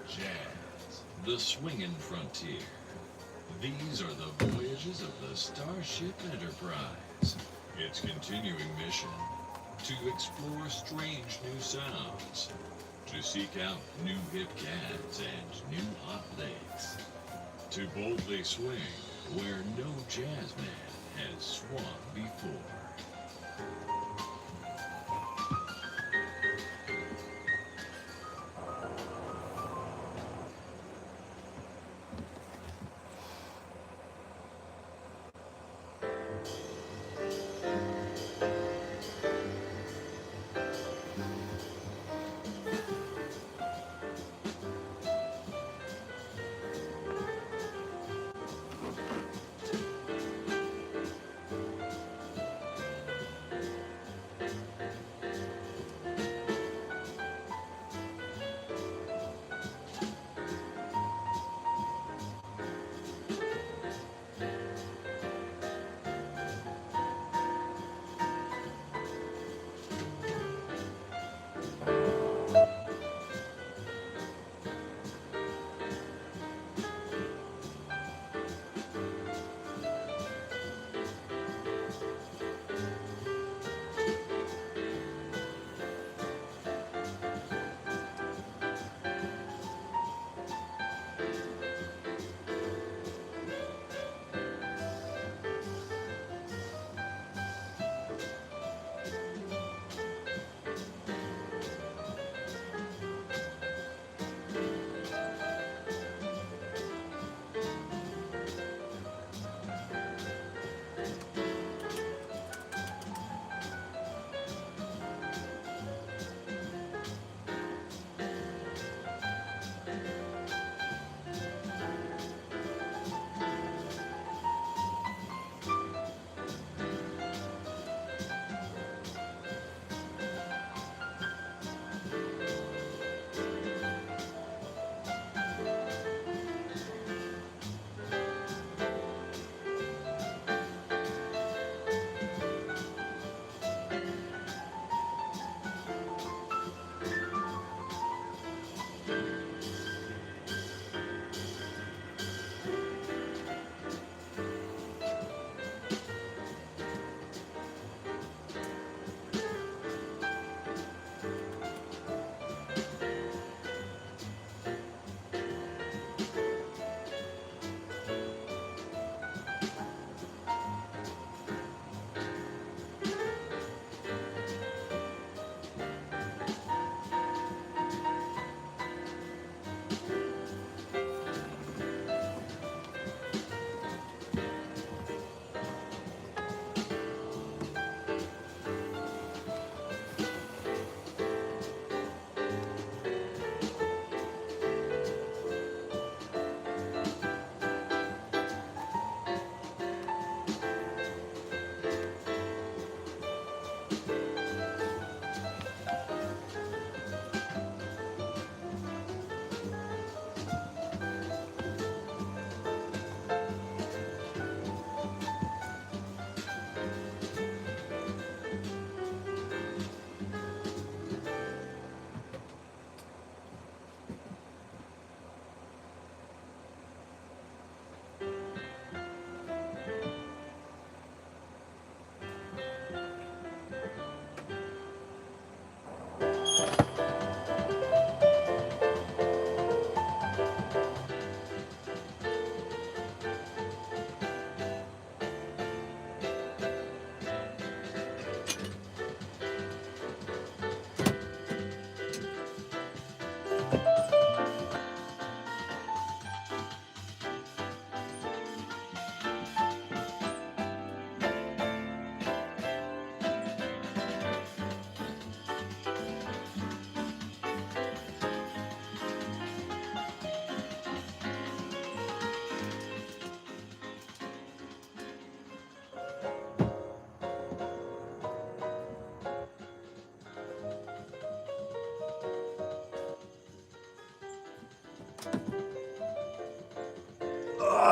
Jazz, the swinging frontier. These are the voyages of the Starship Enterprise. Its continuing mission to explore strange new sounds, to seek out new hip cats and new hot licks, to boldly swing where no jazzman has swung before.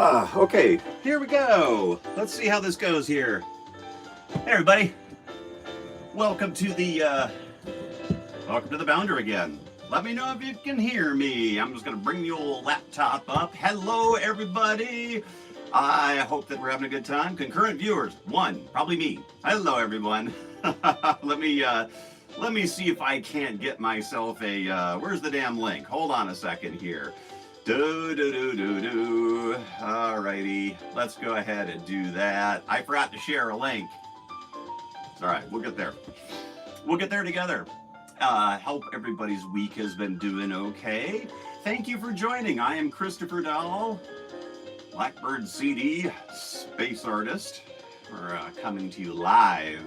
Okay, here we go. Let's see how this goes here. Hey everybody, welcome to the Bounder again. Let me know if you can hear me. I'm just gonna bring the old laptop up. Hello everybody. I hope that we're having a good time. Concurrent viewers, 1, probably me. Hello everyone. Let me see if I can't get myself a where's the damn link? Hold on a second here. Alrighty, let's go ahead and do that. I forgot to share a link. It's all right, we'll get there. We'll get there together. Hope everybody's week has been doing okay. Thank you for joining. I am Christopher Dahl, Blackbird CD, space artist. We're coming to you live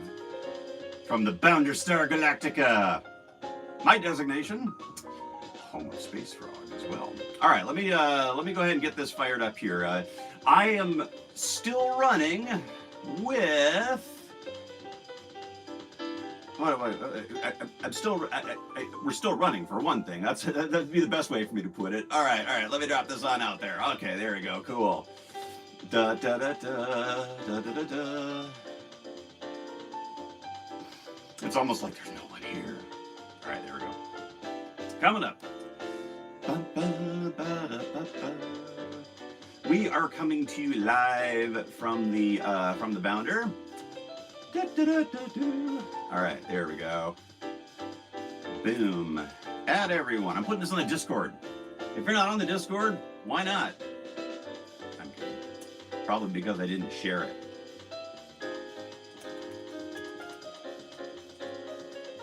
from the Bounder Star Galactica. My designation, home of Space Frog as well. All right, let me go ahead and get this fired up here. I am still running with. We're still running for one thing. That'd be the best way for me to put it. All right. Let me drop this on out there. Okay, there we go. Cool. Da da da da da da da da. It's almost like there's no one here. All right, there we go. Coming up. We are coming to you live from the Bounder. All right, there we go. Boom. Add everyone. I'm putting this on the Discord. If you're not on the Discord, why not? I'm kidding. Probably because I didn't share it.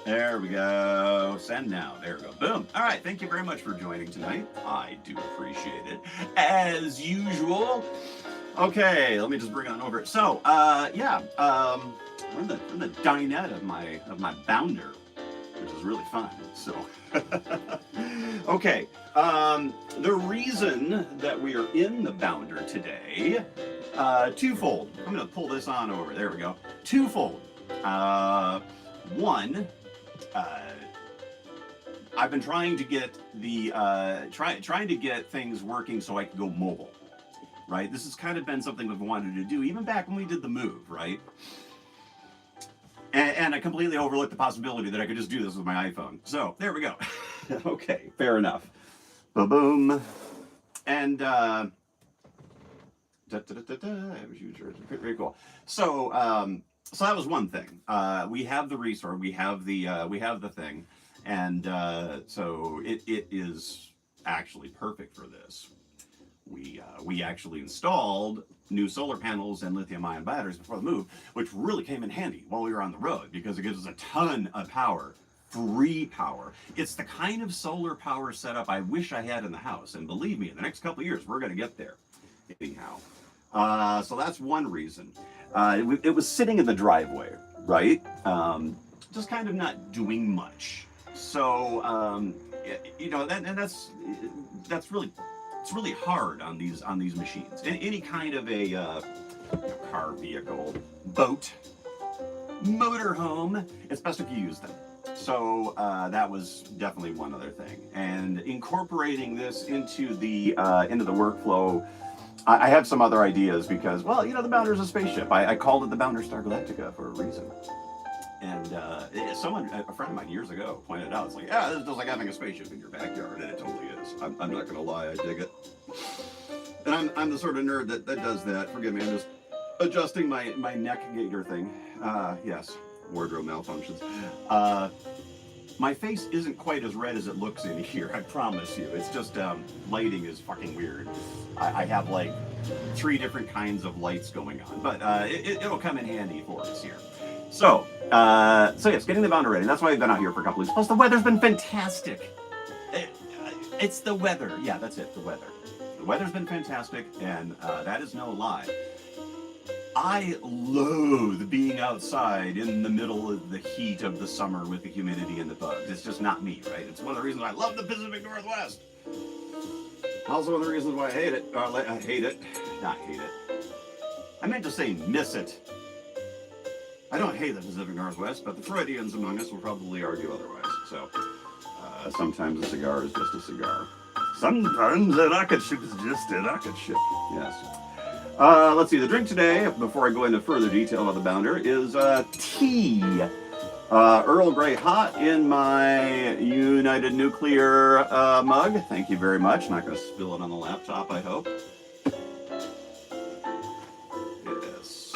There we go. Send now. There we go. Boom. All right. Thank you very much for joining tonight. I do appreciate it. As usual. Okay. Let me just bring on over. So, yeah. We're in the dinette of my Bounder, which is really fun. So, okay. The reason that we are in the Bounder today, twofold. I'm going to pull this on over. There we go. Twofold. One. I've been trying to get the trying to get things working so I can go mobile, right? This has kind of been something we've wanted to do even back when we did the move, right? And I completely overlooked the possibility that I could just do this with my iPhone. So there we go. Okay, fair enough. Boom. And very cool. So so that was one thing. We have the resource. We have the thing. And so it is actually perfect for this. We actually installed new solar panels and lithium-ion batteries before the move, which really came in handy while we were on the road because it gives us a ton of power, free power. It's the kind of solar power setup I wish I had in the house, and believe me, in the next couple of years, we're going to get there. Anyhow, so that's one reason. It was sitting in the driveway, right? Just kind of not doing much. So, you know, that's really. It's really hard on these machines. Any kind of a car, vehicle, boat, motorhome, it's best if you use them. So that was definitely one other thing. And incorporating this into the workflow, I have some other ideas because, well, you know, the Bounder's a spaceship. I called it the Bounder Star Galactica for a reason. And a friend of mine years ago pointed out, it's like, yeah, it's just like having a spaceship in your backyard, and it totally is. I'm not going to lie, I dig it. And I'm the sort of nerd that does that. Forgive me, I'm just adjusting my neck gaiter thing. Yes, wardrobe malfunctions. My face isn't quite as red as it looks in here, I promise you. It's just lighting is fucking weird. I have like 3 different kinds of lights going on, but it'll come in handy for us here. So yes, getting the Bounder ready. That's why I've been out here for a couple weeks. Plus, the weather's been fantastic. It's the weather. Yeah, that's it, the weather. The weather's been fantastic, and that is no lie. I loathe being outside in the middle of the heat of the summer with the humidity and the bugs. It's just not me, right? It's one of the reasons I love the Pacific Northwest. Also one of the reasons why I hate it. I hate it. Not hate it. I meant to say miss it. I don't hate the Pacific Northwest, but the Freudians among us will probably argue otherwise. So, sometimes a cigar is just a cigar. Sometimes a rocket ship is just a rocket ship. Yes. Let's see. The drink today, before I go into further detail of the Bounder, is tea. Earl Grey hot in my United Nuclear mug. Thank you very much. Not going to spill it on the laptop, I hope. Yes.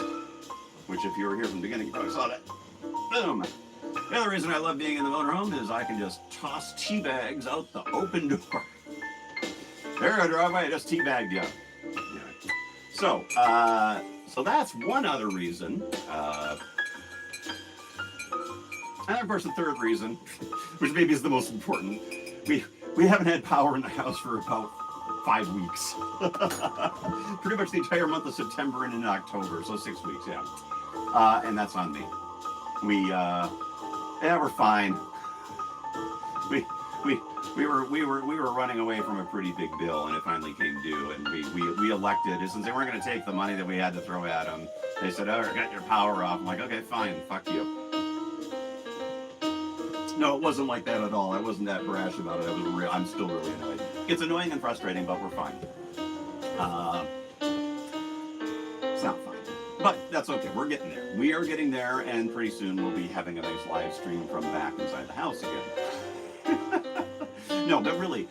Which, if you were here from the beginning, you probably saw that. Boom. The other reason I love being in the motorhome is I can just toss tea bags out the open door. There, I drive by, I just tea bagged you. Yeah. So that's one other reason. And of course, the third reason, which maybe is the most important, we haven't had power in the house for about 5 weeks. Pretty much the entire month of September and into October, so 6 weeks, yeah. And that's on me. We're fine. We were running away from a pretty big bill, and it finally came due, and we elected, since they weren't going to take the money that we had to throw at them, they said, oh, get your power off. I'm like, okay, fine, fuck you. No, it wasn't like that at all. I wasn't that brash about it. I'm still really annoyed. It's annoying and frustrating, but we're fine. It's not fine. But that's okay. We're getting there. We are getting there, and pretty soon we'll be having a nice live stream from back inside the house again. No, but really,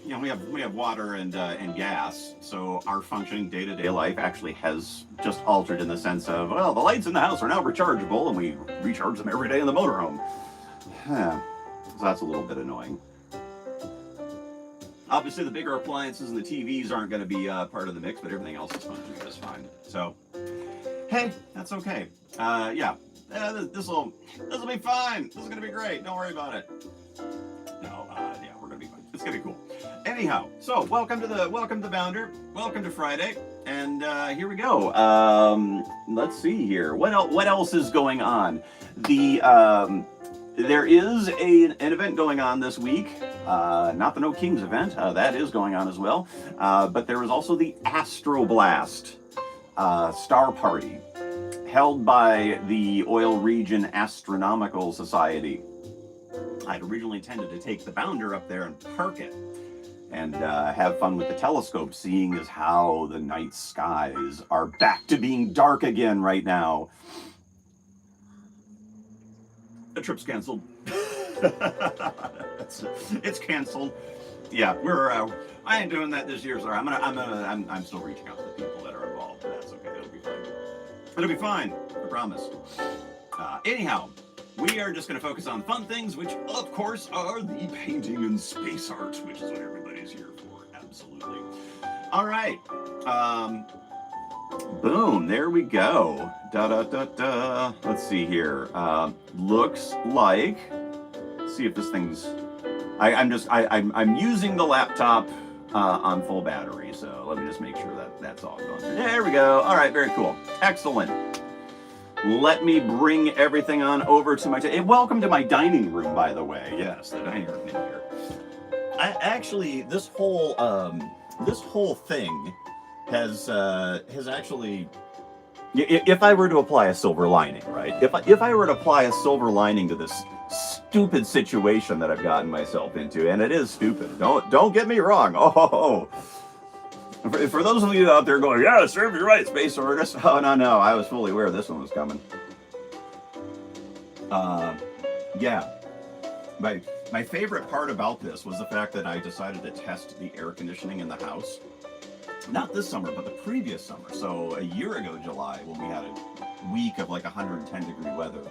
we have water and gas, so our functioning day-to-day life actually has just altered in the sense of, well, the lights in the house are now rechargeable, and we recharge them every day in the motorhome. So that's a little bit annoying. Obviously, the bigger appliances and the TVs aren't going to be part of the mix, but everything else is functioning just fine. So, hey, that's okay. This will be fine. This is going to be great. Don't worry about it. No, we're going to be fine. It's going to be cool. Anyhow, so welcome to Bounder. Welcome to Friday. And here we go. Let's see here. What else is going on? There is an event going on this week. Not the No Kings event. That is going on as well. But there is also the Astroblast Star Party, held by the Oil Region Astronomical Society. I'd originally intended to take the Bounder up there and park it and have fun with the telescope, seeing as how the night skies are back to being dark again right now. The trip's canceled. It's canceled. Yeah, I ain't doing that this year, sorry. I'm still reaching out to the people that are involved, but that's okay. It'll be fine. It'll be fine. I promise. Anyhow, we are just going to focus on fun things, which of course are the painting and space art, which is what everybody's here for. Absolutely. All right. Boom. There we go. Let's see here. Looks like. Let's see if this thing's. I'm using the laptop on full battery, so let me just make sure that that's all going through. There we go. All right. Very cool. Excellent. Let me bring everything on over to my welcome to my dining room, by the way. Yes, the dining room in here. This whole thing has actually, if I were to apply a silver lining, right? If I were to apply a silver lining to this stupid situation that I've gotten myself into, and it is stupid. Don't get me wrong. Oh. For those of you out there going, yeah, serve you right, Space Orgus. Oh, no, I was fully aware this one was coming. Yeah. My favorite part about this was the fact that I decided to test the air conditioning in the house. Not this summer, but the previous summer. So a year ago, July, when we had a week of like 110-degree weather,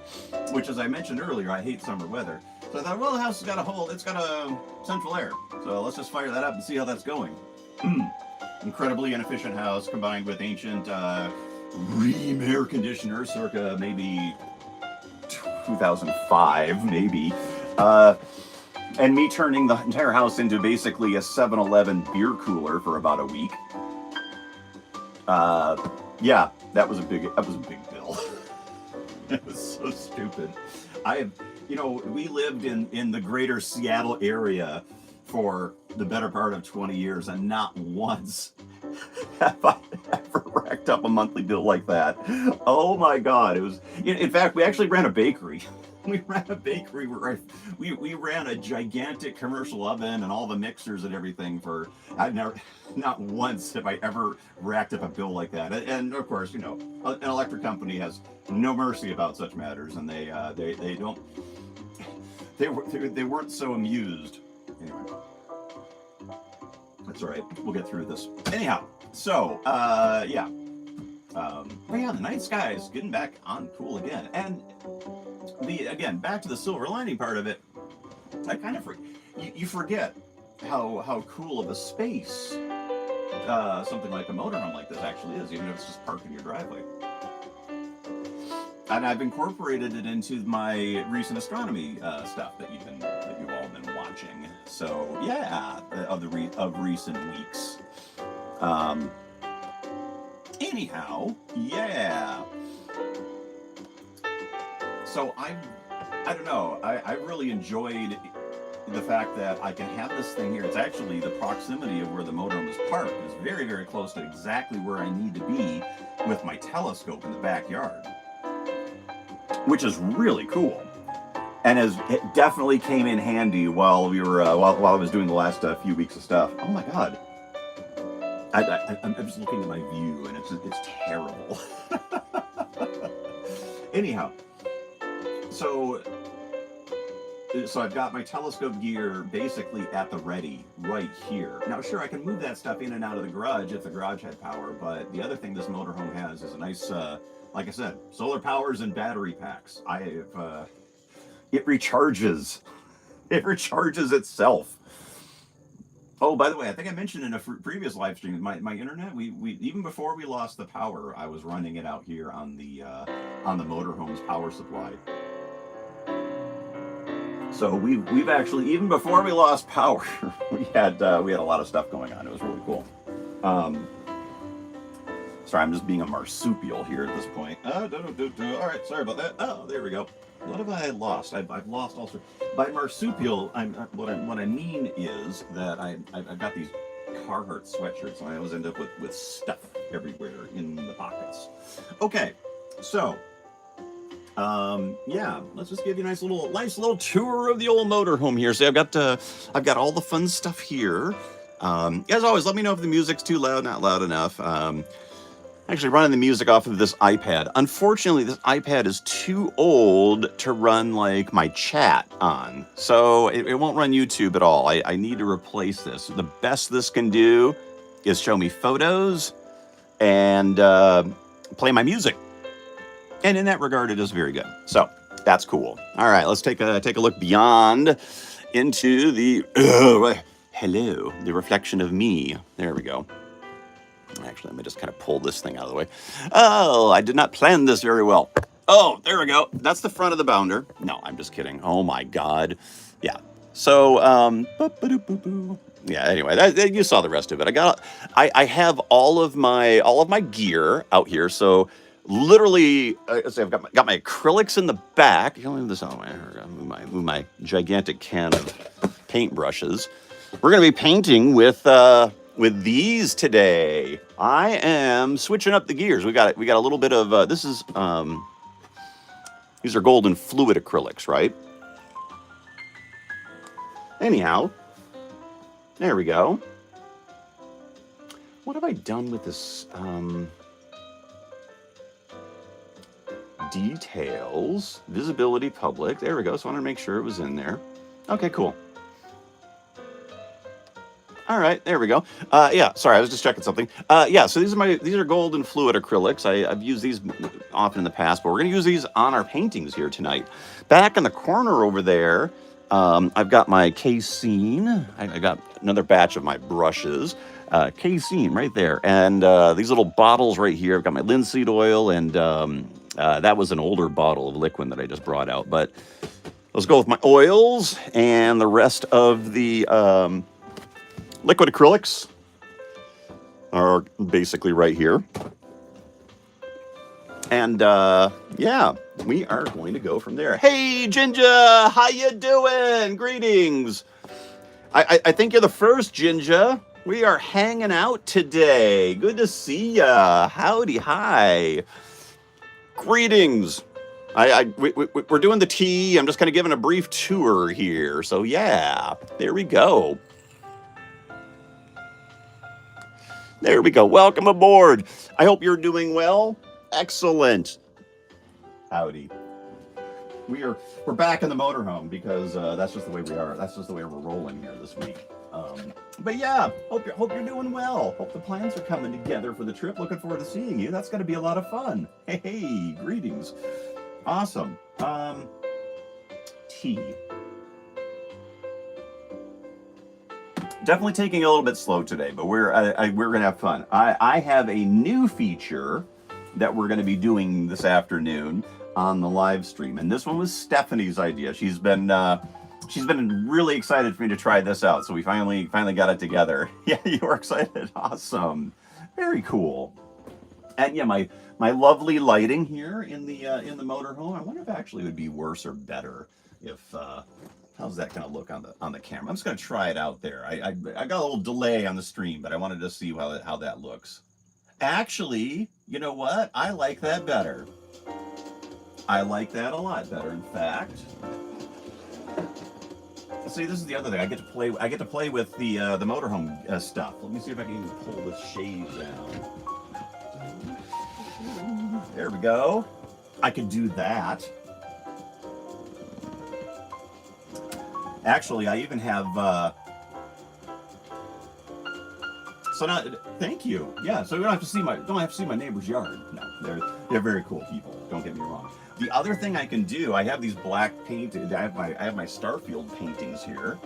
which, as I mentioned earlier, I hate summer weather. So I thought, well, the house has got it's got a central air. So let's just fire that up and see how that's going. Incredibly inefficient house combined with ancient Rheem air conditioner circa maybe 2005, maybe. And me turning the entire house into basically a 7-Eleven beer cooler for about a week. Yeah, that was a big bill. It was so stupid. We lived in the greater Seattle area for the better part of 20 years, and not once have I ever racked up a monthly bill like that. Oh my God. It was, in fact, we actually ran a bakery. we ran a bakery where we ran a gigantic commercial oven and all the mixers and everything for. I've never, not once have I ever racked up a bill like that. And of course, you know, an electric company has no mercy about such matters, and they don't. They weren't so amused. Anyway, that's all right. We'll get through this. Anyhow, so yeah. But yeah, the night sky is getting back on cool again, and again back to the silver lining part of it. I kind of you forget how cool of a space something like a motorhome like this actually is, even if it's just parked in your driveway. And I've incorporated it into my recent astronomy stuff that you've all been watching. So yeah, of recent weeks. Anyhow, yeah. So I don't know. I really enjoyed the fact that I can have this thing here. It's actually the proximity of where the motorhome is parked is very, very close to exactly where I need to be with my telescope in the backyard, which is really cool. And it definitely came in handy while we were while I was doing the last few weeks of stuff. Oh my God. I'm just looking at my view, and it's terrible. Anyhow, so I've got my telescope gear basically at the ready right here. Now, sure, I can move that stuff in and out of the garage if the garage had power, but the other thing this motorhome has is a nice, like I said, solar powers and battery packs. It recharges. It recharges itself. Oh, by the way, I think I mentioned in a previous live stream, my internet, we even before we lost the power, I was running it out here on the motorhome's power supply. So we've actually, even before we lost power, we had a lot of stuff going on. It was really cool. Sorry, I'm just being a marsupial here at this point. All right, sorry about that. Oh, there we go. What have I lost? I've lost all sorts. By marsupial, what I mean is that I've got these Carhartt sweatshirts, and I always end up with stuff everywhere in the pockets. Okay, so yeah, let's just give you a nice little tour of the old motorhome here. So I've got all the fun stuff here. As always, let me know if the music's too loud, not loud enough. Actually running the music off of this iPad. Unfortunately, this iPad is too old to run like my chat on. So it won't run YouTube at all. I need to replace this. The best this can do is show me photos and play my music. And in that regard, it is very good. So that's cool. All right, let's take a look beyond into the hello, the reflection of me. There we go. Actually, let me just kind of pull this thing out of the way. Oh, I did not plan this very well. Oh, there we go. That's the front of the bounder. No, I'm just kidding. Oh my God. Yeah. So, yeah, anyway, you saw the rest of it. I have all of my gear out here. So literally, let's say I've got my acrylics in the back. You can move this out of the way. Move my gigantic can of paint brushes. We're going to be painting with these today. I am switching up the gears. We got a little bit of this is these are golden fluid acrylics, right? Anyhow, there we go. What have I done with this details, visibility, public? There we go. So I want to make sure it was in there. Okay, cool. All right, there we go. Yeah, sorry, I was just checking something. Yeah, so these are golden fluid acrylics. I've used these often in the past, but we're going to use these on our paintings here tonight. Back in the corner over there, I've got my casein. I got another batch of my brushes. Casein right there, and these little bottles right here. I've got my linseed oil, and that was an older bottle of liquid that I just brought out. But let's go with my oils and the rest of the liquid acrylics are basically right here. And yeah, we are going to go from there. Hey, Ginger, how you doing? Greetings. I think you're the first, Ginger. We are hanging out today. Good to see ya. Howdy, hi. Greetings. We're doing the tea. I'm just kind of giving a brief tour here. So yeah, there we go. There we go. Welcome aboard. I hope you're doing well. Excellent. Howdy. We're back in the motorhome because that's just the way we are. That's just the way we're rolling here this week. But yeah, hope you're doing well. Hope the plans are coming together for the trip. Looking forward to seeing you. That's going to be a lot of fun. Hey, greetings. Awesome. Tea. Definitely taking a little bit slow today, but we're gonna have fun. I have a new feature that we're gonna be doing this afternoon on the live stream, and this one was Stephanie's idea. She's been really excited for me to try this out, so we finally got it together. Yeah, you were excited. Awesome, very cool. And yeah, my lovely lighting here in the motorhome. I wonder if actually it would be worse or better if. How's that going to look on the camera? I'm just going to try it out there. I got a little delay on the stream, but I wanted to see how that looks. Actually, you know what? I like that better. I like that a lot better. In fact, see, this is the other thing. I get to play with the motorhome stuff. Let me see if I can even pull the shades down. There we go. I can do that. Actually, I even have. So now, thank you. Yeah, so you don't have to see my neighbor's yard. No, they're very cool people. Don't get me wrong. The other thing I can do, I have these black painted. I have my Starfield paintings here.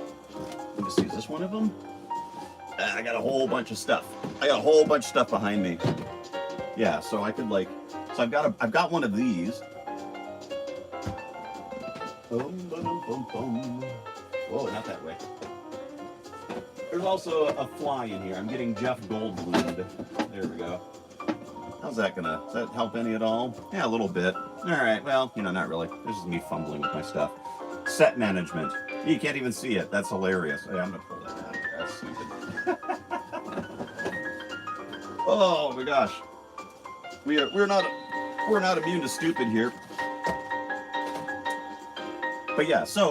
Let me see. Is this one of them? I got a whole bunch of stuff. I got a whole bunch of stuff behind me. Yeah, so I could like. So I've got one of these. Whoa, not that way. There's also a fly in here. I'm getting Jeff Goldblum. There we go. How's that gonna? Does that help any at all? Yeah, a little bit. All right. Well, not really. This is me fumbling with my stuff. Set management. You can't even see it. That's hilarious. Oh, yeah, I'm gonna pull that out here. That's stupid. Oh my gosh. We're not immune to stupid here. But yeah, so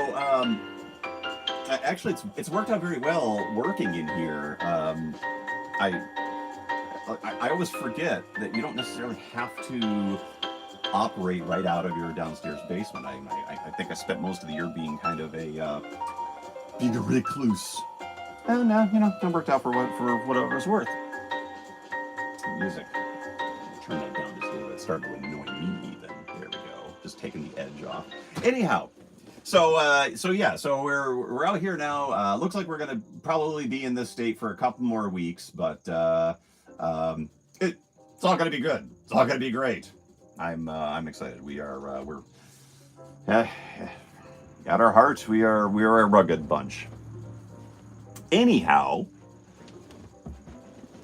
actually, it's worked out very well working in here. I always forget that you don't necessarily have to operate right out of your downstairs basement. I think I spent most of the year being kind of a recluse. And it worked out for whatever it's worth. Music. Turn that down just a little bit. It started to annoy me even. There we go. Just taking the edge off. Anyhow. So we're out here now. Looks like we're gonna probably be in this state for a couple more weeks, but it's all gonna be good. It's all gonna be great. I'm excited. We're at our hearts. We are a rugged bunch. Anyhow,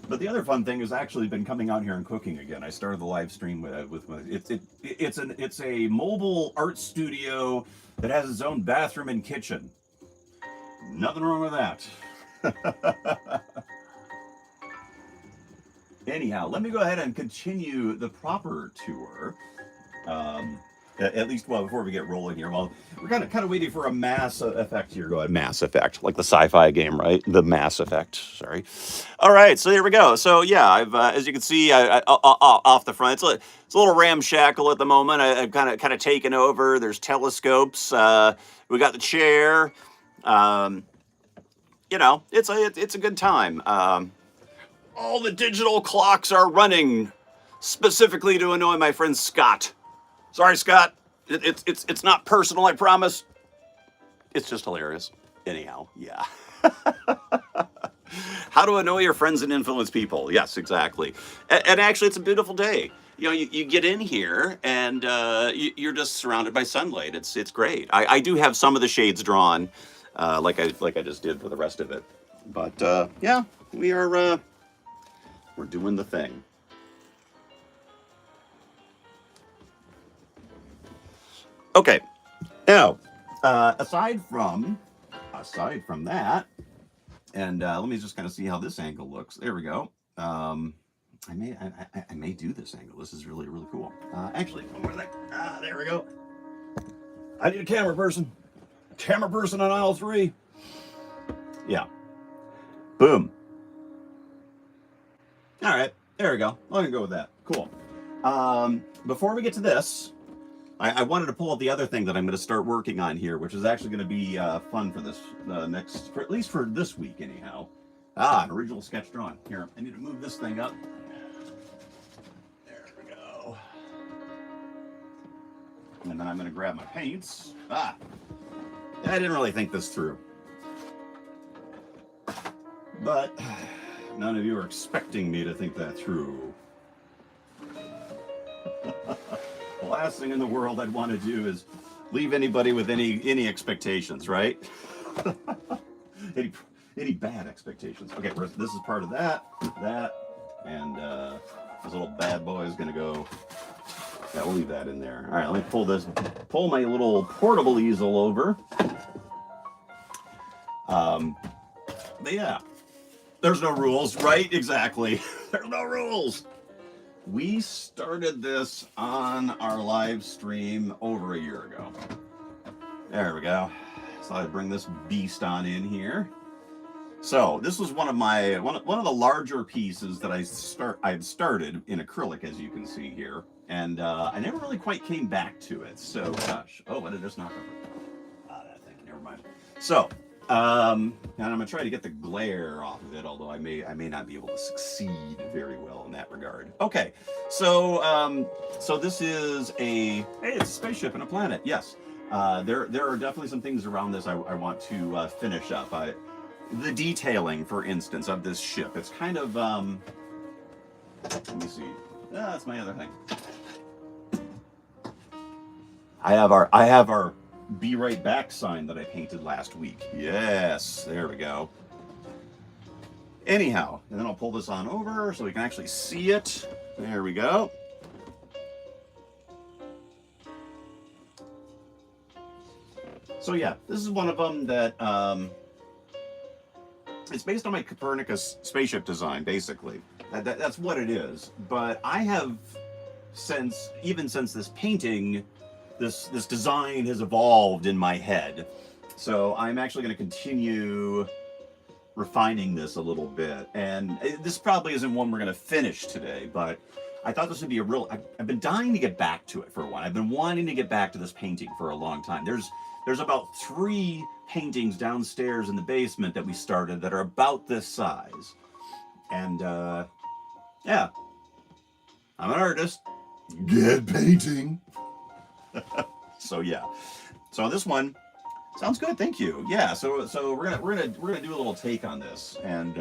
but the other fun thing has actually been coming out here and cooking again. I started the live stream with it's a mobile art studio that has its own bathroom and kitchen. Nothing wrong with that. Anyhow, let me go ahead and continue the proper tour. At least, before we get rolling here, we're kind of waiting for a Mass Effect here. Go ahead, Mass Effect, like the sci-fi game, right? The Mass Effect. Sorry. All right, so there we go. So yeah, I've as you can see, off the front, it's a little ramshackle at the moment. I've kind of taken over. There's telescopes. We got the chair. It's a good time. All the digital clocks are running specifically to annoy my friend Scott. Sorry, Scott. It's not personal, I promise. It's just hilarious. Anyhow, yeah. How to annoy your friends and influence people. Yes, exactly. And actually, it's a beautiful day. You get in here and you're just surrounded by sunlight. It's great. I do have some of the shades drawn, like I just did for the rest of it. But yeah, we're doing the thing. Okay, now aside from that, and let me just kind of see how this angle looks. There we go. I may do this angle. This is really, really cool. Actually, where that? There we go. I need a camera person. Camera person on aisle 3. Yeah. Boom. All right, there we go. I'm gonna go with that. Cool. Before we get to this, I wanted to pull up the other thing that I'm going to start working on here, which is actually going to be fun for this at least for this week, anyhow. An original sketch drawing. Here, I need to move this thing up. There we go. And then I'm going to grab my paints. I didn't really think this through. But none of you are expecting me to think that through. The last thing in the world I'd want to do is leave anybody with any expectations, right? any bad expectations. Okay, this is part of that, and this little bad boy is gonna go. Yeah, we'll leave that in there. All right, let me pull my little portable easel over. But yeah, there's no rules, right? Exactly. There's no rules. We started this on our live stream over a year ago. There we go. So I bring this beast on in here. So this was one of the larger pieces that I'd started in acrylic, as you can see here, and I never really quite came back to it. So gosh, oh, what did this knock over? That thing. Never mind. So. And I'm gonna try to get the glare off of it, although I may not be able to succeed very well in that regard. Okay, so so this is it's a spaceship and a planet. Yes, there are definitely some things around this I want to finish up. The detailing, for instance, of this ship. It's kind of let me see. That's my other thing. I have our Be Right Back sign that I painted last week. Yes, there we go. Anyhow, and then I'll pull this on over so we can actually see it. There we go. So yeah, this is one of them that it's based on my Copernicus spaceship design, basically. That's what it is. But I have since this painting, this design has evolved in my head. So I'm actually going to continue refining this a little bit. And this probably isn't one we're going to finish today, but I thought this would be I've been dying to get back to it for a while. I've been wanting to get back to this painting for a long time. There's about 3 paintings downstairs in the basement that we started that are about this size. And yeah, I'm an artist. Get painting. So yeah, so this one sounds good. Thank you. Yeah, so we're gonna do a little take on this, and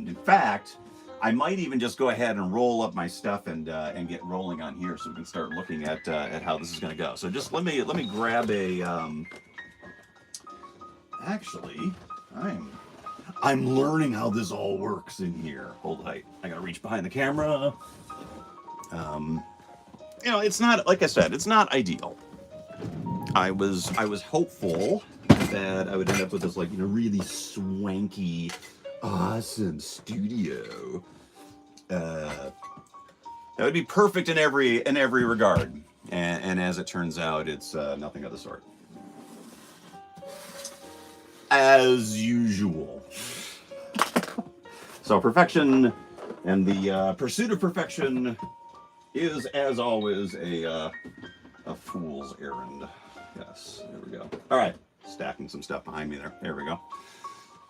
in fact, I might even just go ahead and roll up my stuff and get rolling on here, so we can start looking at how this is gonna go. So just let me grab a. Actually, I'm learning how this all works in here. Hold tight. I gotta reach behind the camera. You know, it's not, like I said, it's not ideal. I was hopeful that I would end up with this, like, you know, really swanky, awesome studio. That would be perfect in every regard. And as it turns out, it's nothing of the sort. As usual. So perfection and the pursuit of perfection is, as always, a fool's errand. Yes, there we go. All right, stacking some stuff behind me there. There we go.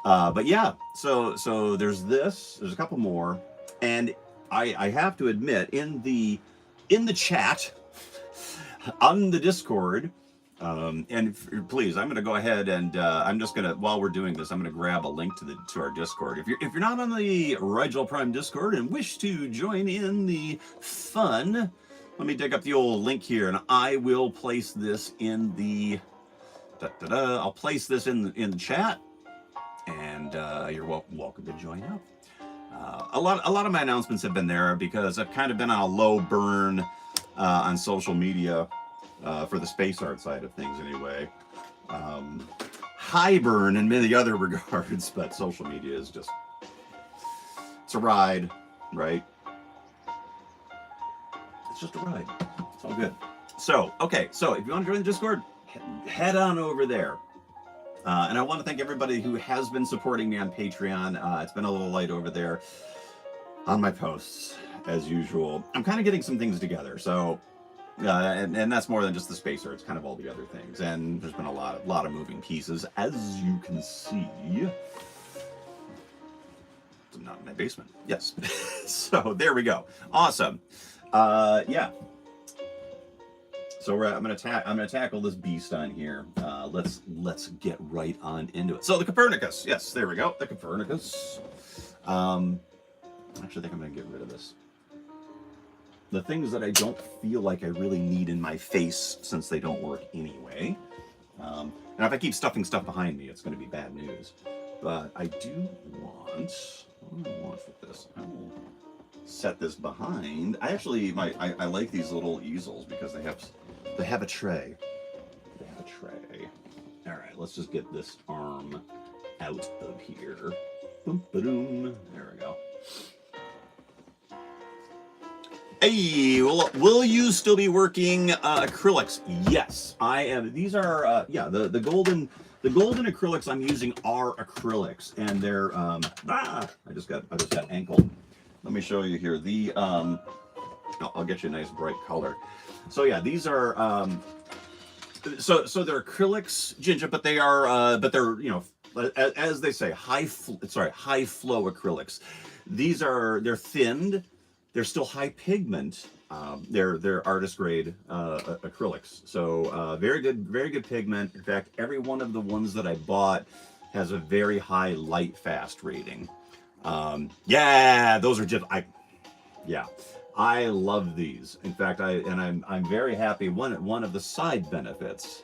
But yeah, so there's this. There's a couple more, and I have to admit, in the chat on the Discord, and please, I'm going to go ahead and I'm just going to, while we're doing this, I'm going to grab a link to our Discord. If you're not on the Rigel Prime Discord and wish to join in the fun, let me dig up the old link here, and I will place this in the I'll place this in the chat, and you're welcome to join up. A lot of my announcements have been there because I've kind of been on a low burn on social media. For the space art side of things, anyway. High burn in many other regards, but social media is just, it's a ride, right? It's just a ride. It's all good. So, okay, so if you want to join the Discord, head on over there. And I want to thank everybody who has been supporting me on Patreon. It's been a little light over there on my posts, as usual. I'm kind of getting some things together, so and that's more than just the spacer. It's kind of all the other things, and there's been a lot of moving pieces, as you can see. I'm not in my basement. Yes. So there we go. Awesome. Yeah. So I'm gonna tackle this beast on here. Let's get right on into it. So the Copernicus. Yes, there we go. The Copernicus. Actually, I think I'm gonna get rid of this. The things that I don't feel like I really need in my face, since they don't work anyway. And if I keep stuffing stuff behind me, it's going to be bad news. But I do want... What do I want with this? I will set this behind. I actually... I like these little easels because they have a tray. They have a tray. Alright, let's just get this arm out of here. Boom, ba-doom. There we go. Hey, will you still be working acrylics? Yes, I am. These are yeah, the golden acrylics I'm using are acrylics, and they're I just got ankled. Let me show you here. The I'll get you a nice bright color. So yeah, these are so they're acrylics, Ginger, but they are they're, you know, as they say, high flow acrylics. They're thinned. They're still high pigment. They're artist grade acrylics. So very good pigment. In fact, every one of the ones that I bought has a very high light fast rating. Yeah, those are just I love these. In fact, I'm very happy. One of the side benefits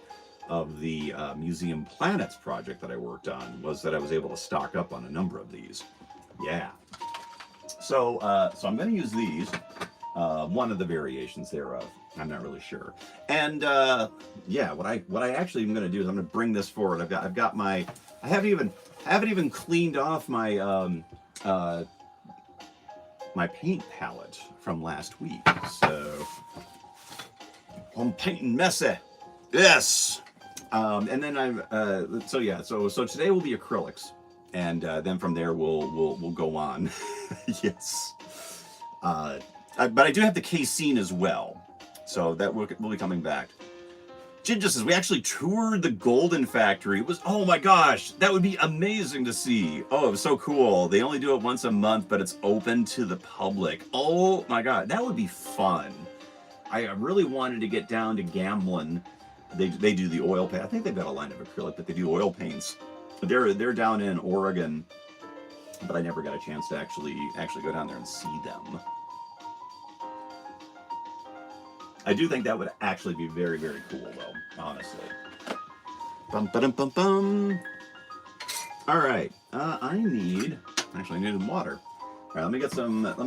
of the Museum Planets project that I worked on was that I was able to stock up on a number of these. Yeah. So I'm going to use these, one of the variations thereof. I'm not really sure. And yeah, what I actually am going to do is I'm going to bring this forward. I've got my, I haven't even cleaned off my my paint palette from last week. So I'm painting messy. Yes. And then so today will be acrylics. And then from there we'll go on. Yes. But I do have the casein as well, so that will be coming back. Ginger says we actually toured the Golden Factory. It was, oh my gosh, that would be amazing to see. Oh, it was so cool. They only do it once a month, but it's open to the public. Oh my god, that would be fun. I really wanted to get down to Gamblin. They do the oil paint. I think they've got a line of acrylic, but they do oil paints. They're down in Oregon, but I never got a chance to actually go down there and see them. I do think that would actually be very, very cool, though, honestly. Bum ba dum bum bum. All right, I need water. All right, let me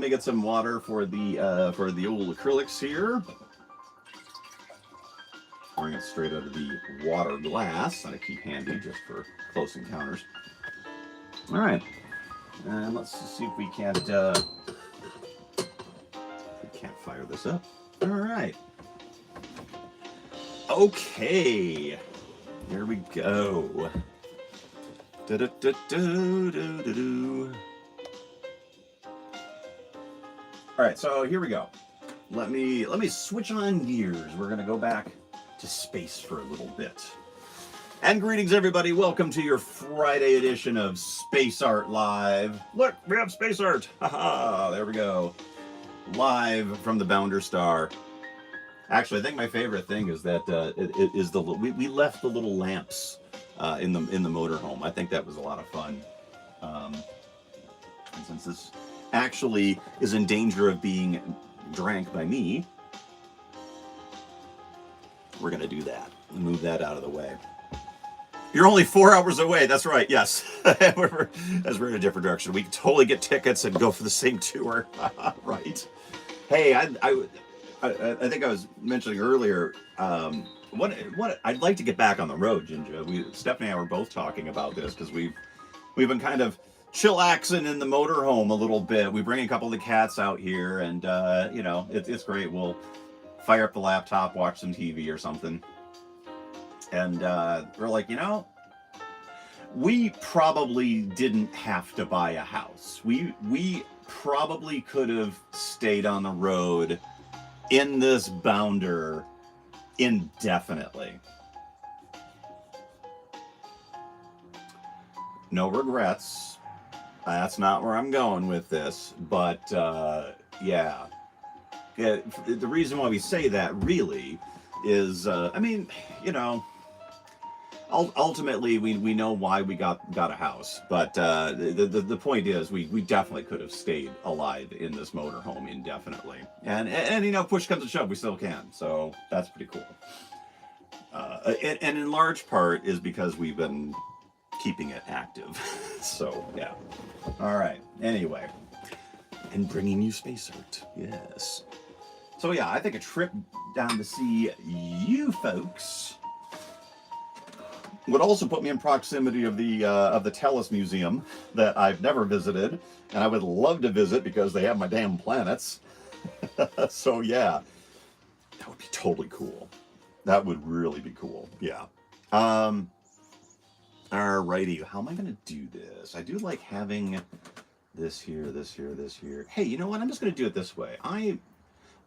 get some water for the old acrylics here. Pouring it straight out of the water glass that I keep handy just for close encounters. All right, and let's see if we can't fire this up. All right. Okay. There we go. All right, so here we go. Let me switch on gears. We're gonna go back to space for a little bit. And greetings, everybody. Welcome to your Friday edition of Space Art Live. Look, we have space art. Haha, there we go. Live from the Bounder Star. Actually, I think my favorite thing is that we left the little lamps in the motorhome. I think that was a lot of fun. And since this actually is in danger of being drank by me, we're gonna do that and move that out of the way. You're only 4 hours away. That's right. Yes, we're in a different direction. We can totally get tickets and go for the same tour. Right. Hey, I think I was mentioning earlier. What I'd like to get back on the road, Ginger. Stephanie and I were both talking about this because we've been kind of chillaxing in the motorhome a little bit. We bring a couple of the cats out here, and you know, it's great. We'll fire up the laptop, watch some TV or something. And we're like, we probably didn't have to buy a house. We probably could have stayed on the road in this bounder indefinitely. No regrets. That's not where I'm going with this, but yeah. The reason why we say that really is, ultimately we know why we got a house, but the point is we definitely could have stayed alive in this motorhome indefinitely, and push comes to shove, we still can. So that's pretty cool. And in large part is because we've been keeping it active. So yeah. All right. Anyway, and bringing you space art. Yes. So yeah, I think a trip down to see you folks would also put me in proximity of the Tellus Museum that I've never visited, and I would love to visit because they have my damn planets. So yeah, that would be totally cool. That would really be cool. Yeah. Alrighty, how am I gonna do this? I do like having this here, this here, this here. Hey, you know what? I'm just gonna do it this way.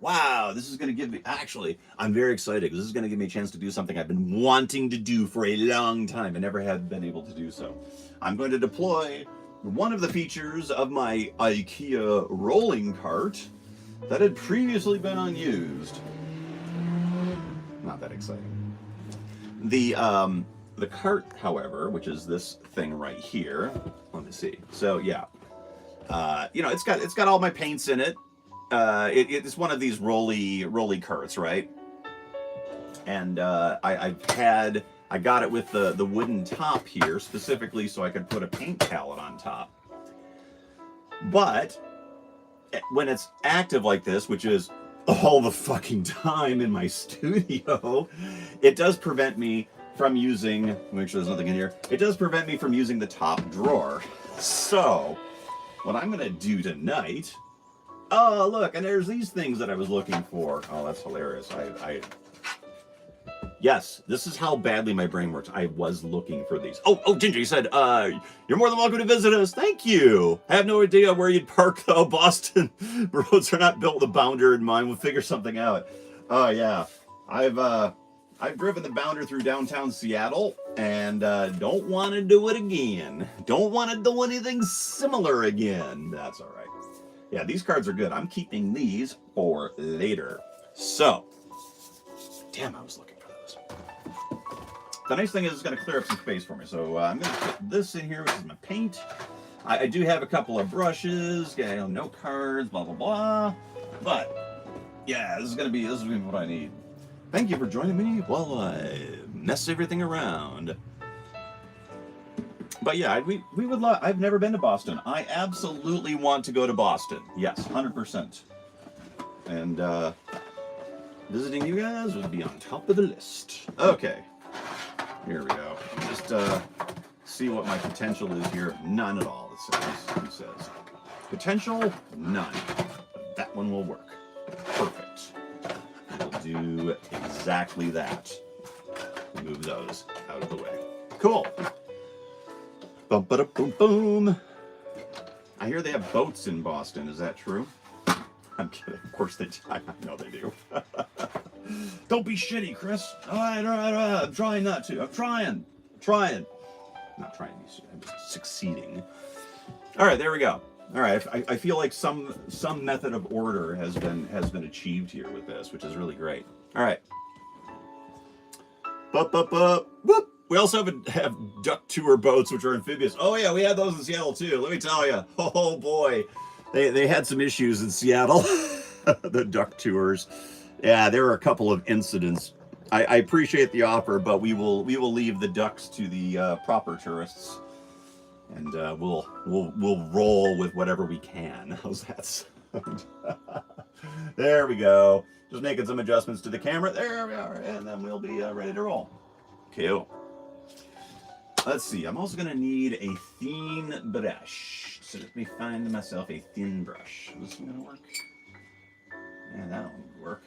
Wow, this is going to give me... Actually, I'm very excited because this is going to give me a chance to do something I've been wanting to do for a long time and never had been able to do so. I'm going to deploy one of the features of my IKEA rolling cart that had previously been unused. Not that exciting. The cart, however, which is this thing right here. Let me see. So, yeah. It's got all my paints in it. It's one of these rolly carts, right? And I got it with the wooden top here specifically so I could put a paint palette on top. But when it's active like this, which is all the fucking time in my studio, it does prevent me from using, make sure there's nothing in here, it does prevent me from using the top drawer. So, what I'm gonna do tonight, oh look, and there's these things that I was looking for. Oh, that's hilarious. Yes, this is how badly my brain works. I was looking for these. Oh, Ginger, you said, you're more than welcome to visit us. Thank you. I have no idea where you'd park, though. Boston roads are not built with a bounder in mind. We'll figure something out. Oh, yeah. I've driven the bounder through downtown Seattle, and don't want to do it again. Don't want to do anything similar again. That's all right. Yeah, these cards are good. I'm keeping these for later. So, damn, I was looking for those. The nice thing is it's going to clear up some space for me. So I'm going to put this in here, which is my paint. I do have a couple of brushes, no cards, blah, blah, blah. But, yeah, this is going to be what I need. Thank you for joining me while I mess everything around. But yeah, we would love... I've never been to Boston. I absolutely want to go to Boston. Yes, 100%. And visiting you guys would be on top of the list. Okay. Here we go. Just see what my potential is here. None at all, it says. Potential? None. That one will work. Perfect. We'll do exactly that. Move those out of the way. Cool. Bum, ba, da, boom, boom. I hear they have boats in Boston. Is that true? I'm kidding. Of course they do. I know they do. Don't be shitty, Chris. All right. I'm trying not to. I'm trying. Not trying to be shitty. I'm just succeeding. All right, there we go. All right, I feel like some method of order has been achieved here with this, which is really great. All right. Whoop. We also have duck tour boats, which are amphibious. Oh yeah, we had those in Seattle too. Let me tell you. Oh boy, they had some issues in Seattle. The duck tours. Yeah, there were a couple of incidents. I appreciate the offer, but we will leave the ducks to the proper tourists, and we'll roll with whatever we can. How's that sound? There we go. Just making some adjustments to the camera. There we are, and then we'll be ready to roll. Cool. Let's see. I'm also gonna need a thin brush. So let me find myself a thin brush. Is this one gonna work? Yeah, that one would work.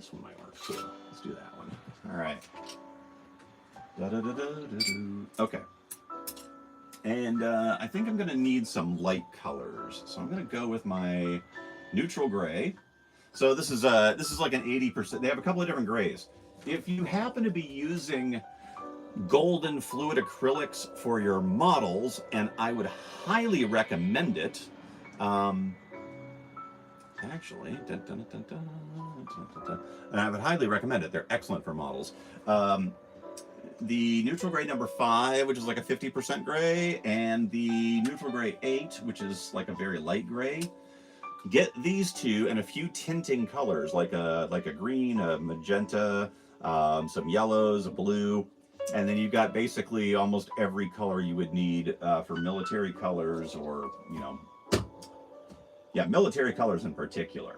This one might work too. Let's do that one. All right. Da-da-da-da-da-do. Okay. And I think I'm going to need some light colors. So I'm going to go with my neutral gray. So this is like an 80%. They have a couple of different grays. If you happen to be using golden fluid acrylics for your models, and I would highly recommend it. Actually, and I would highly recommend it. They're excellent for models. The neutral gray number 5, which is like a 50% gray, and the neutral gray 8, which is like a very light gray. Get these two and a few tinting colors, like a green, a magenta, some yellows, a blue, and then you've got basically almost every color you would need for military colors, or military colors in particular.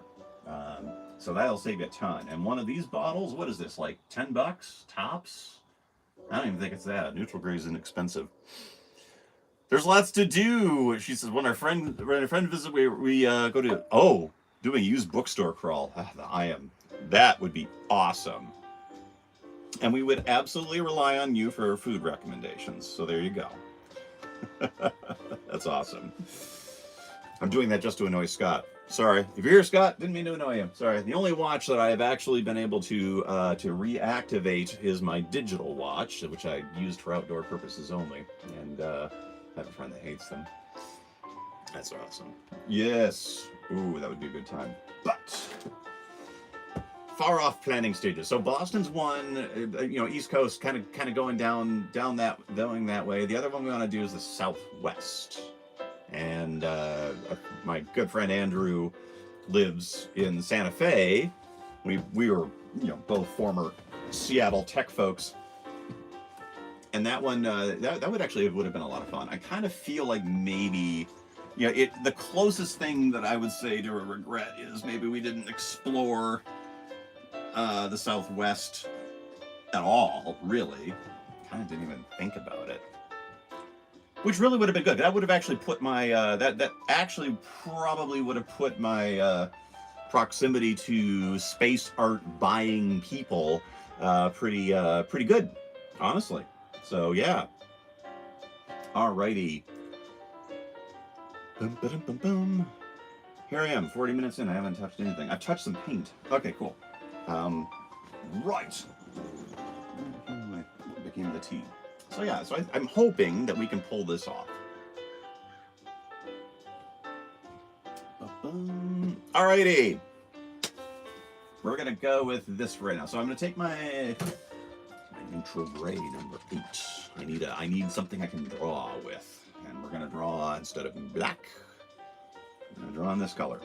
So that'll save you a ton. And one of these bottles, what is this, like $10 tops? I don't even think it's that. Neutral gray is inexpensive. There's lots to do. She says, when our friend visits, we go to, doing a used bookstore crawl. That would be awesome. And we would absolutely rely on you for food recommendations. So there you go. That's awesome. I'm doing that just to annoy Scott. Sorry. If you're here, Scott, didn't mean to annoy him. Sorry. The only watch that I have actually been able to reactivate is my digital watch, which I used for outdoor purposes only. And I have a friend that hates them. That's awesome. Yes. Ooh, that would be a good time. But far off planning stages. So Boston's one, East Coast, kind of going down that way. The other one we want to do is the Southwest. And my good friend Andrew lives in Santa Fe. We were both former Seattle tech folks, and that one that would have been a lot of fun. I kind of feel like maybe the closest thing that I would say to a regret is maybe we didn't explore the Southwest at all. Really, kind of didn't even think about it. Which really would have been good. That would have actually put my that actually probably would have put my proximity to space art buying people pretty good, honestly. So yeah. Alrighty. Bum, ba-dum, bum, bum. Here I am, 40 minutes in. I haven't touched anything. I've touched some paint. Okay, cool. Right. What became the tea? So yeah, I'm hoping that we can pull this off. Alrighty. We're gonna go with this right now. So I'm gonna take my neutral gray number 8. I need something I can draw with. And we're gonna draw, instead of black, I'm gonna draw in this color.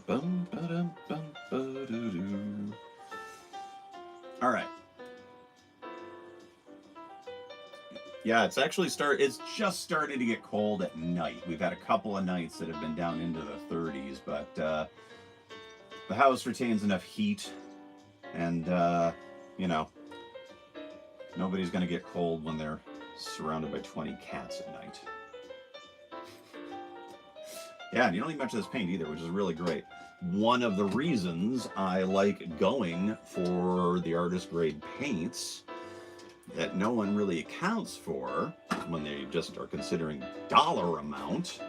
Bum, ba-dum, bum, ba-doo-doo. All right. Yeah, it's just starting to get cold at night. We've had a couple of nights that have been down into the 30s, but the house retains enough heat, and nobody's going to get cold when they're surrounded by 20 cats at night. Yeah, and you don't need much of this paint either, which is really great. One of the reasons I like going for the artist grade paints that no one really accounts for when they just are considering dollar amount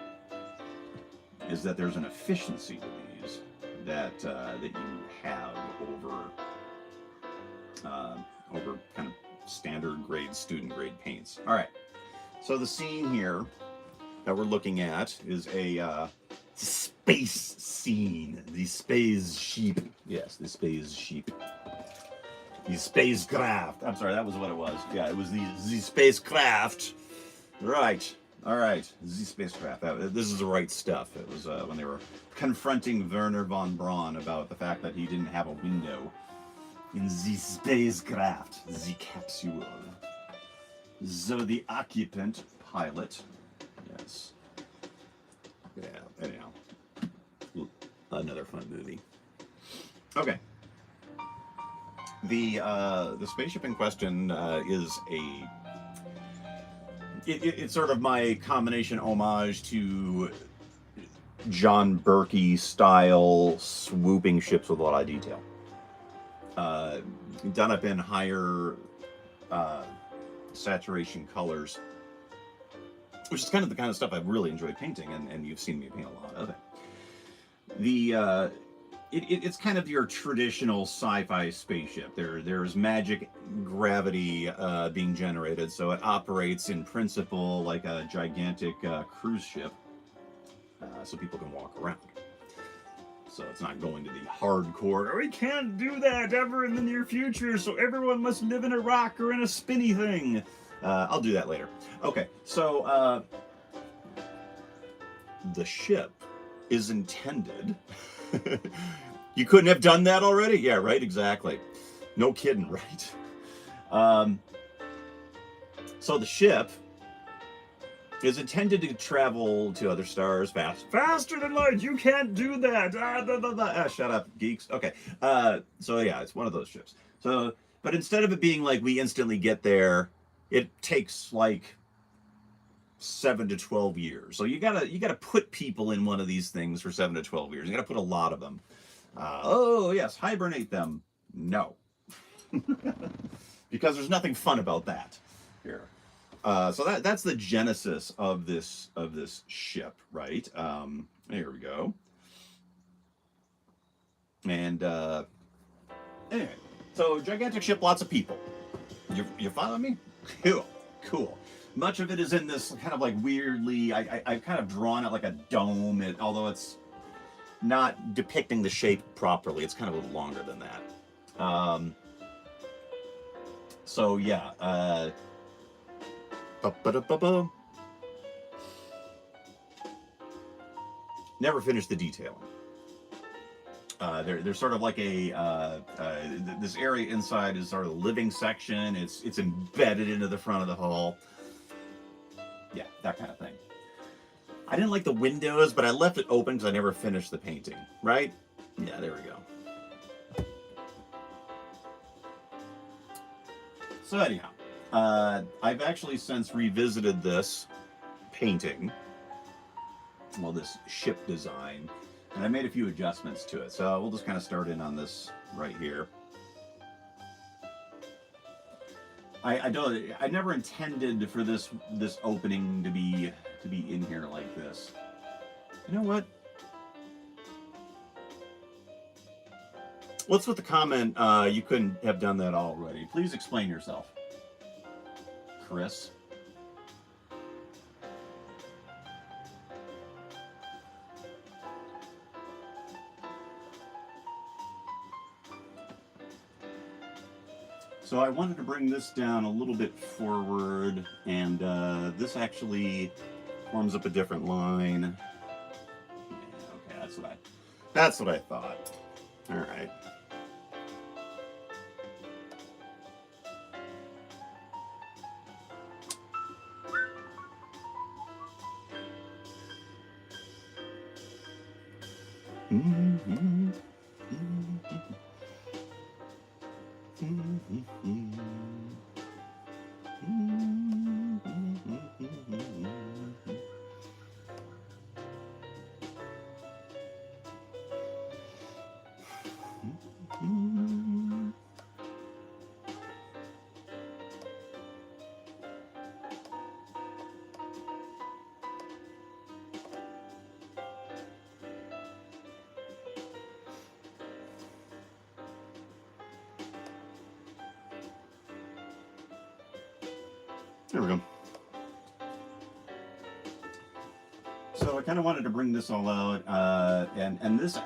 is that there's an efficiency to these that you have over kind of standard grade, student grade paints. All right, so the scene here that we're looking at is a space scene. The spaceship. Yes, the spaceship. The spacecraft. I'm sorry, that was what it was. Yeah, it was the spacecraft. Right. All right. The spacecraft. This is the right stuff. It was when they were confronting Werner von Braun about the fact that he didn't have a window in the spacecraft, the capsule. So the occupant pilot. Yes. Yeah. Anyhow, another fun movie. Okay. The spaceship in question is it's sort of my combination homage to John Berkey style swooping ships with a lot of detail. Done up in higher saturation colors, which is kind of the kind of stuff I've really enjoyed painting, and you've seen me paint a lot of it. It's kind of your traditional sci-fi spaceship. There's magic gravity being generated, so it operates in principle like a gigantic cruise ship, so people can walk around. So it's not going to the hardcore, we can't do that ever in the near future, so everyone must live in a rock or in a spinny thing. I'll do that later. Okay, so the ship is intended... You couldn't have done that already? Yeah, right, exactly. No kidding, right? So the ship is intended to travel to other stars faster than light. You can't do that. Shut up, geeks. Okay. So yeah, it's one of those ships. So, but instead of it being like we instantly get there, it takes like 7 to 12 years. So you gotta put people in one of these things for 7 to 12 years. You gotta put a lot of them. Oh yes, hibernate them. No, because there's nothing fun about that here. So that's the genesis of this ship, right? There we go. And anyway, so gigantic ship, lots of people. You follow me? Cool. Much of it is in this kind of like weirdly, I've kind of drawn it like a dome, although it's not depicting the shape properly. It's kind of a little longer than that. So yeah, never finished the detailing. There's sort of like this area inside is sort of the living section. It's embedded into the front of the hull. Yeah, that kind of thing. I didn't like the windows, but I left it open because I never finished the painting, right? Yeah, there we go. So anyhow, I've actually since revisited this painting, well, this ship design, and I made a few adjustments to it. So we'll just kind of start in on this right here. I never intended for this opening to be in here like this. You know what? What's with the comment, you couldn't have done that already? Please explain yourself, Chris. So I wanted to bring this down a little bit forward, and this actually forms up a different line. Yeah, okay, that's what I thought. All right. Mm-hmm. There we go. So I kind of wanted to bring this all out, and this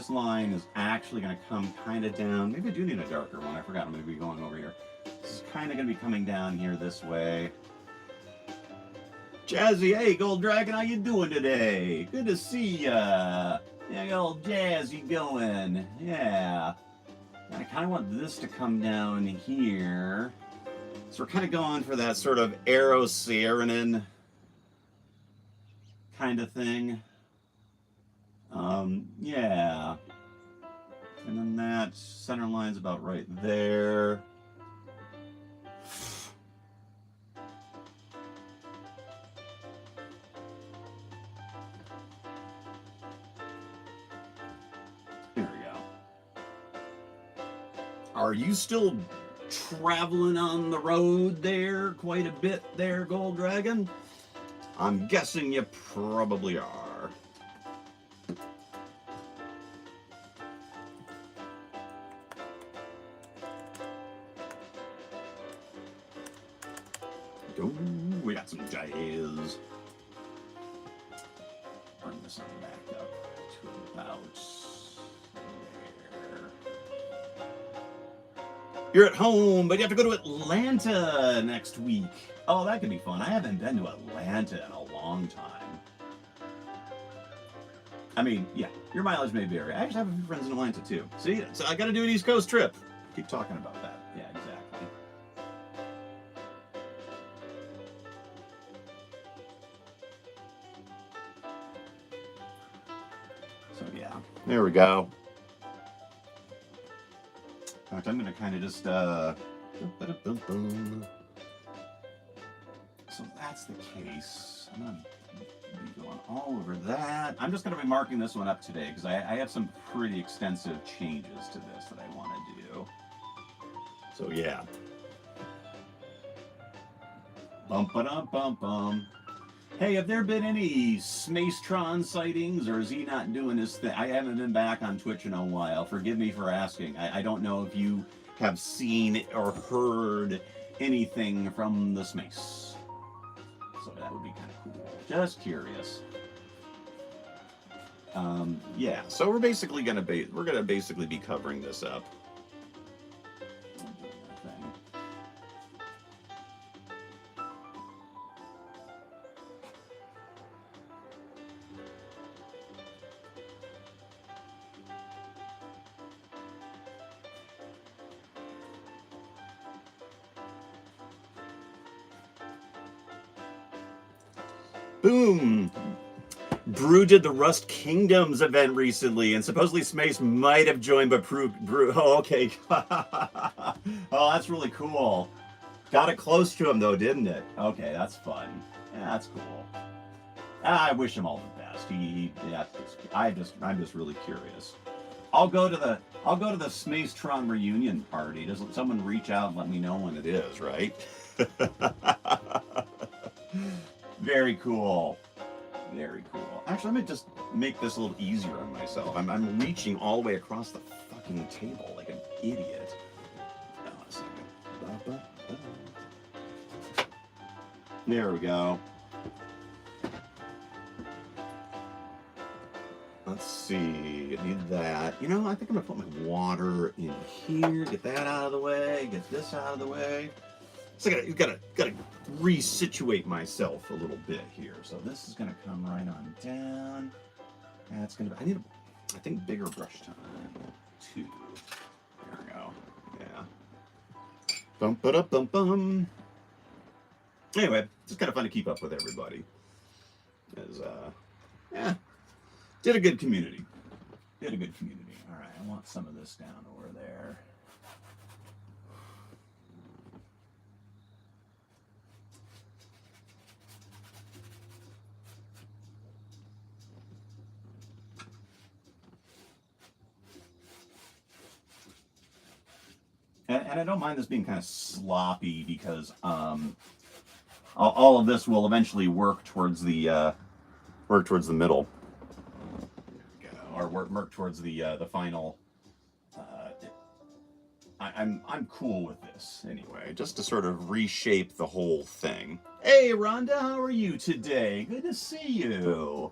line is actually going to come kind of down. Maybe I do need a darker one. I forgot I'm going to be going over here. This is kind of going to be coming down here this way. Jazzy, hey, Gold Dragon, how you doing today? Good to see ya. Yeah, old Jazzy going. Yeah. I kind of want this to come down here. So we're kind of going for that sort of Eros Saarinen kind of thing. Yeah. And then that center line's about right there. Are you still traveling on the road there quite a bit there, Gold Dragon? I'm guessing you probably are. Ooh, we got some jazz. Bring this one back up to about there. You're at home, but you have to go to Atlanta next week. Oh, that could be fun. I haven't been to Atlanta in a long time. I mean, yeah, your mileage may vary. I actually have a few friends in Atlanta too. See, so I got to do an East Coast trip. Keep talking about that. Yeah, exactly. So yeah, there we go. In fact, I'm gonna kind of just so that's the case. I'm gonna be going all over that. I'm just gonna be marking this one up today because I have some pretty extensive changes to this that I want to do. So yeah. Bum. Hey, have there been any Smacetron sightings, or is he not doing his thing? I haven't been back on Twitch in a while. Forgive me for asking. I don't know if you have seen or heard anything from the Smace. So that would be kind of cool. Just curious. Yeah. So we're basically gonna be covering this up. Boom! Brew did the Rust Kingdoms event recently, and supposedly Smace might have joined, but Brew oh, okay. Oh, that's really cool. Got it close to him though, didn't it? Okay, that's fun. Yeah, that's cool. I wish him all the best. Yeah, I'm just really curious. I'll go to the Smacetron reunion party. Does someone reach out and let me know when it is, right? Very cool. Very cool. Actually, I'm gonna just make this a little easier on myself. I'm reaching all the way across the fucking table like an idiot. Hold on a second. There we go. Let's see. I need that. You know, I think I'm gonna put my water in here. Get that out of the way. Get this out of the way. So I gotta resituate myself a little bit here. So this is gonna come right on down. That's gonna. I need I think bigger brush time too. There we go. Yeah. Bum. Anyway, it's kind of fun to keep up with everybody. As yeah, did a good community. All right, I want some of this down over there. And I don't mind this being kind of sloppy because all of this will eventually work towards the middle, or work towards the final. I'm cool with this anyway, just to sort of reshape the whole thing. Hey, Rhonda, how are you today? Good to see you.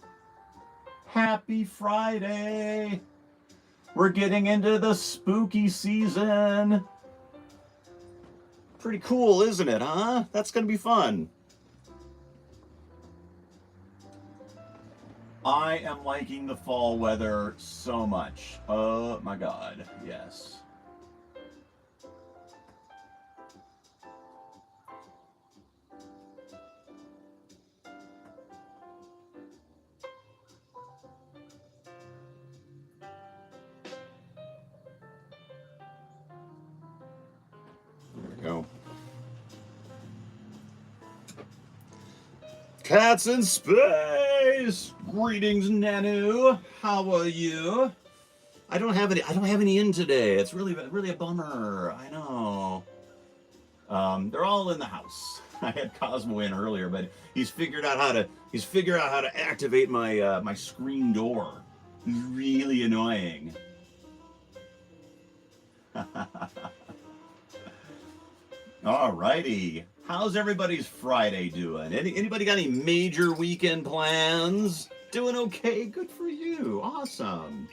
Happy Friday. We're getting into the spooky season. Pretty cool, isn't it, huh? That's gonna be fun. I am liking the fall weather so much. Oh my god, yes. There we go. Cats in space! Greetings, Nanu. How are you? I don't have any in today. It's really a bummer. I know. They're all in the house. I had Cosmo in earlier, but he's figured out how to activate my screen door. He's really annoying. Alrighty. How's everybody's Friday doing? Anybody got any major weekend plans? Doing okay? Good for you. Awesome.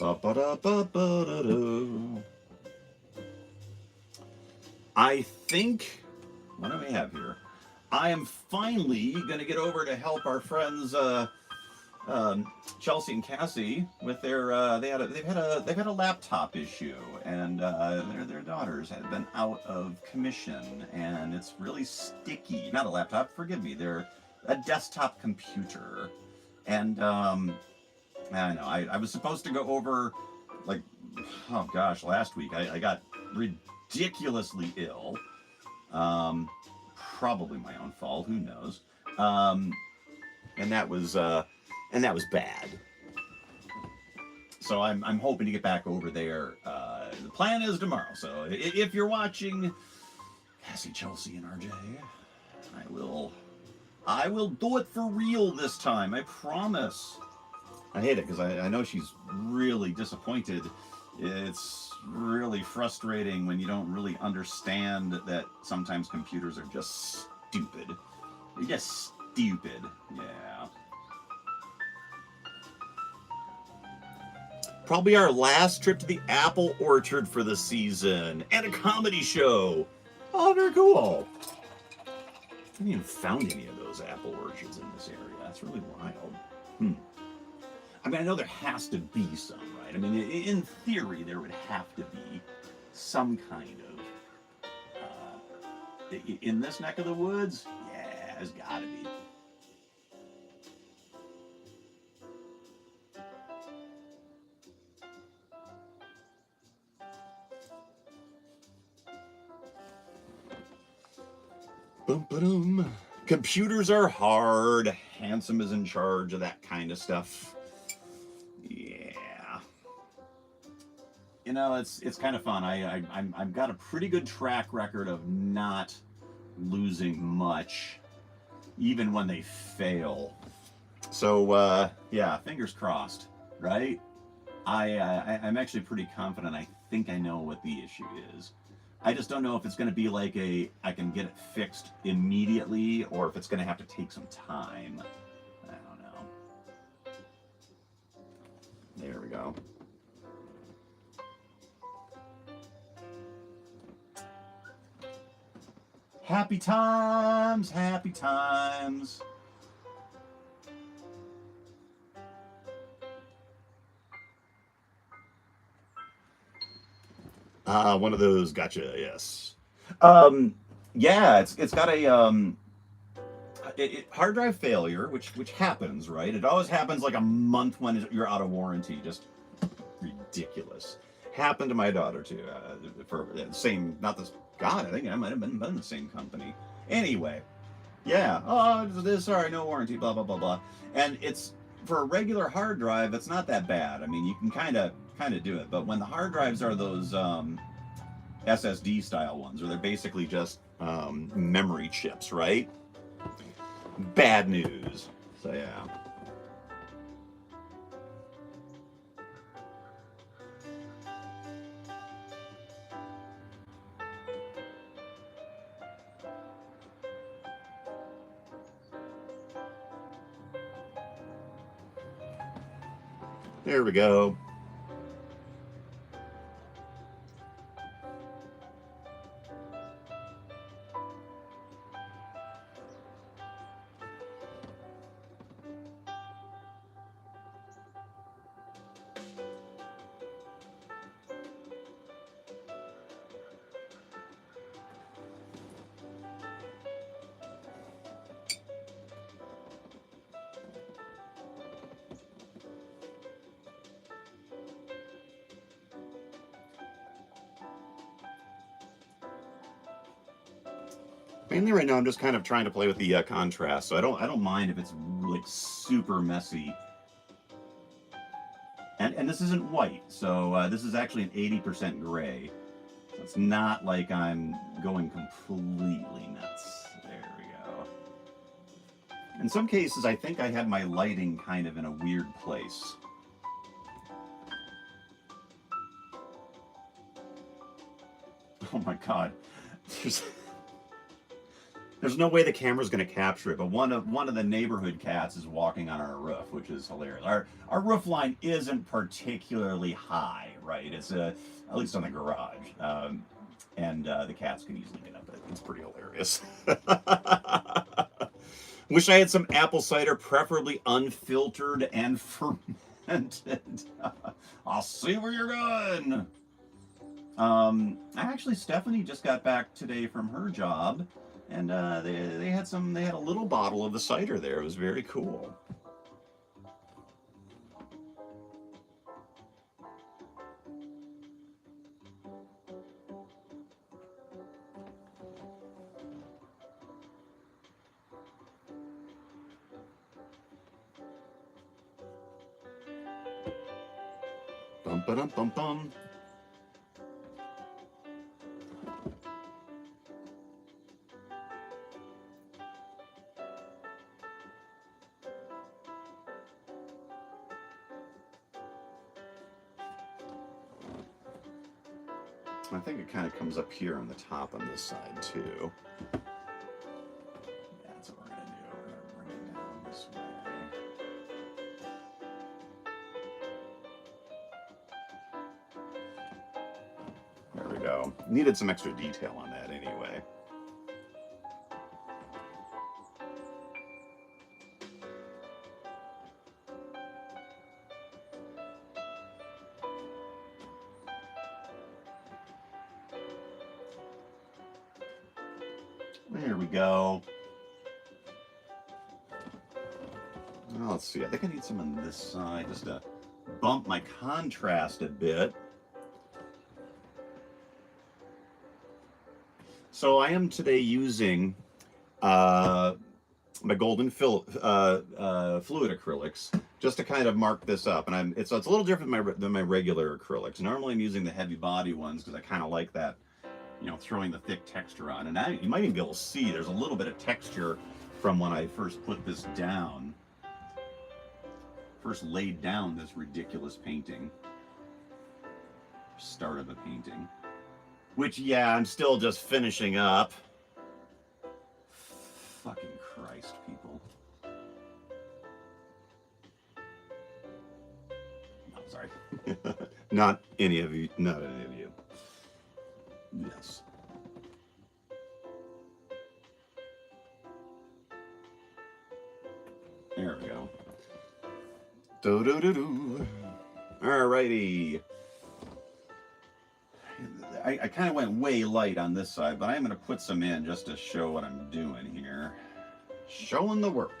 Ba-ba-da-ba-ba-da-do. I think, what do we have here? I am finally going to get over to help our friends Chelsea and Cassie with their they've had a laptop issue, and their daughters have been out of commission, and it's really sticky. Not a laptop, forgive me. They're a desktop computer, and I don't know. I was supposed to go over, like, oh gosh, last week I got ridiculously ill. Probably my own fault. Who knows? And that was bad. So I'm hoping to get back over there. The plan is tomorrow. So if you're watching, Cassie, Chelsea, and RJ, I will do it for real this time. I promise. I hate it because I know she's really disappointed. It's really frustrating when you don't really understand that sometimes computers are just stupid. They're just stupid. Yeah. Probably our last trip to the apple orchard for the season, and a comedy show. Oh, very cool. I haven't even found any of those apple orchards in this area. That's really wild. I mean, I know there has to be some, right? I mean, in theory, there would have to be some kind of, in this neck of the woods, yeah, there's gotta be. Boom, ba-doom. Computers are hard. Handsome is in charge of that kind of stuff. Yeah. You know, it's kind of fun. I've got a pretty good track record of not losing much, even when they fail. So yeah, fingers crossed, right? I'm actually pretty confident. I think I know what the issue is. I just don't know if it's going to be like I can get it fixed immediately, or if it's going to have to take some time. I don't know. There we go. Happy times, happy times. One of those, gotcha, yes. Yeah, it's got a hard drive failure, which happens, right? It always happens like a month when you're out of warranty. Just ridiculous. Happened to my daughter too. For the same, not this. God, I think I might have been the same company. Anyway, yeah. Oh, this, sorry, no warranty. Blah blah blah blah. And it's for a regular hard drive. It's not that bad. I mean, you can kind of do it. But when the hard drives are those SSD style ones, or they're basically just memory chips, right? Bad news. So yeah. There we go. Mainly right now, I'm just kind of trying to play with the contrast, so I don't mind if it's like super messy. And and this isn't white, so this is actually an 80% gray. So it's not like I'm going completely nuts. There we go. In some cases, I think I had my lighting kind of in a weird place. Oh my god. There's no way the camera's going to capture it, but one of the neighborhood cats is walking on our roof, which is hilarious. Our roof line isn't particularly high, right? It's at least on the garage, and the cats can easily get up it. It's pretty hilarious. Wish I had some apple cider, preferably unfiltered and fermented. I'll see where you're going. Actually, Stephanie just got back today from her job. And they had a little bottle of the cider there. It was very cool. Bum ba dum bum bum. I think it kind of comes up here on the top on this side too. That's what we're going to do. We're going to bring it down this way. There we go. Needed some extra detail on that anyway. There we go. Well, let's see. I think I need some on this side just to bump my contrast a bit. So I am today using my golden fluid acrylics just to kind of mark this up, and it's a little different than my regular acrylics. Normally I'm using the heavy body ones because I kind of like that, you know, throwing the thick texture on. And now you might even be able to see there's a little bit of texture from when I first put this down. First laid down this ridiculous painting. Start of a painting. Which, yeah, I'm still just finishing up. Fucking Christ, people. No, sorry. Not any of you. Not any of you. Yes. There we go. Do-do-do-do. Alrighty. I kind of went way light on this side, but I'm going to put some in just to show what I'm doing here. Showing the work.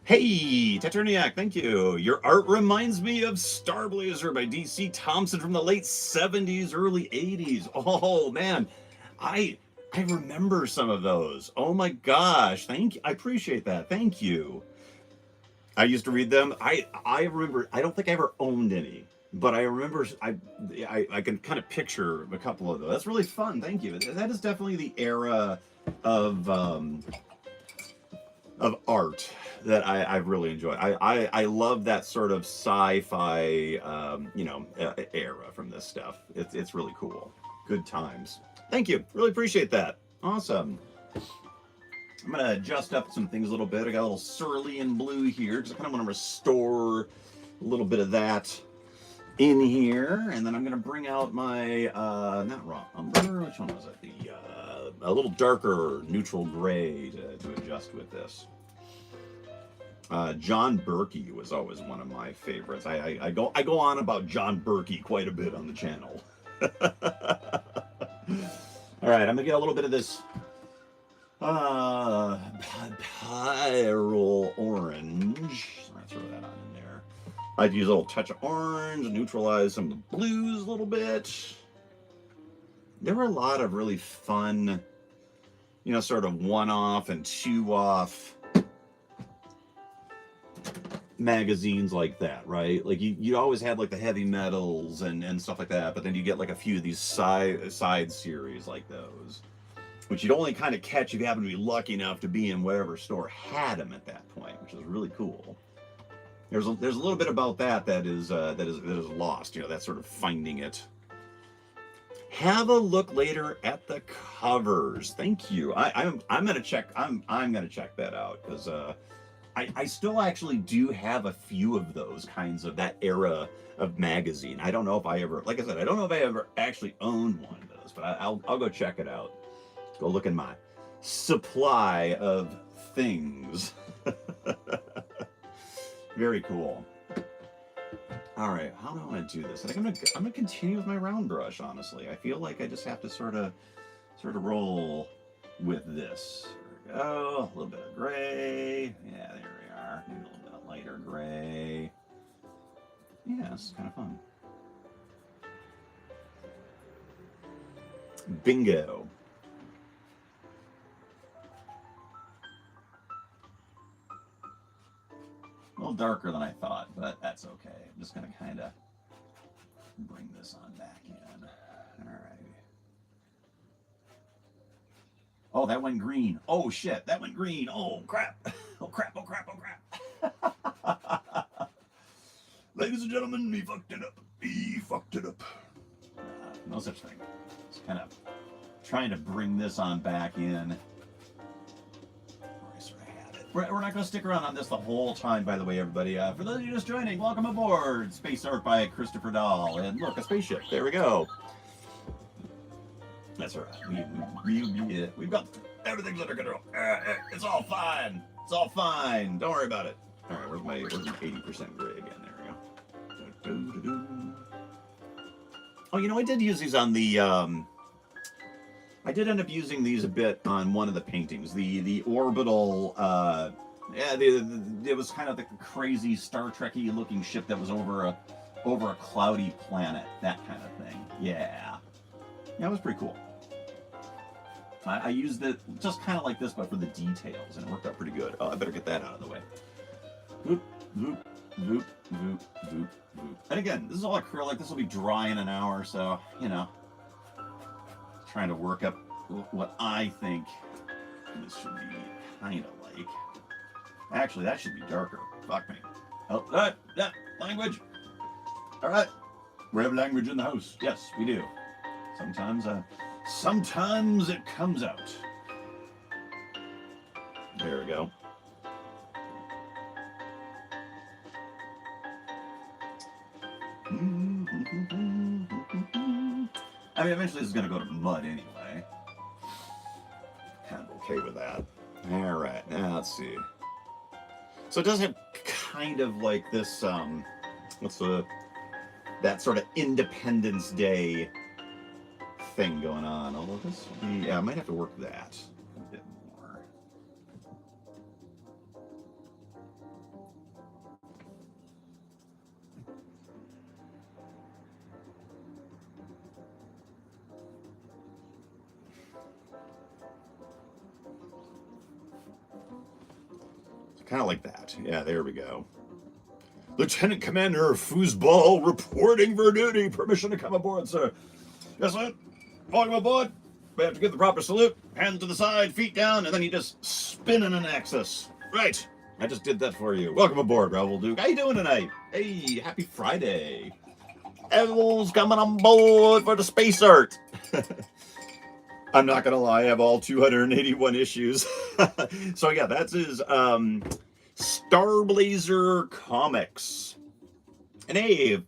Hey, Tetraniac, thank you. Your art reminds me of Star Blazer by D.C. Thompson from the late 70s, early 80s. Oh, man. I remember some of those. Oh, my gosh. Thank you. I appreciate that. Thank you. I used to read them. I remember. I don't think I ever owned any, but I remember. I can kind of picture a couple of those. That's really fun. Thank you. That is definitely the era of art that I've really enjoyed. I love that sort of sci-fi, era from this stuff. It's really cool. Good times. Thank you. Really appreciate that. Awesome. I'm going to adjust up some things a little bit. I got a little cerulean blue here because I kind of want to restore a little bit of that in here. And then I'm going to bring out my, not raw umber, which one was it? A little darker neutral gray to adjust with this. John Berkey was always one of my favorites. I go on about John Berkey quite a bit on the channel. All right, I'm gonna get a little bit of this pyrrole orange. So I'm gonna throw that on in there. I'd use a little touch of orange, neutralize some of the blues a little bit. There were a lot of really fun, sort of one-off and two-off magazines like that, right? Like you always had like the heavy metals and stuff like that, but then you get like a few of these side series like those, which you'd only kind of catch if you happen to be lucky enough to be in whatever store had them at that point, which is really cool. There's a little bit about that is lost, that sort of finding it. Have a look later at the covers. Thank you. I'm gonna check. I'm gonna check that out because I still actually do have a few of those kinds of that era of magazine. I don't know if I ever, like I said, I don't know if I ever actually owned one of those, but I'll go check it out. Go look in my supply of things. Very cool. All right, how do I want to do this? I think I'm gonna continue with my round brush. Honestly, I feel like I just have to sort of roll with this. There we go. A little bit of gray. Yeah, there we are. Maybe a little bit of lighter gray. Yeah, it's kind of fun. Bingo. A little darker than I thought, but that's okay. I'm just going to kind of bring this on back in. All right. Oh, that went green. Oh, shit. That went green. Oh, crap. Oh, crap. Oh, crap. Oh, crap. Ladies and gentlemen, we fucked it up. We fucked it up. No such thing. Just kind of trying to bring this on back in. We're not going to stick around on this the whole time, by the way, everybody. For those of you just joining, welcome aboard. Space art by Christopher Dahl. And look, a spaceship. There we go. That's all right. We've got everything's under control. It's all fine. It's all fine. Don't worry about it. All right, where's my 80% gray again? There we go. Oh, I did use these on the... I did end up using these a bit on one of the paintings. The orbital, it was kind of the crazy Star Trek-y looking ship that was over a cloudy planet, that kind of thing. Yeah, it was pretty cool. I used it just kind of like this, but for the details, and it worked out pretty good. Oh, I better get that out of the way. Boop, boop, boop, boop, boop, boop. And again, this is all acrylic. This will be dry in an hour, so trying to work up what I think this should be kind of like. Actually, that should be darker. Fuck me. Oh, that language. All right, we have language in the house. Yes, we do. Sometimes it comes out. There we go. I mean, eventually this is going to go to mud anyway. Kind of okay with that. All right, now let's see. So it does have kind of like this, that sort of Independence Day thing going on. Although this will be, I might have to work that a bit more. Kind of like that. Yeah, there we go. Lieutenant Commander Foosball reporting for duty. Permission to come aboard, sir. Yes, sir. Welcome aboard. We have to give the proper salute. Hands to the side, feet down, and then you just spin in an axis. Right. I just did that for you. Welcome aboard, Raoul Duke. How you doing tonight? Hey, happy Friday. Everyone's coming on board for the space art. I'm not gonna lie, I have all 281 issues. So yeah, that's his Starblazer Comics. And hey,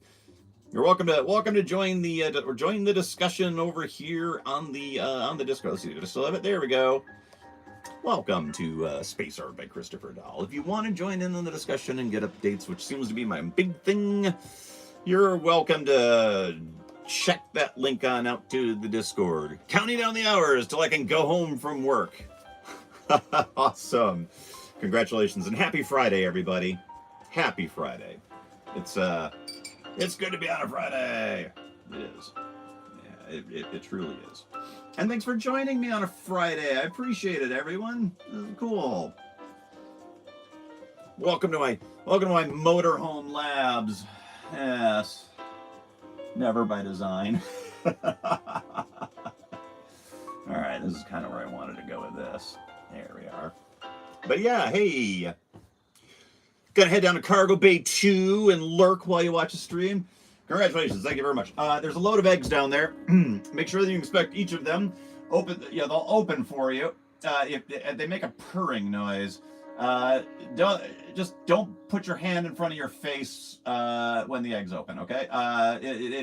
you're welcome to join the discussion over here on the Discord. Let's see, do I still have it? There we go. Welcome to Space Art by Christopher Dahl. If you want to join in on the discussion and get updates, which seems to be my big thing, you're welcome to check that link on out to the Discord. Counting down the hours till I can go home from work. Awesome. Congratulations and happy Friday, everybody. Happy Friday. It's good to be on a Friday. It is. Yeah, it truly is. And thanks for joining me on a Friday. I appreciate it, everyone. This is cool. Welcome to my motorhome labs. Yes. Never by design. All right, this is kind of where I wanted to go with this. There we are. But yeah, hey. Gonna head down to Cargo Bay 2 and lurk while you watch the stream. Congratulations, thank you very much. There's a load of eggs down there. Make sure that you inspect each of them. They'll open for you. If they make a purring noise, don't put your hand in front of your face when the eggs open. Okay?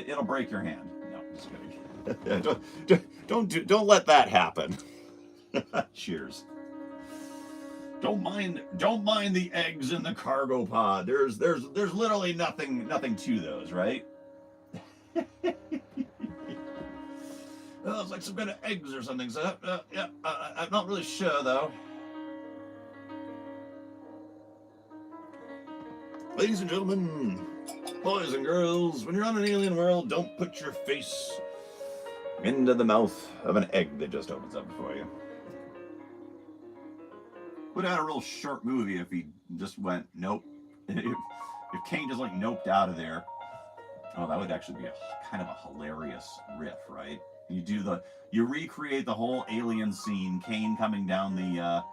It'll break your hand. No, just kidding. Don't let that happen. Cheers. Don't mind the eggs in the cargo pod. There's literally nothing to those, right? Oh, it's like some kind of eggs or something. So yeah, I'm not really sure though. Ladies and gentlemen, boys and girls, when you're on an alien world, don't put your face into the mouth of an egg that just opens up for you. Would have had a real short movie if he just went nope. If Kane just like noped out of there. Oh, that would actually be a kind of a hilarious riff, right? You recreate the whole alien scene, Kane coming down the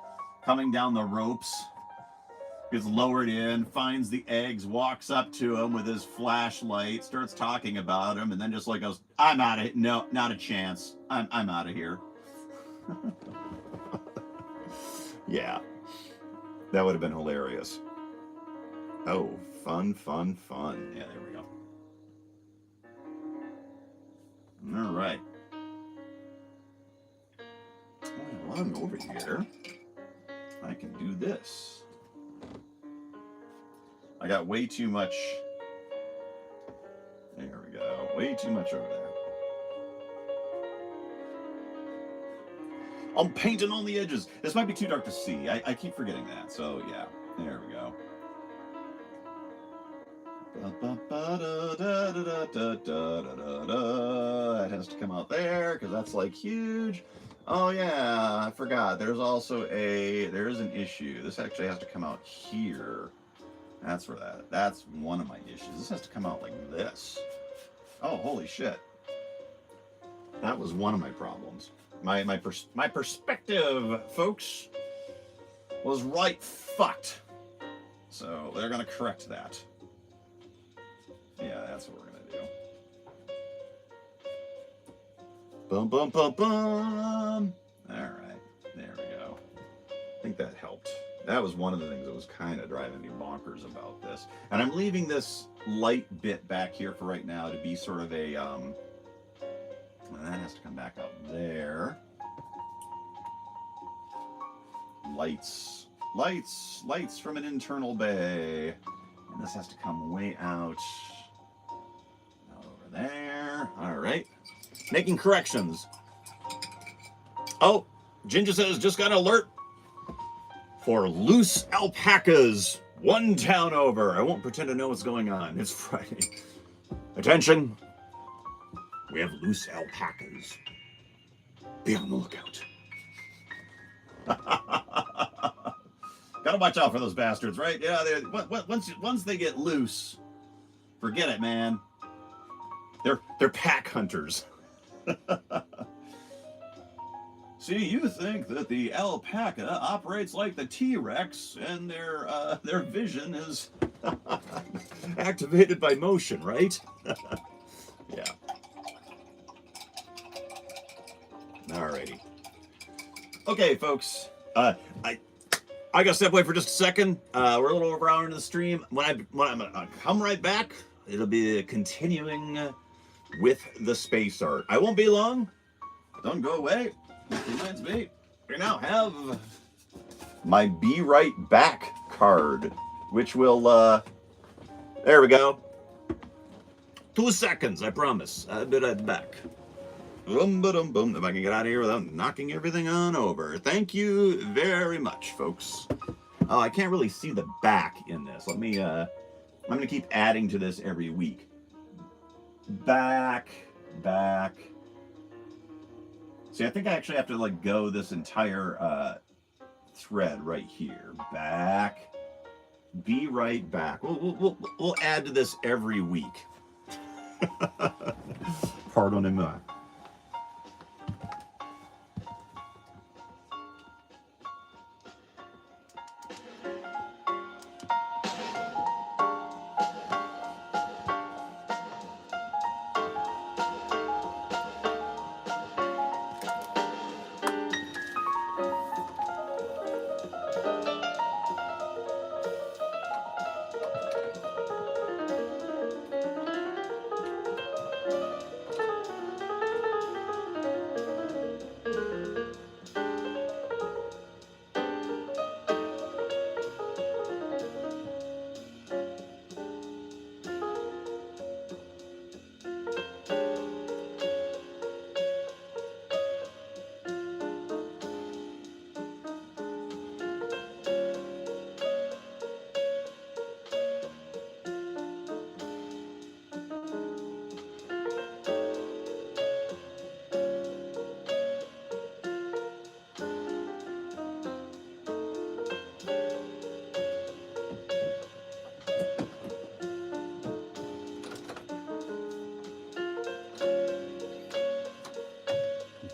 ropes, gets lowered in, finds the eggs, walks up to him with his flashlight, starts talking about him, and then just like goes, "I'm out of it. No, not a chance. I'm out of here." Yeah, that would have been hilarious. Oh, fun. Yeah, there we go. All right. While I'm over here, I can do this. I got way too much. There we go. Way too much over there. I'm painting on the edges. This might be too dark to see. I keep forgetting that. So yeah, there we go. That has to come out there because that's like huge. Oh yeah, I forgot. There is an issue. This actually has to come out here. That's one of my issues. This has to come out like this. Oh, holy shit. That was one of my problems. My perspective, folks, was right fucked. So they're gonna correct that. Yeah, that's what we're gonna do. Boom, boom, boom, boom. All right, there we go. I think that helped. That was one of the things that was kind of driving me bonkers about this. And I'm leaving this light bit back here for right now to be sort of a, and that has to come back out there. Lights from an internal bay. And this has to come way out over there. All right. Making corrections. Oh, Ginger says, just got an alert for loose alpacas. One town over. I won't pretend to know what's going on. It's Friday. Attention. We have loose alpacas. Be on the lookout. Gotta watch out for those bastards, right? Yeah, once they get loose, forget it, man. They're pack hunters. See, you think that the alpaca operates like the T-Rex, and their vision is activated by motion, right? Yeah. Alrighty. Okay, folks. I gotta step away for just a second. We're a little over an hour into the stream. When I come right back, it'll be continuing with the space art. I won't be long. Don't go away. Reminds me, we now have my Be Right Back card, which will, there we go. 2 seconds, I promise. I'll be right back. Boom, boom, boom. If I can get out of here without knocking everything on over. Thank you very much, folks. Oh, I can't really see the back in this. Let me I'm going to keep adding to this every week. Back. See, I think I actually have to like go this entire thread right here. Back. Be right back. We'll add to this every week. Pardonnez-moi.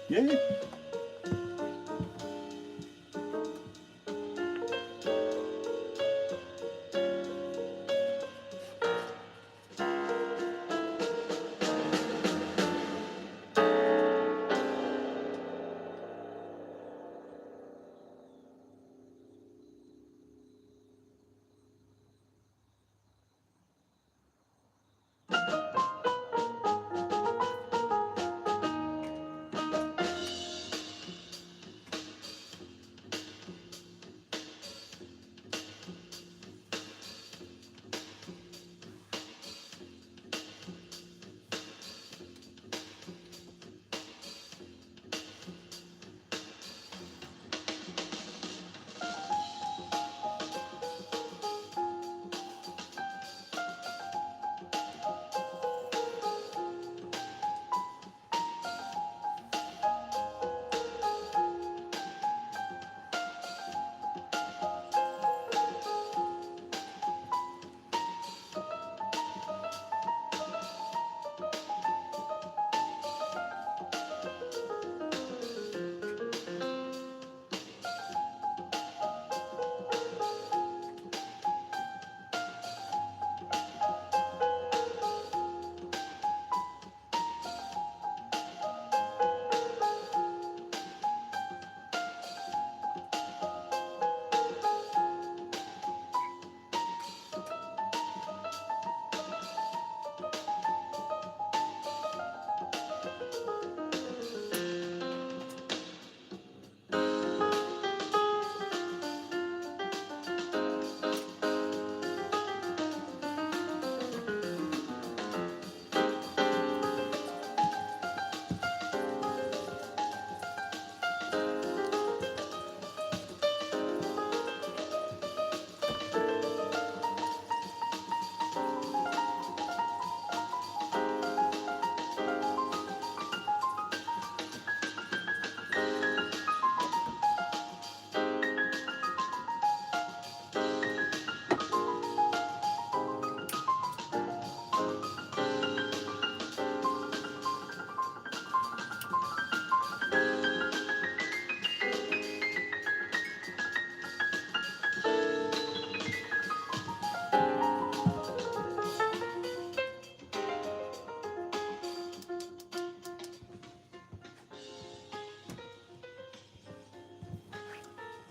Yay.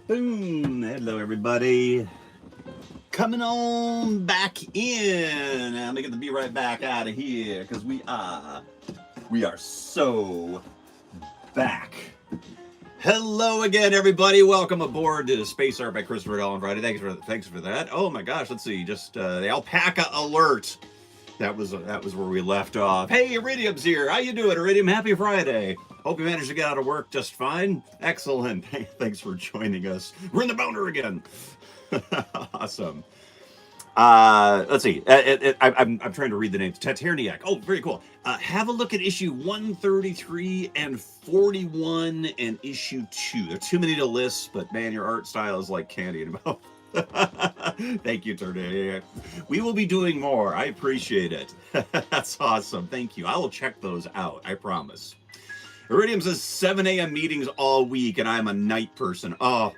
Boom! Hello, everybody. Coming on back in. Now, let me get the Be Right Back out of here because we are so back. Hello again, everybody. Welcome aboard to Space Art by Christopher Dolan Friday. Thanks for that. Oh my gosh, let's see. Just the alpaca alert. That was where we left off. Hey, Iridium's here. How you doing, Iridium? Happy Friday. Hope you managed to get out of work just fine. Excellent. Thanks for joining us. We're in the boner again. Awesome. Let's see. I'm trying to read the names. Taterniak. Oh, very cool. Have a look at issue 133 and 41 and issue 2. There are too many to list, but man, your art style is like candy in mouth. Thank you, Taterniak. We will be doing more. I appreciate it. That's awesome. Thank you. I will check those out. I promise. Iridium says 7 a.m. meetings all week, and I'm a night person. Oh,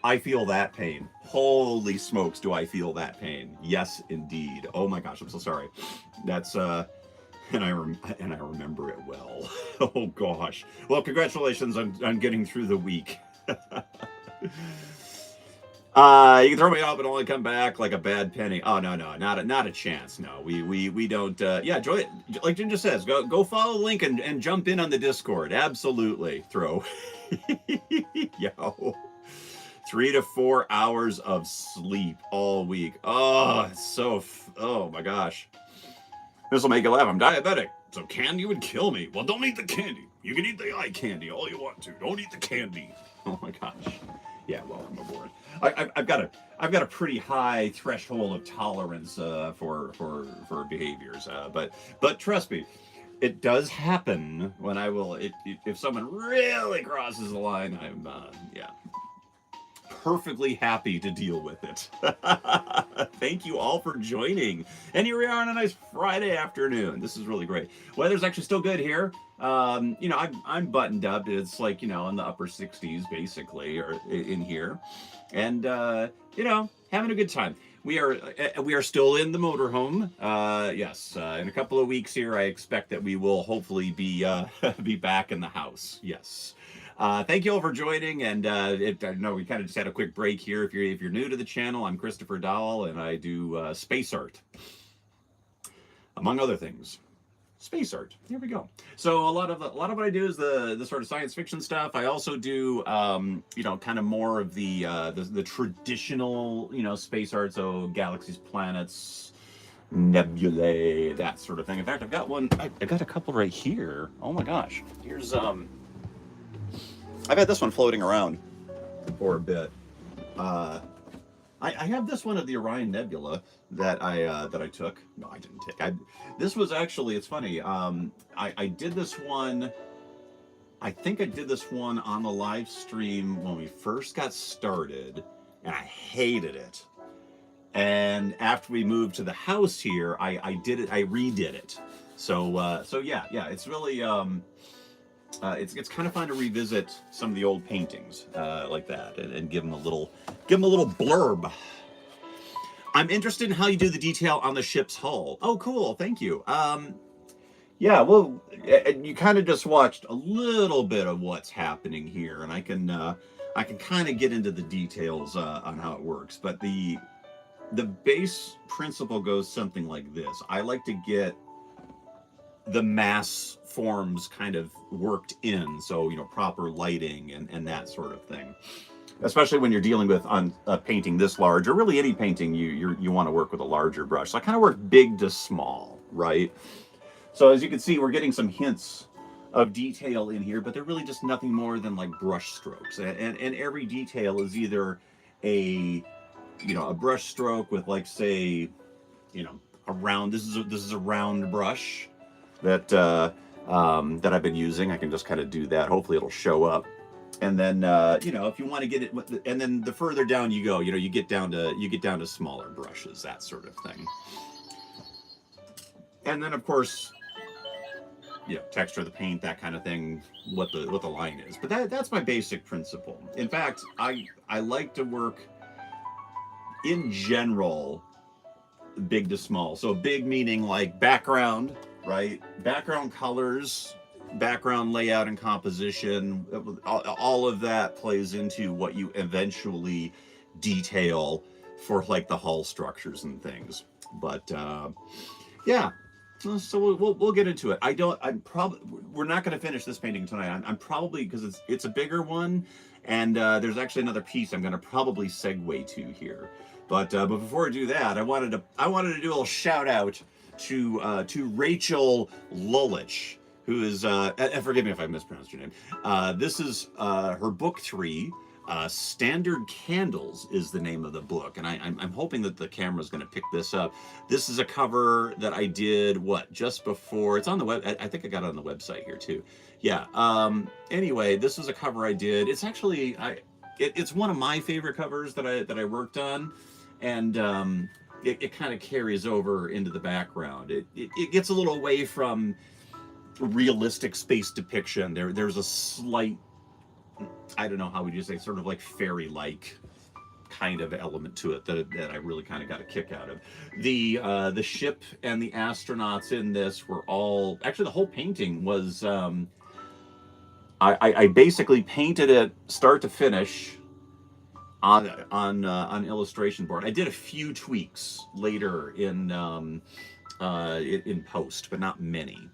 I feel that pain. Holy smokes, do I feel that pain? Yes, indeed. Oh my gosh, I'm so sorry. That's and I remember it well. Oh gosh. Well, congratulations on getting through the week. You can throw me off and only come back like a bad penny. Oh no, not a chance. No, we don't. Yeah, joy. Like Ginger says, go follow the link and jump in on the Discord. Absolutely, throw. Yo, 3 to 4 hours of sleep all week. Oh, it's so. Oh my gosh. This will make you laugh. I'm diabetic, so candy would kill me. Well, don't eat the candy. You can eat the eye candy all you want to. Don't eat the candy. Oh my gosh. Yeah, welcome aboard. I've got a pretty high threshold of tolerance for behaviors, but trust me, it does happen when I will. If someone really crosses the line, I'm perfectly happy to deal with it. Thank you all for joining. And here we are on a nice Friday afternoon. This is really great. Weather's actually still good here. I'm buttoned up. It's like, in the upper 60s basically, or in here. And, having a good time. We are still in the motorhome. Yes, in a couple of weeks here, I expect that we will hopefully be back in the house. Yes. Thank you all for joining, and I know we kind of just had a quick break here. If you're new to the channel, I'm Christopher Dowell, and I do space art, among other things. Space art. Here we go. So a lot of what I do is the sort of science fiction stuff. I also do kind of more of the traditional space art, so galaxies, planets, nebulae, that sort of thing. In fact, I've got one. I got a couple right here. Oh my gosh. Here's I've had this one floating around for a bit. I have this one of the Orion Nebula that I took. No, I didn't take. This was actually, it's funny. I did this one. I think I did this one on the live stream when we first got started, and I hated it. And after we moved to the house here, I redid it. So yeah, it's really it's kind of fun to revisit some of the old paintings like that and give them a little blurb. I'm interested in how you do the detail on the ship's hull. Oh, cool. Thank you. Yeah, well, you kind of just watched a little bit of what's happening here, and I can kind of get into the details on how it works. But the base principle goes something like this. I like to get the mass forms kind of worked in, so proper lighting and that sort of thing, especially when you're dealing with on a painting this large, or really any painting you want to work with a larger brush. So I kind of work big to small, right? So as you can see, we're getting some hints of detail in here, but they're really just nothing more than like brush strokes, and every detail is either a brush stroke with, like, say, a round. This is a round brush that I've been using. I can just kind of do that. Hopefully it'll show up. And then if you want to get it, and then the further down you go, you get down to smaller brushes, that sort of thing. And then of course, texture of the paint, that kind of thing, what the line is. But that's my basic principle. In fact, I like to work in general big to small. So big meaning like background, right? Background colors, background layout and composition, all of that plays into what you eventually detail for, like, the hull structures and things. But yeah, so we'll get into it. We're not going to finish this painting tonight. I'm probably, because it's a bigger one, and there's actually another piece I'm going to probably segue to here. But before I do that, I wanted to do a little shout out to Rachel Lulich, who is, and forgive me if I mispronounced your name. This is her book 3 Standard Candles is the name of the book, and I'm hoping that the camera's going to pick this up. This is a cover that I did, just before, it's on the web, I think I got it on the website here too. Yeah, anyway, this is a cover I did. It's actually, it's one of my favorite covers that I worked on, and it kind of carries over into the background. It gets a little away from realistic space depiction. There's a slight, I don't know how would you say, sort of like fairy-like kind of element to it that I really kind of got a kick out of. The ship and the astronauts in this were all, actually the whole painting was, I basically painted it start to finish on illustration board. I did a few tweaks later in post, but not many.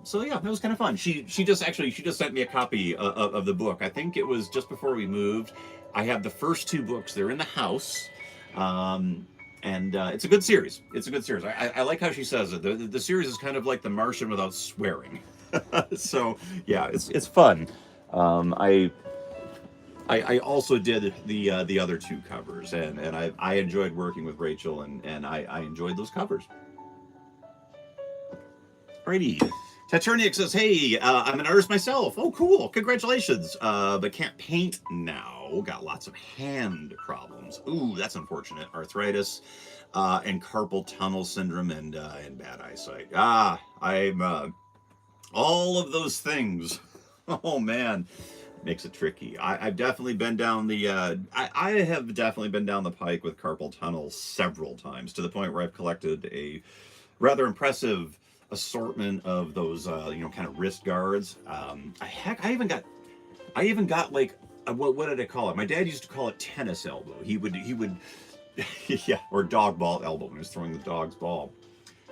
So yeah, that was kind of fun. She just sent me a copy of the book. I think it was just before we moved. I have the first 2 books. They're in the house. And it's a good series. It's a good series. I like how she says it. The series is kind of like The Martian without swearing. So yeah, it's fun. I also did the other 2 covers, and I enjoyed working with Rachel, and I enjoyed those covers. Alrighty. Taturniak says, hey, I'm an artist myself. Oh, cool. Congratulations. But can't paint now. Got lots of hand problems. Ooh, that's unfortunate. Arthritis, and carpal tunnel syndrome, and bad eyesight. I'm all of those things. Oh, man. Makes it tricky. I've definitely been down the, I have definitely been down the pike with carpal tunnel several times, to the point where I've collected a rather impressive assortment of those kind of wrist guards. I even got like what did I call it? My dad used to call it tennis elbow. He would yeah, or dog ball elbow when he was throwing the dog's ball.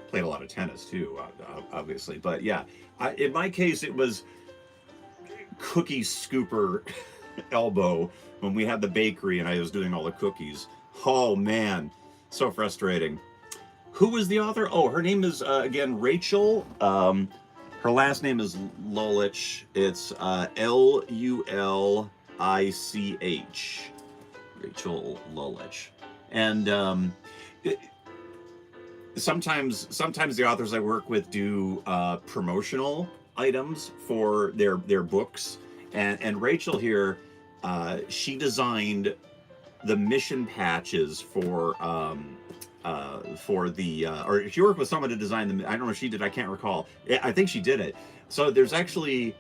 Played a lot of tennis too, obviously, but yeah, in my case it was cookie scooper elbow when we had the bakery and I was doing all the cookies. Oh man, so frustrating. Who was the author? Oh, her name is, again, Rachel. Her last name is Lulich. It's Lulich. Rachel Lulich. And sometimes the authors I work with do promotional items for their books. And Rachel here, she designed the mission patches for the or she worked with someone to design them. I don't know if she did, I can't recall. I think she did it. So there's actually,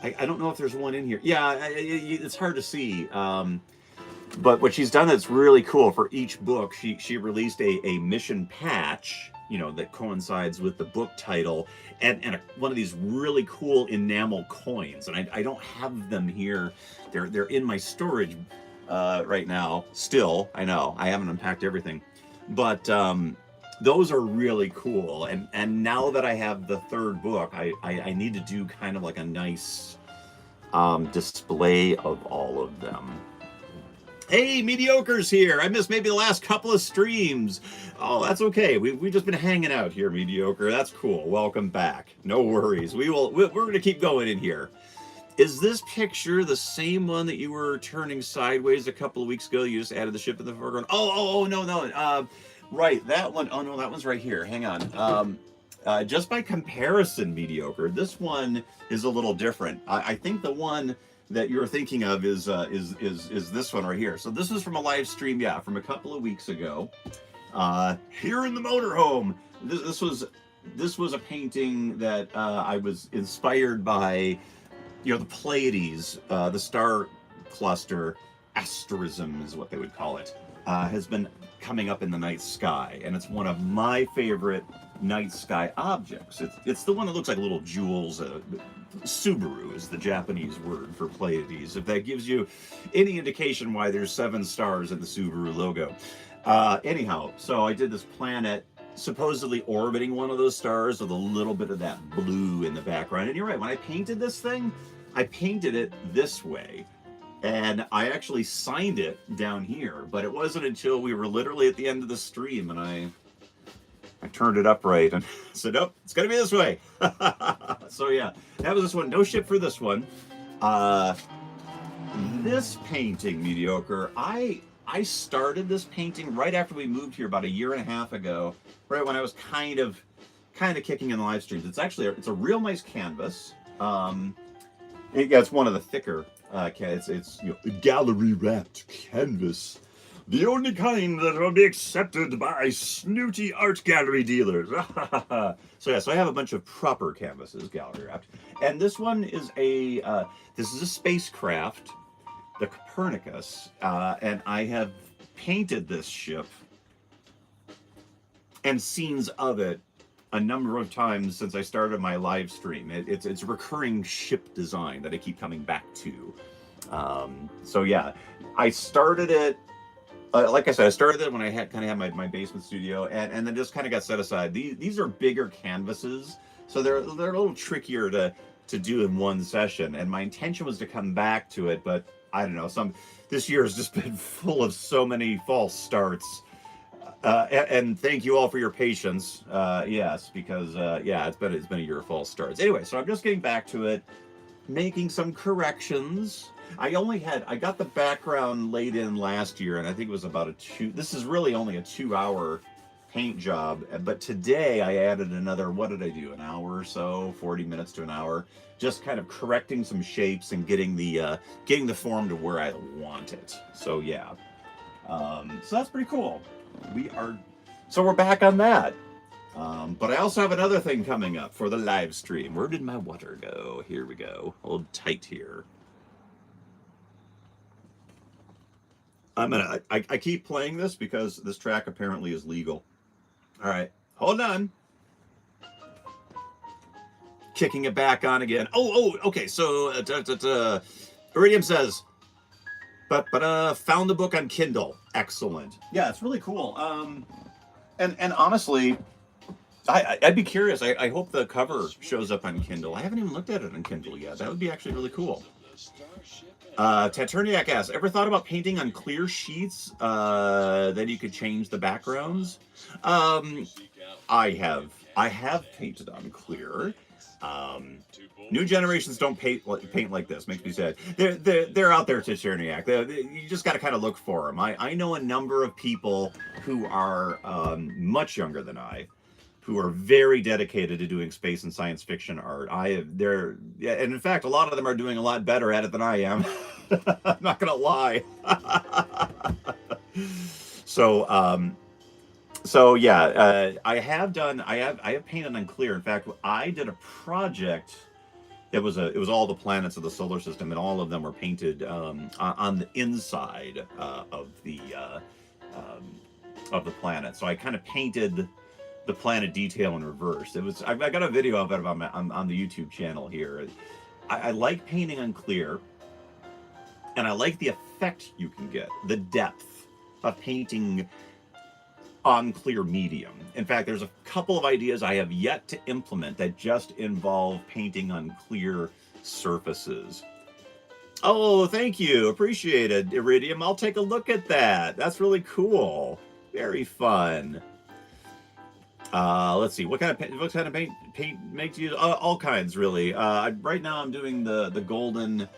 I don't know if there's one in here. Yeah, it's hard to see. But what she's done that's really cool, for each book, she released a mission patch, that coincides with the book title, and one of these really cool enamel coins. And I don't have them here. They're in my storage right now. Still, I know I haven't unpacked everything. But those are really cool, and now that I have the 3rd book, I need to do kind of like a nice display of all of them. Hey, Mediocre's here. I missed maybe the last couple of streams. Oh, that's okay. We've just been hanging out here, Mediocre. That's cool. Welcome back. No worries. We're going to keep going in here. Is this picture the same one that you were turning sideways a couple of weeks ago? You just added the ship in the foreground. Oh, no. Right, that one. Oh, no, that one's right here. Hang on. Just by comparison, Mediocre, this one is a little different. I think the one that you're thinking of is this one right here. So this was from a live stream, from a couple of weeks ago. Here in the motorhome. This was a painting that I was inspired by. The Pleiades, the star cluster, asterism is what they would call it, has been coming up in the night sky, and it's one of my favorite night sky objects. It's the one that looks like little jewels. Subaru is the Japanese word for Pleiades, if that gives you any indication why there's 7 stars in the Subaru logo. Anyhow, so I did this planet supposedly orbiting one of those stars with a little bit of that blue in the background. And you're right, when I painted this thing, I painted it this way. And I actually signed it down here, but it wasn't until we were literally at the end of the stream and I turned it upright and said, nope, it's gonna be this way. So yeah, that was this one. No ship for this one. This painting, Mediocre, I started this painting right after we moved here about a year and a half ago, right when I was kind of kicking in the live streams. It's actually it's a real nice canvas. Yeah, it's one of the thicker. It's gallery wrapped canvas, the only kind that will be accepted by snooty art gallery dealers. So I have a bunch of proper canvases, gallery wrapped, and this one is this is a spacecraft, the Copernicus, and I have painted this ship and scenes of it a number of times since I started my live stream. It's a recurring ship design that I keep coming back to. So yeah, I started it. Like I said, I started it when I had my basement studio, and then just kind of got set aside. These are bigger canvases, so they're a little trickier to do in one session. And my intention was to come back to it, but I don't know. This year has just been full of so many false starts. And thank you all for your patience. Yes, because it's been a year of false starts. Anyway, so I'm just getting back to it, making some corrections. I got the background laid in last year, and I think it was about this is really only a 2-hour paint job. But today I added another, what did I do? An hour or so, 40 minutes to an hour, just kind of correcting some shapes and getting the form to where I want it. So yeah, so that's pretty cool. We're back on that. But I also have another thing coming up for the live stream. Where did my water go? Here we go. Hold tight here. I keep playing this because this track apparently is legal. All right, hold on. Kicking it back on again. Okay. So Iridium says, but found the book on Kindle. Excellent. Yeah, it's really cool. And honestly, I'd be curious. I hope the cover shows up on Kindle. I haven't even looked at it on Kindle yet. That would be actually really cool. Taturniak asks, ever thought about painting on clear sheets? Then you could change the backgrounds. I have painted on clear. New generations don't paint like this. Makes me sad. They're out there, Taturniak. You just got to kind of look for them. I know a number of people who are much younger than I, who are very dedicated to doing space and science fiction art. And in fact, a lot of them are doing a lot better at it than I am. I'm not gonna lie. So yeah, I have painted on clear. In fact, I did a project. It was all the planets of the solar system, and all of them were painted on the inside of the planet. So I kind of painted the planet detail in reverse. I got a video of it on the YouTube channel here. I like painting on clear, and I like the effect you can get, the depth of painting on clear medium. In fact, there's a couple of ideas I have yet to implement that just involve painting on clear surfaces. Oh, thank you. Appreciate it, Iridium. I'll take a look at that. That's really cool. Very fun. Let's see. What kind of paint makes you? All kinds, really. Right now, I'm doing the golden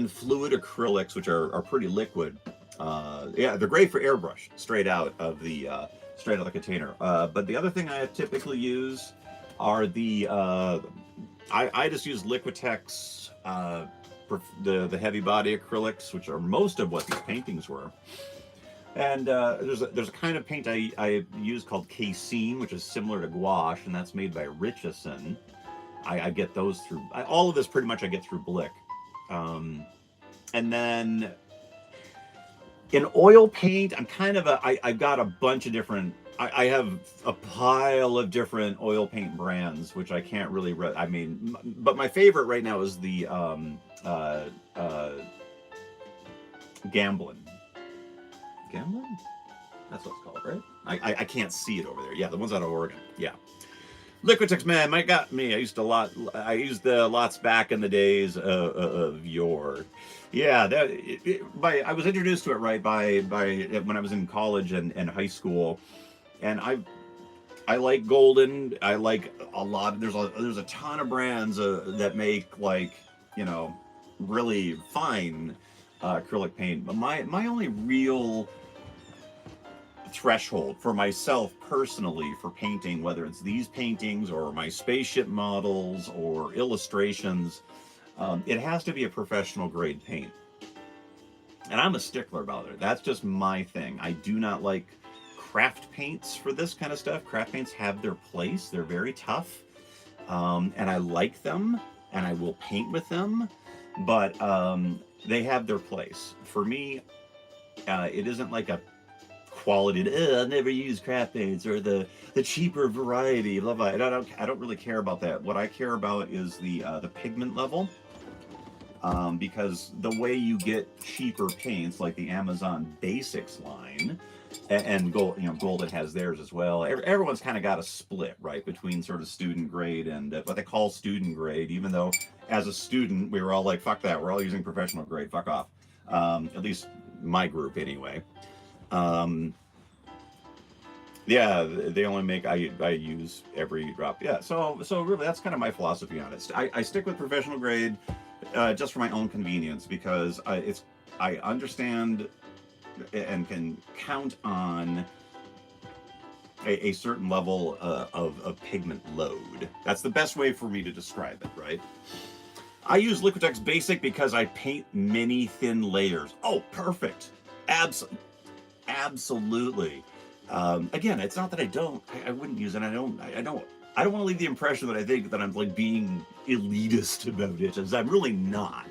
fluid acrylics, which are pretty liquid. Yeah, they're great for airbrush, straight out of the container. But the other thing I typically use are I just use Liquitex, the heavy body acrylics, which are most of what these paintings were. And there's a kind of paint I use called casein, which is similar to gouache, and that's made by Richardson. I get those through all of this pretty much I get through Blick. And then in oil paint, I'm kind of I've got a bunch of different. I have a pile of different oil paint brands, which I can't really. But my favorite right now is the Gamblin. Gamblin? That's what it's called, right? I can't see it over there. Yeah, the ones out of Oregon. Yeah. Liquitex, man, got me. I used the lots back in the days of yore. Yeah, I was introduced to it right by when I was in college and high school, and I like Golden. I like a lot. There's a ton of brands that make, like, really fine acrylic paint. But my only real threshold for myself personally for painting, whether it's these paintings or my spaceship models or illustrations, it has to be a professional grade paint. And I'm a stickler about it. That's just my thing. I do not like craft paints for this kind of stuff. Craft paints have their place. They're very tough. And I like them and I will paint with them, but they have their place. For me, it isn't like a quality. I never use craft paints or the cheaper variety. Blah, blah. I don't really care about that. What I care about is the pigment level. Because the way you get cheaper paints, like the Amazon Basics line, and Gold, Golden has theirs as well. Everyone's kind of got a split, right, between sort of student grade and what they call student grade. Even though, as a student, we were all like, "Fuck that! We're all using professional grade. Fuck off." At least my group, anyway. Yeah, they only make I use every drop. Yeah, so really, that's kind of my philosophy on it. I stick with professional grade. Just for my own convenience, because I understand and can count on a certain level of pigment load. That's the best way for me to describe it, right? I use Liquitex Basic because I paint many thin layers. Oh, perfect. Absolutely. Again, it's not that I wouldn't use it. I don't want to leave the impression that I think that I'm like being elitist about it, as I'm really not.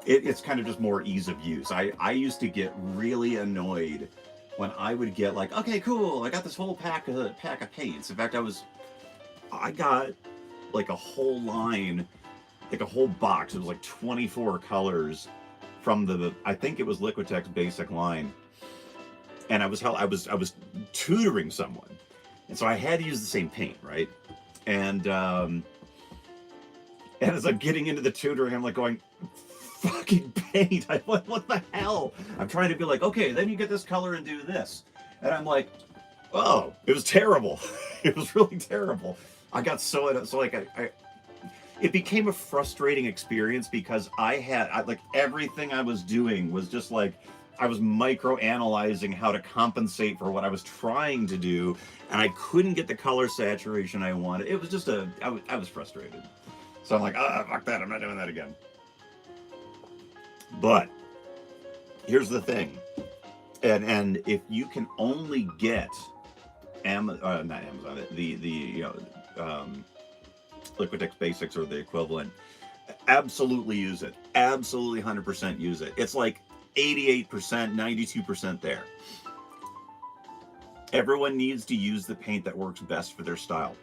It's kind of just more ease of use. I used to get really annoyed when I would get like, okay, cool, I got this whole pack of paints. In fact, I got like a whole line, like a whole box. It was like 24 colors from I think it was Liquitex Basic line, and I was tutoring someone. And so I had to use the same paint, right? And as I'm getting into the tutoring, I'm like going, fucking paint. What the hell? I'm trying to be like, okay, then you get this color and do this. And I'm like, oh, it was terrible. It was really terrible. I got so like it became a frustrating experience because I like everything I was doing was just like, I was micro-analyzing how to compensate for what I was trying to do, and I couldn't get the color saturation I wanted. It was just I was frustrated. So I'm like, fuck that, I'm not doing that again. But here's the thing, and if you can only get not Amazon, the Liquitex Basics or the equivalent, absolutely use it. Absolutely 100% use it. It's like 88%, 92% there. Everyone needs to use the paint that works best for their style.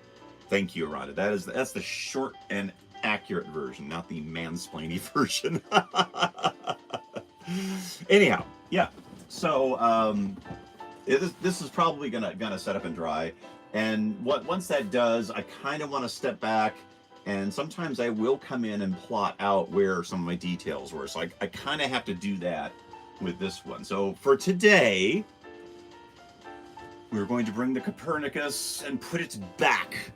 Thank you, Rhonda. That's the short and accurate version, not the mansplaining version. Anyhow, yeah. So this is probably gonna set up and dry, and once that does, I kind of want to step back. And sometimes I will come in and plot out where some of my details were. So I kind of have to do that with this one. So for today, we're going to bring the Copernicus and put it back.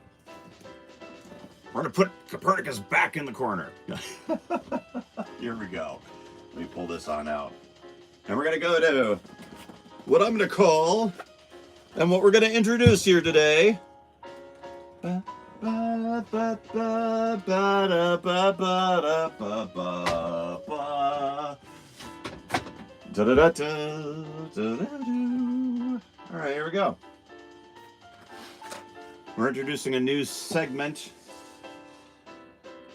We're going to put Copernicus back in the corner. Here we go. Let me pull this on out. And we're going to go to what I'm going to call, and what we're going to introduce here today. All right, here we go. We're introducing a new segment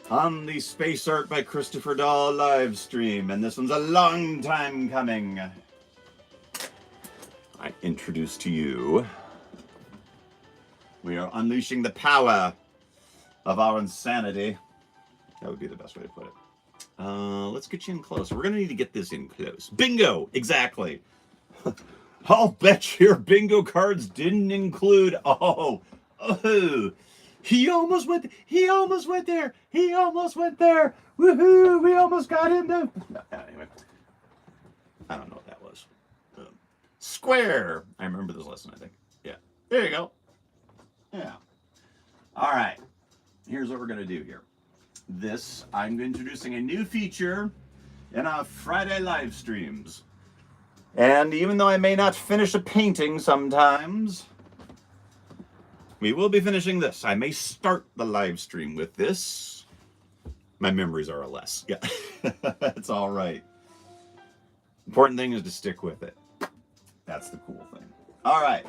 on the Space Art by Christopher Dahl live stream, and this one's a long time coming. I introduce to you, we are unleashing the power of our insanity. That would be the best way to put it. Let's get you in close. We're going to need to get this in close. Bingo! Exactly. I'll bet your bingo cards didn't include... Oh. He almost went there. Woohoo! We almost got him to... Anyway. I don't know what that was. Square. I remember this lesson, I think. Yeah. There you go. Yeah. All right. Here's what we're going to do here. I'm introducing a new feature in our Friday live streams. And even though I may not finish a painting sometimes, we will be finishing this. I may start the live stream with this. My memories are a less. Yeah, that's all right. Important thing is to stick with it. That's the cool thing. All right.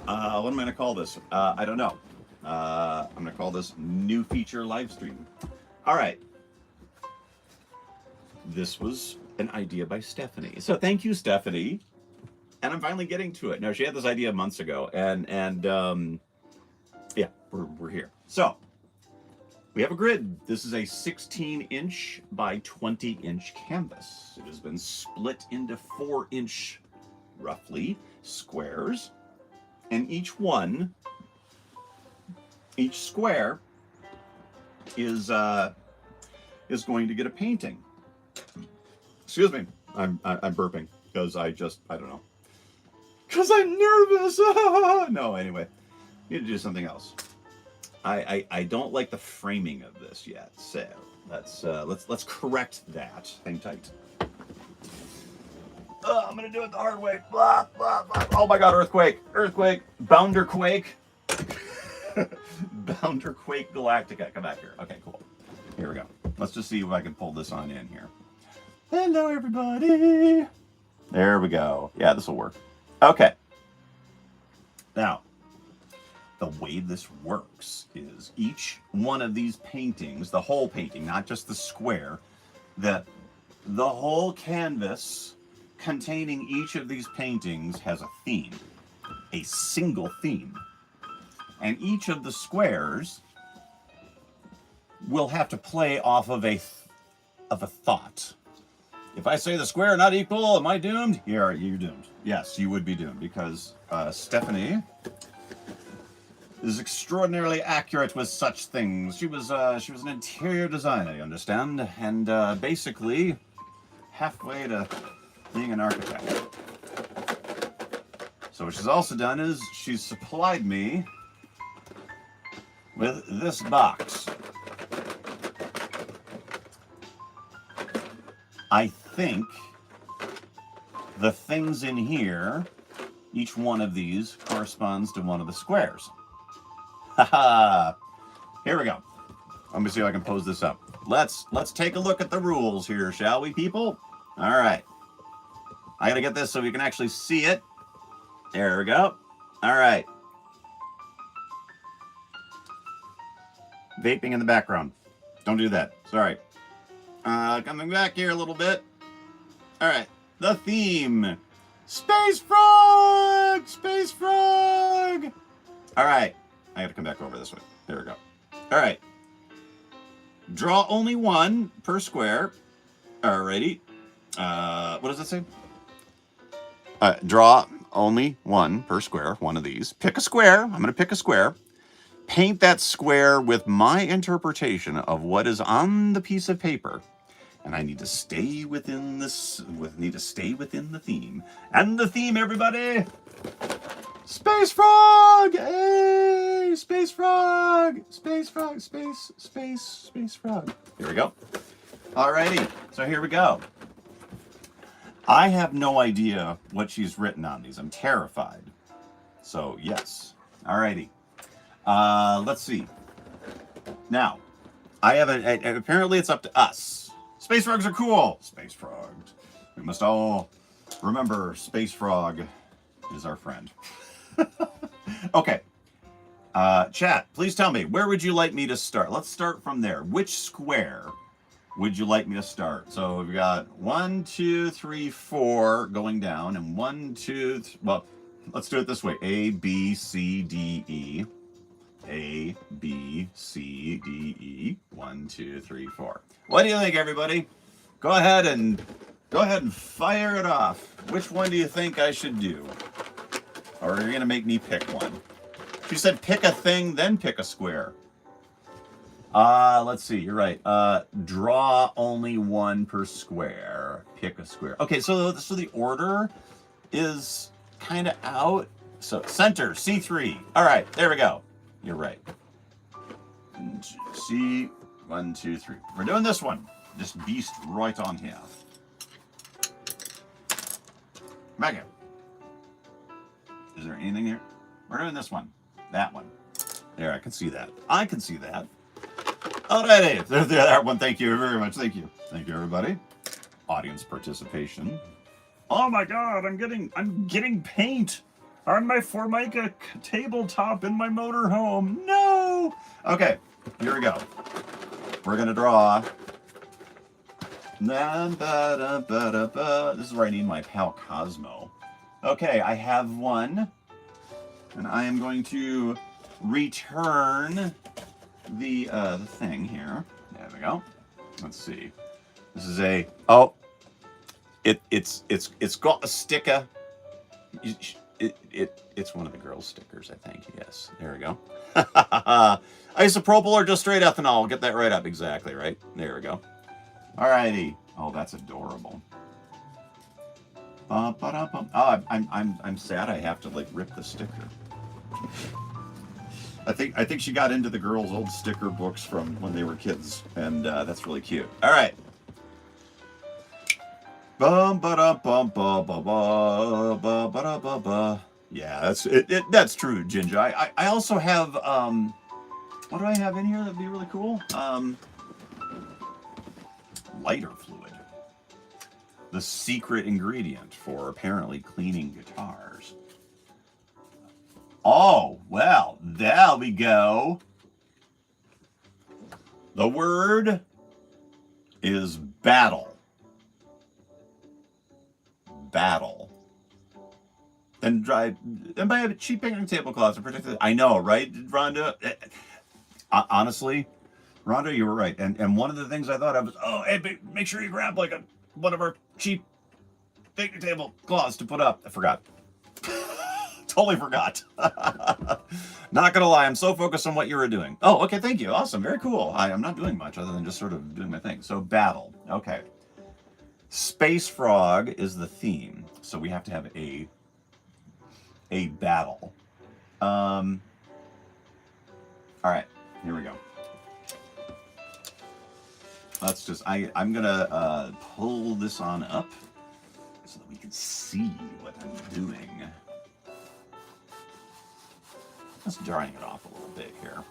What am I going to call this? I don't know. I'm going to call this new feature live stream. All right. This was an idea by Stephanie. So thank you, Stephanie. And I'm finally getting to it. No, she had this idea months ago, and yeah, we're here. So we have a grid. This is a 16-inch by 20-inch canvas. It has been split into 4-inch, roughly, squares, and each square is going to get a painting. Excuse me, I'm burping because I don't know. Because I'm nervous. No, anyway, need to do something else. I don't like the framing of this yet, so let's correct that. Hang tight. I'm gonna do it the hard way. Blah, blah, blah. Oh my God! Earthquake! Bounderquake! Bounderquake Galactica. Come back here. Okay, cool. Here we go. Let's just see if I can pull this on in here. Hello, everybody. There we go. Yeah, this will work. Okay. Now, the way this works is each one of these paintings, the whole painting, not just the square, the whole canvas containing each of these paintings has a theme, a single theme. And each of the squares will have to play off of a thought. If I say the square not equal, am I doomed? You're doomed. Yes, you would be doomed because Stephanie is extraordinarily accurate with such things. She was an interior designer, you understand, and basically halfway to being an architect. So what she's also done is she's supplied me with this box. I think the things in here, each one of these corresponds to one of the squares. Haha! Here we go. Let me see if I can pose this up. Let's take a look at the rules here, shall we, people? All right. I gotta get this so we can actually see it. There we go. All right. Vaping in the background. Don't do that. Sorry. Coming back here a little bit. All right. The theme. Space Frog! Space Frog! All right. I got to come back over this way. There we go. All right. Draw only one per square. Alrighty. What does it say? Draw only one per square. One of these. Pick a square. I'm going to pick a square. Paint that square with my interpretation of what is on the piece of paper. And I need to stay within this. Need to stay within the theme. And the theme, everybody. Space Frog! Hey! Space Frog! Space Frog! Space Frog. Here we go. Alrighty. So here we go. I have no idea what she's written on these. I'm terrified. So, yes. Alrighty. Let's see. Now, I have apparently it's up to us. Space Frogs are cool. Space Frogs. We must all remember Space Frog is our friend. Okay. Chat, please tell me, where would you like me to start? Let's start from there. Which square would you like me to start? So we've got 1, 2, 3, 4 going down, and 1, 2, well, let's do it this way. A, B, C, D, E. A, B, C, D, E. 1, 2, 3, 4. What do you think, everybody? Go ahead and fire it off. Which one do you think I should do? Or are you going to make me pick one? She said pick a thing, then pick a square. Let's see. You're right. Draw only one per square. Pick a square. Okay, so the order is kind of out. So center, C3. All right, there we go. You're right. See, 1, 2, 3. We're doing this one. This beast right on here. Back here. Is there anything here? We're doing this one. That one. There, I can see that. I can see that. Alrighty. There's that one. Thank you very much. Thank you. Thank you, everybody. Audience participation. Oh my god, I'm getting paint on my Formica tabletop in my motorhome. No! Okay, here we go. We're gonna draw. This is where I need my pal Cosmo. Okay, I have one. And I am going to return the thing here. There we go. Let's see. This is a it's got a sticker. It's one of the girls' stickers, I think. Yes. There we go. Isopropyl or just straight ethanol? Get that right up. Exactly right. There we go. Alrighty. Oh, that's adorable. Oh, I'm sad I have to like rip the sticker. I think she got into the girls' old sticker books from when they were kids, and that's really cute. All right. Yeah, that's true, Ginger. I also have what do I have in here that'd be really cool? Lighter fluid. The secret ingredient for apparently cleaning guitars. Oh, well, there we go. The word is battle. Battle. And buy a cheap picnic tablecloth to protect it. I know, right, Rhonda? Honestly, Rhonda, you were right. And one of the things I thought of was, oh, hey, make sure you grab like one of our cheap picnic tablecloths to put up. I forgot. Totally forgot. Not gonna lie, I'm so focused on what you were doing. Oh, okay, thank you. Awesome, very cool. I'm not doing much other than just sort of doing my thing. So battle. Okay. Space Frog is the theme, so we have to have a battle. All right, here we go. Let's just I'm gonna pull this on up so that we can see what I'm doing. Just drying it off a little bit here.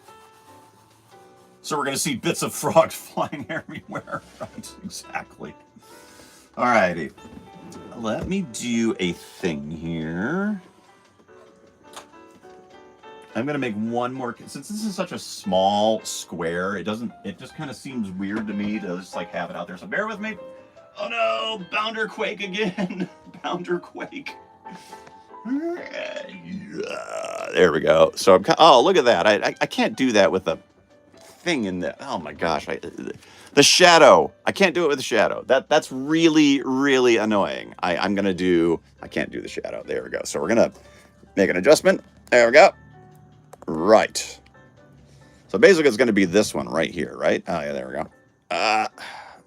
So we're going to see bits of frogs flying everywhere. Right, exactly. Alrighty. Let me do a thing here. I'm going to make one more. Since this is such a small square, it just kind of seems weird to me to just like have it out there. So bear with me. Oh no, Bounder Quake again. Bounder Quake. There we go. So oh, look at that. I can't do that with a thing in there. Oh my gosh. The shadow. I can't do it with the shadow. That's really, really annoying. I can't do the shadow. There we go. So we're going to make an adjustment. There we go. Right. So basically it's going to be this one right here, right? Oh yeah, there we go.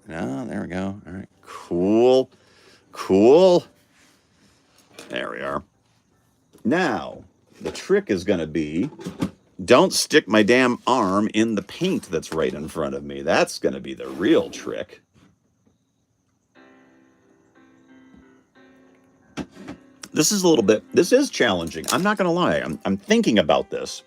No, there we go. All right. Cool. Cool. There we are. Now, the trick is going to be, don't stick my damn arm in the paint that's right in front of me. That's going to be the real trick. This is challenging. I'm not going to lie. I'm thinking about this.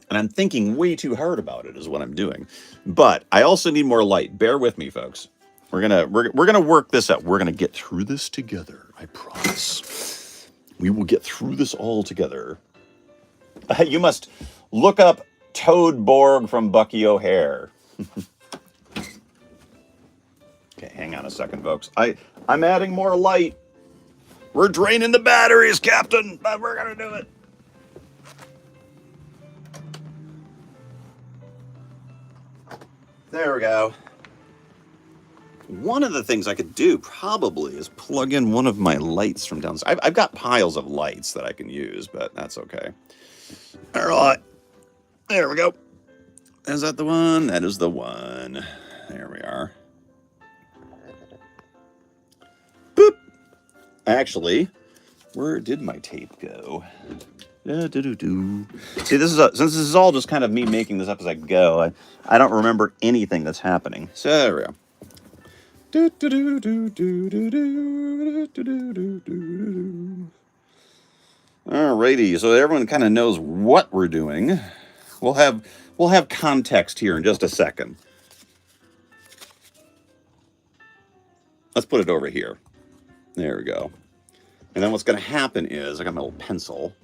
And I'm thinking way too hard about it is what I'm doing. But I also need more light. Bear with me, folks. We're gonna work this out. We're gonna get through this together. I promise. We will get through this all together. You must look up Toad Borg from Bucky O'Hare. Okay, hang on a second, folks. I'm adding more light. We're draining the batteries, Captain, but we're gonna do it. There we go. One of the things I could do probably is plug in one of my lights from downstairs. I've got piles of lights that I can use, but that's okay. All right. There we go. Is that the one? That is the one. There we are. Boop. Actually, where did my tape go? See, this is since this is all just kind of me making this up as I go. I don't remember anything that's happening. So there we go. Alrighty, so everyone kind of knows what we're doing. We'll have context here in just a second. Let's put it over here. There we go. And then what's going to happen is I got my little pencil.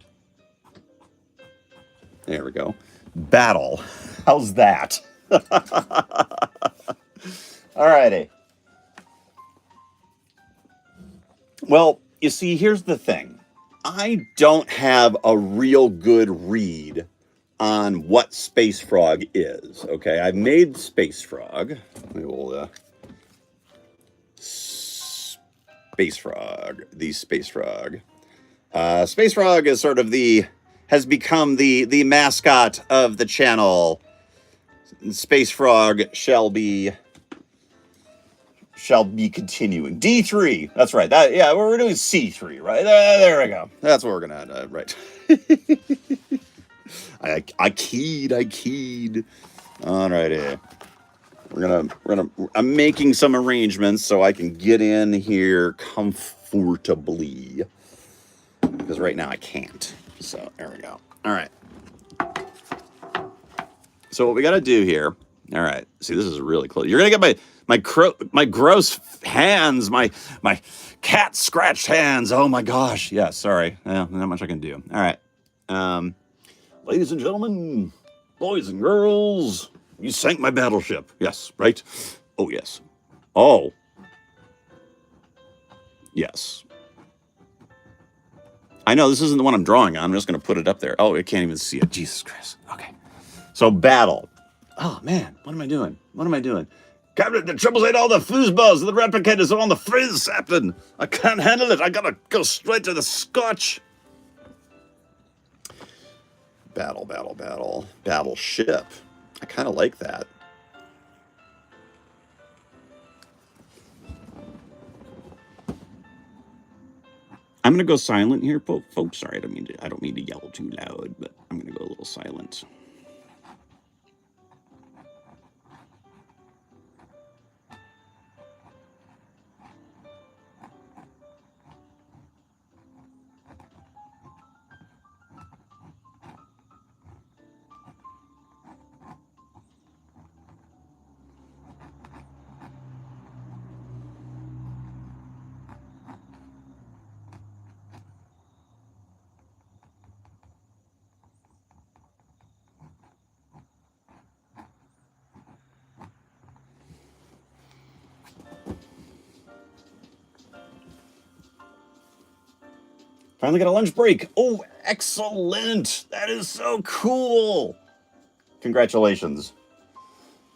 There we go. Battle. How's that? Alrighty. Well, you see, here's the thing. I don't have a real good read on what Space Frog is. Okay, I've made Space Frog. We will Space Frog. The Space Frog. Space Frog is sort of has become the mascot of the channel. Space Frog shall be continuing. D3. That's right. Yeah, we're doing C3, right? There we go. That's what we're gonna right. I keyed. Alrighty. I'm making some arrangements so I can get in here comfortably. Because right now I can't. So there we go. All right. So what we got to do here. All right. See, this is really close. You're gonna get my gross hands, my cat scratched hands. Oh my gosh. Yeah. Sorry. Not much I can do. All right. Ladies and gentlemen, boys and girls, you sank my battleship. Yes. Right. Oh yes. Oh. Yes. I know this isn't the one I'm drawing on. I'm just going to put it up there. Oh, I can't even see it. Jesus Christ. Okay. So battle. Oh, man. What am I doing? Captain, the troubles ain't all the foosballs. The replicators are on the frizz, Captain. I can't handle it. I got to go straight to the scotch. Battle. Battleship. I kind of like that. I'm gonna go silent here, folks. Sorry, I don't mean to yell too loud, but I'm gonna go a little silent. Finally got a lunch break. Oh, excellent. That is so cool. Congratulations.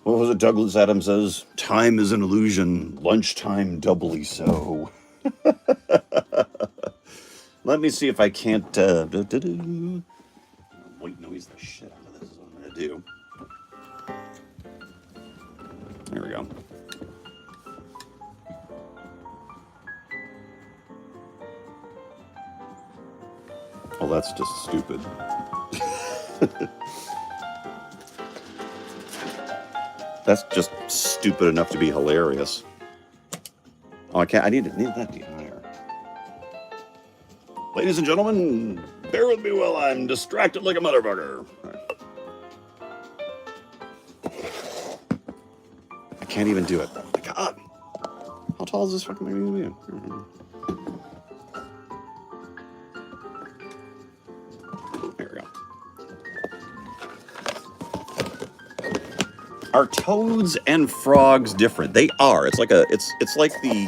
What was it Douglas Adams says? Time is an illusion. Lunchtime doubly so. Let me see if I can't... White noise the shit out of this is what I'm going to do. There we go. Oh, that's just stupid. That's just stupid enough to be hilarious. Oh, I can't. I need that to be higher. Ladies and gentlemen, bear with me while I'm distracted like a motherfucker. I can't even do it. Oh my God. How tall is this fucking thing going to be? Are toads and frogs different? They are. It's like it's like the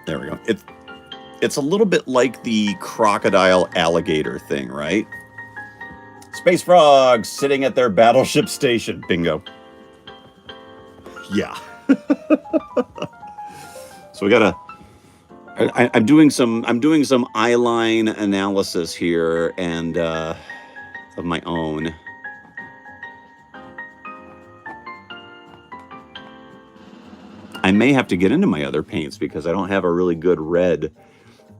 there we go. It's a little bit like the crocodile alligator thing, right? Space frogs sitting at their battleship station. Bingo. Yeah. So we gotta I'm doing some eyeline analysis here and of my own. I may have to get into my other paints because I don't have a really good red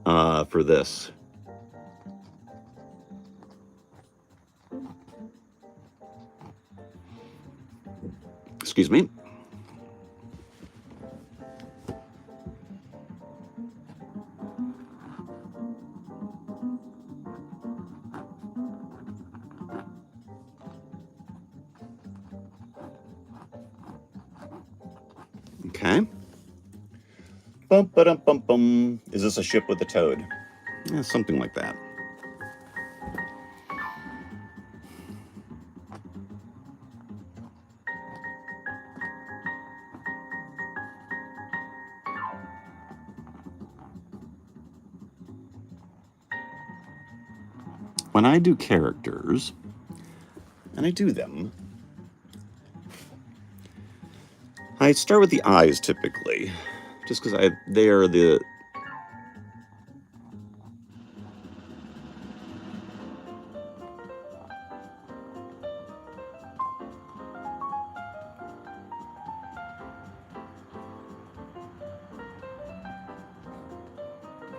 for this. Excuse me. Okay. Bum, ba-dum, bum, bum. Is this a ship with a toad? Yeah, something like that. When I do characters, and I do them, I start with the eyes typically, just because they are the...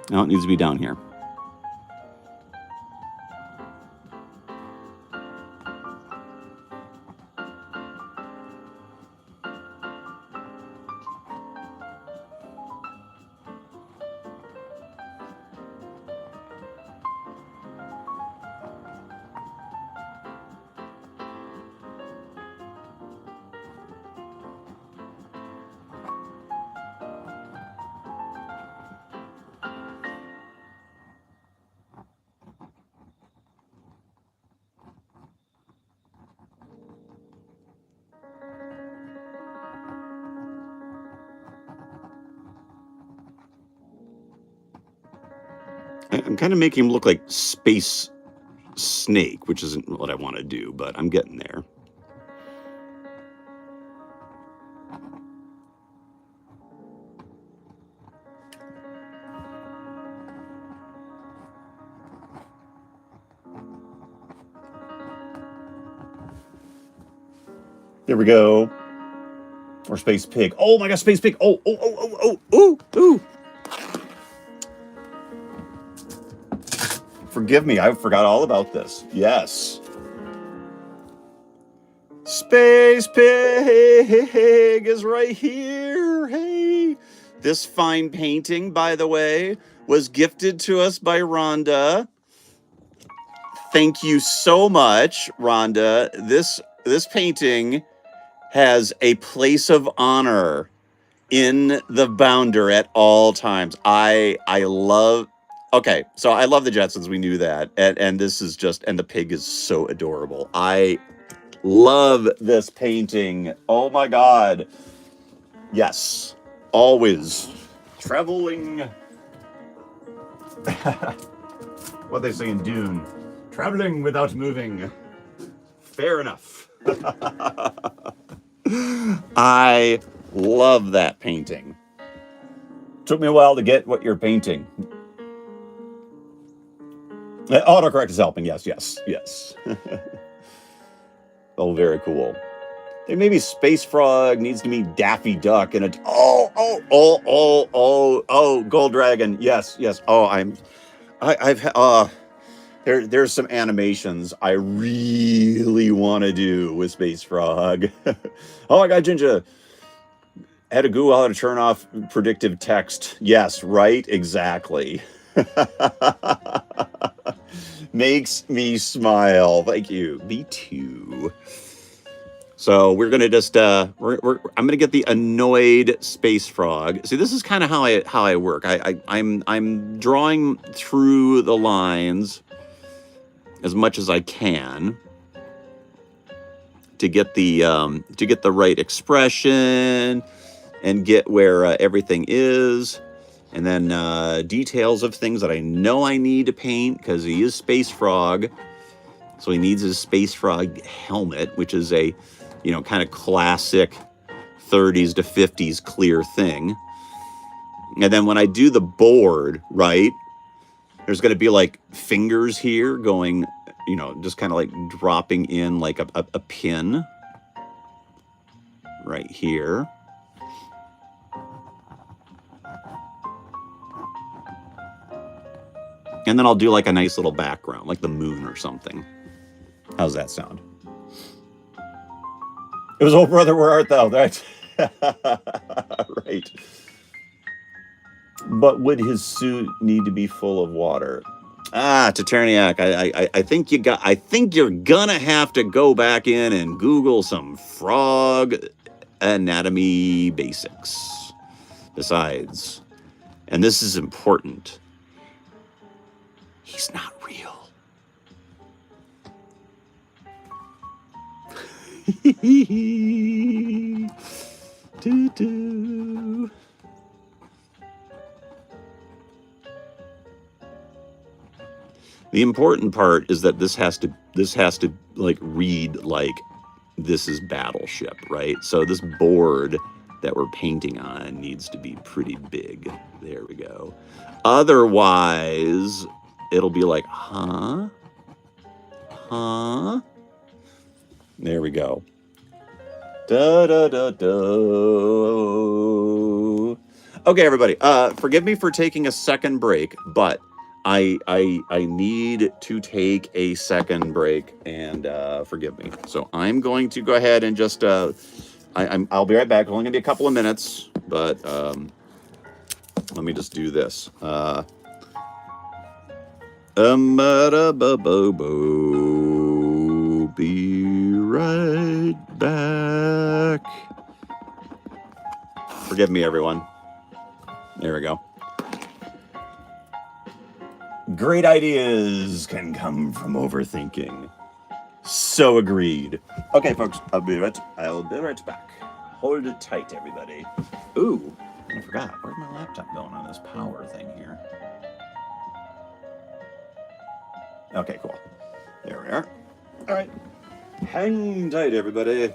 No, it needs to be down here. I'm kind of making him look like Space Snake, which isn't what I want to do, but I'm getting there. There we go. Or Space Pig. Oh my gosh, Space Pig. Oh, oh, oh, oh, oh, ooh, ooh. Forgive me, I forgot all about this. Yes. Space Pig is right here. Hey. This fine painting, by the way, was gifted to us by Rhonda. Thank you so much, Rhonda. This painting has a place of honor in the Bounder at all times. I love... Okay, so I love the Jetsons. We knew that. And this is just... And the pig is so adorable. I love this painting. Oh my God. Yes. Always. Traveling. What they say in Dune. Traveling without moving. Fair enough. I love that painting. Took me a while to get what you're painting. Autocorrect is helping. Yes, yes, yes. Oh, very cool. Think maybe Space Frog needs to meet Daffy Duck in a... Oh, Gold Dragon. Yes, yes. Oh, there's some animations I really want to do with Space Frog. Oh my God, Jinja. I had to Google how to turn off predictive text. Yes, right? Exactly. Makes me smile. Thank you. Me too. So we're gonna just I'm gonna get the annoyed Space Frog. See, this is kind of how I work. I'm drawing through the lines as much as I can to get the right expression and get where everything is. And then details of things that I know I need to paint because he is Space Frog. So he needs his Space Frog helmet, which is a, kind of classic 30s to 50s clear thing. And then when I do the board, right, there's going to be like fingers here going, just kind of like dropping in like a pin right here. And then I'll do like a nice little background, like the moon or something. How's that sound? It was, oh brother, where art thou? That's right. But would his suit need to be full of water? Taterniak, I think you're gonna have to go back in and Google some frog anatomy basics. Besides, and this is important, he's not real. Doo-doo. The important part is that this has to like read like this is Battleship, right? So this board that we're painting on needs to be pretty big. There we go. Otherwise, it'll be like, huh? Huh? There we go. Da da da da. Okay, everybody. Forgive me for taking a second break, but I need to take a second break, and forgive me. So I'm going to go ahead and just I'll be right back. It's only gonna be a couple of minutes, but let me just do this. Be right back. Forgive me, everyone. There we go. Great ideas can come from overthinking. So agreed. Okay, folks, I'll be right back. Hold it tight, everybody. Ooh, I forgot. Where's my laptop going on this power thing here? Okay, cool. There we are. All right. Hang tight, everybody.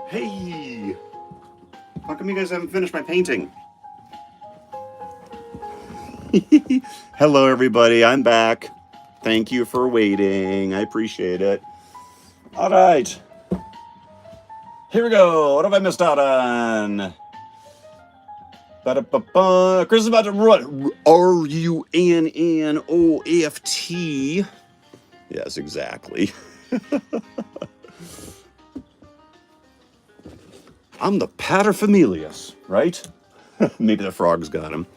Hey! How come you guys haven't finished my painting? Hello, everybody. I'm back. Thank you for waiting. I appreciate it. All right. Here we go. What have I missed out on? Ba-da-ba-ba. Chris is about to run. RUNNOFT. Yes, exactly. I'm the paterfamilias, right? Maybe the frog's got him.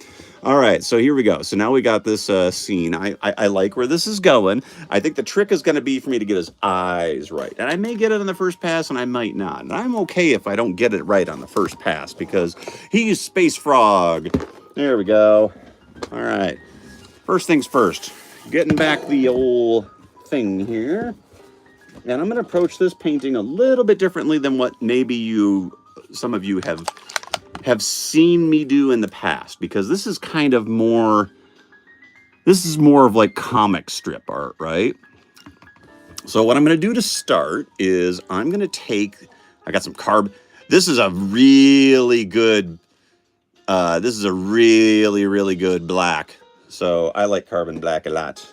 All right, so here we go. So now we got this scene. I like where this is going. I think the trick is going to be for me to get his eyes right. And I may get it on the first pass and I might not. And I'm okay if I don't get it right on the first pass because he's Space Frog. There we go. All right. First things first. Getting back the old thing here. And I'm going to approach this painting a little bit differently than what maybe some of you have seen me do in the past, because this is kind of more, this is more of like comic strip art, right? So what I'm going to do to start is I'm going to take, I got some this is a really good, really good black. So I like carbon black a lot.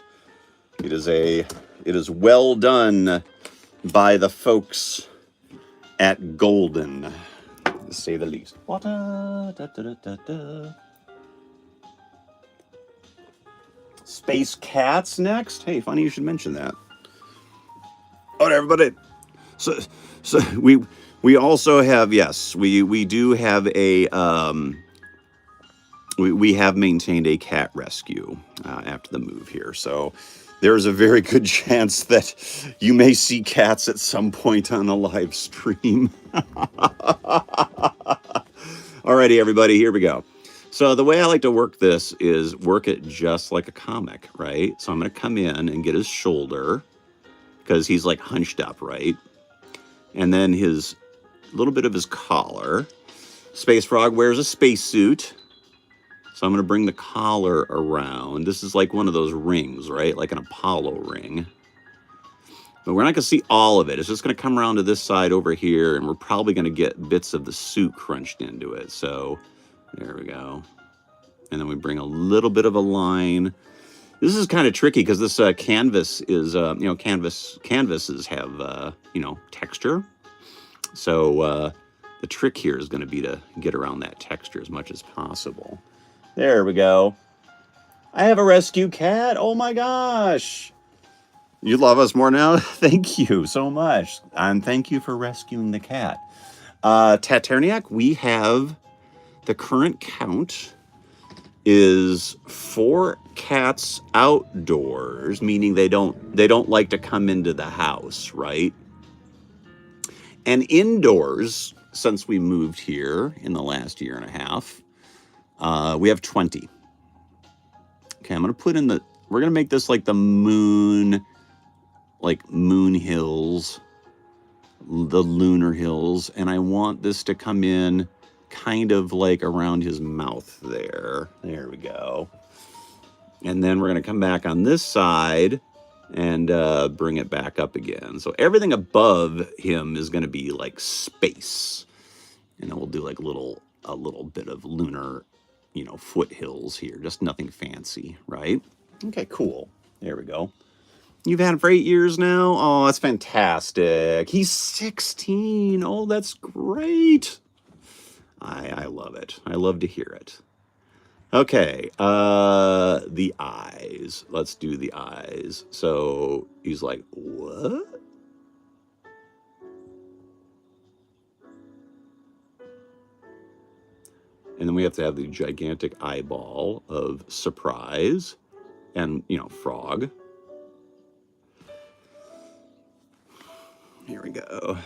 It is well done by the folks at Golden, to say the least. Space Cats next. Hey, funny you should mention that. All right, everybody. So we also have, yes, we do have a we have maintained a cat rescue after the move here. So there's a very good chance that you may see cats at some point on the live stream. Alrighty, everybody, here we go. So the way I like to work this is work it just like a comic, right? So I'm going to come in and get his shoulder because he's like hunched up, right? And then his little bit of his collar. Space Frog wears a spacesuit. So I'm going to bring the collar around. This is like one of those rings, right? Like an Apollo ring. But we're not going to see all of it. It's just going to come around to this side over here, and we're probably going to get bits of the suit crunched into it. So there we go. And then we bring a little bit of a line. This is kind of tricky because this canvas is, canvases have, texture. So the trick here is going to be to get around that texture as much as possible. There we go. I have a rescue cat. Oh my gosh. You love us more now? Thank you so much. And thank you for rescuing the cat. Taterniak, we have the current count is 4 cats outdoors, meaning they don't like to come into the house, right? And indoors, since we moved here in the last year and a half, we have 20. Okay, I'm going to put in we're going to make this like the moon, like Moon Hills, the Lunar Hills. And I want this to come in kind of like around his mouth there. There we go. And then we're going to come back on this side and bring it back up again. So everything above him is going to be like space. And then we'll do like a little bit of lunar, foothills here. Just nothing fancy, right? Okay, cool. There we go. You've had him for 8 years now? Oh, that's fantastic. He's 16. Oh, that's great. I love it. I love to hear it. Okay, the eyes. Let's do the eyes. So he's like, what? And then we have to have the gigantic eyeball of surprise and, frog. Here we go.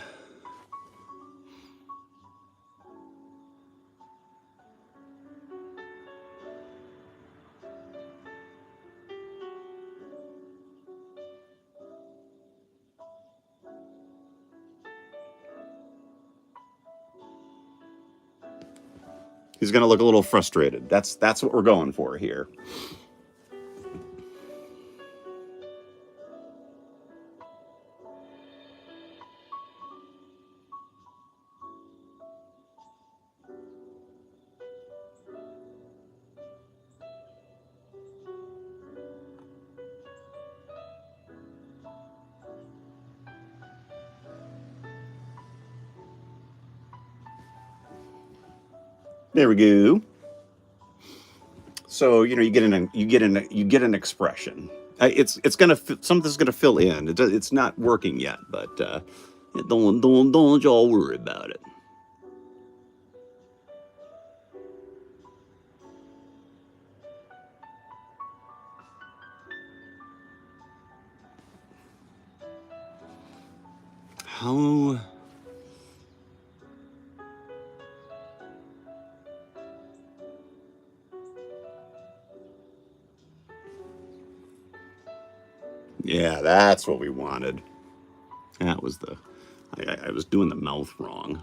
He's going to look a little frustrated. That's what we're going for here. There we go. So you get an expression. It's gonna something's gonna fill in. It's not working yet, but don't y'all worry about it. How... Yeah, that's what we wanted. That was the... I was doing the mouth wrong.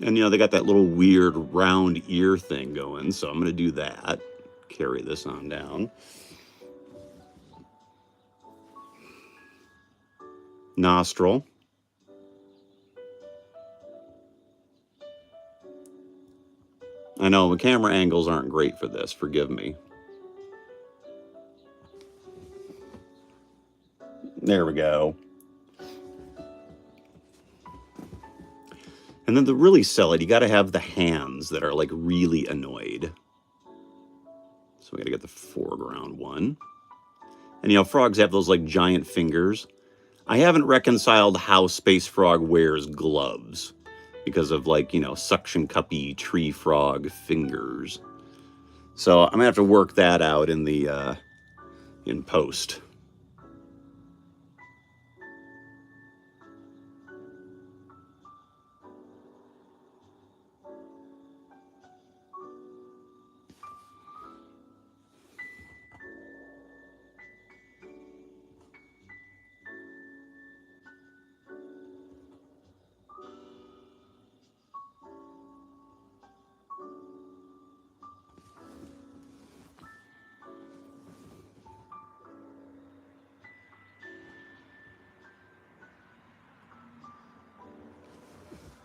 And, you know, they got that little weird round ear thing going, so I'm going to do that. Carry this on down. Nostril. I know the camera angles aren't great for this, forgive me. There we go. And then to really sell it, you got to have the hands that are like really annoyed. So we got to get the foreground one. And you know, frogs have those like giant fingers. I haven't reconciled how Space Frog wears gloves because of like, you know, suction cuppy tree frog fingers. So I'm gonna have to work that out in the in post.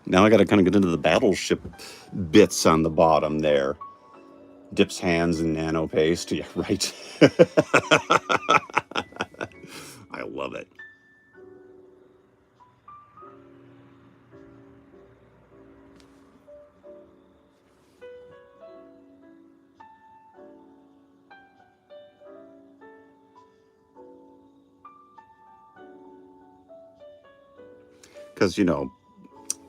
Now I got to kind of get into the battleship bits on the bottom there. Dips hands in nano paste. Yeah, right. I love it. Because, you know,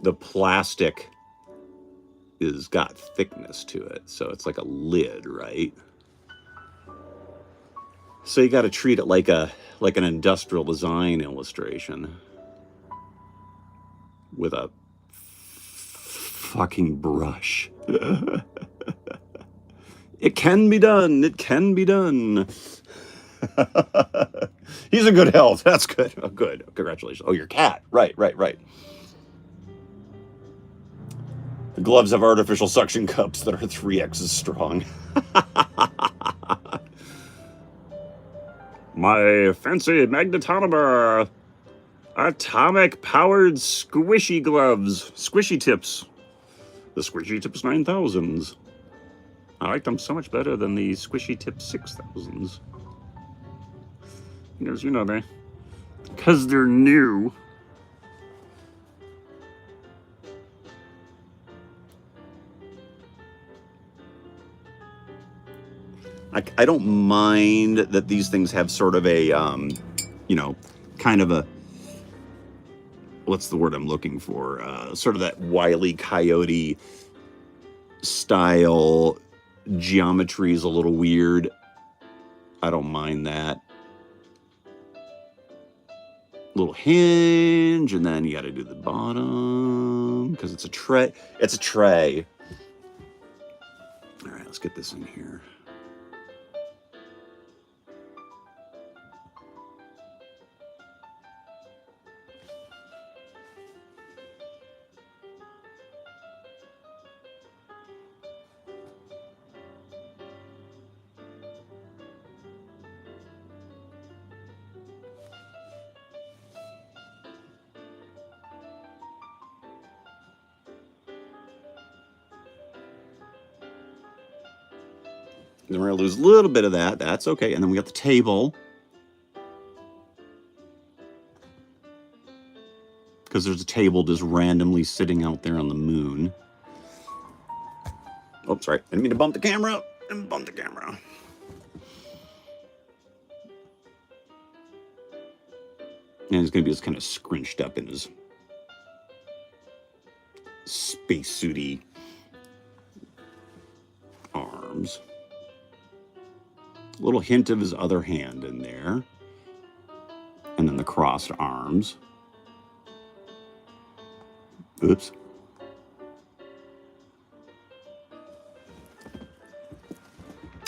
the plastic is got thickness to it, so it's like a lid, right? So you got to treat it like an industrial design illustration with a fucking brush. It can be done. It can be done. He's in good health. That's good. Oh, good. Congratulations. Oh, your cat. Right. The gloves have artificial suction cups that are 3x as strong. My fancy magnetometer. Atomic powered squishy gloves. Squishy tips. The Squishy Tips 9000s. I like them so much better than the Squishy Tip 6000s. Because, you know, because they're new. I don't mind that these things have sort of a, you know, kind of a, what's the word I'm looking for? Sort of that Wile E. Coyote style. Geometry is a little weird. I don't mind that. Little hinge, and then you got to do the bottom because it's a tray. It's a tray. All right, let's get this in here. Then we're going to lose a little bit of that. That's okay. And then we got the table. Because there's a table just randomly sitting out there on the moon. Oh, sorry. I didn't mean to bump the camera. And he's going to be just kind of scrunched up in his spacesuity arms. A little hint of his other hand in there. And then the crossed arms. Oops.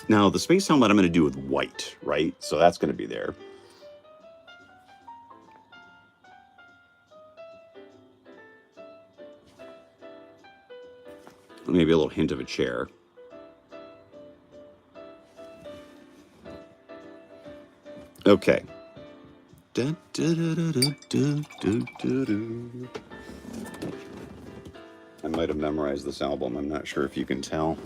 Now, the space helmet I'm going to do with white, right? So that's going to be there. Maybe a little hint of a chair. Okay. I might have memorized this album. I'm not sure if you can tell.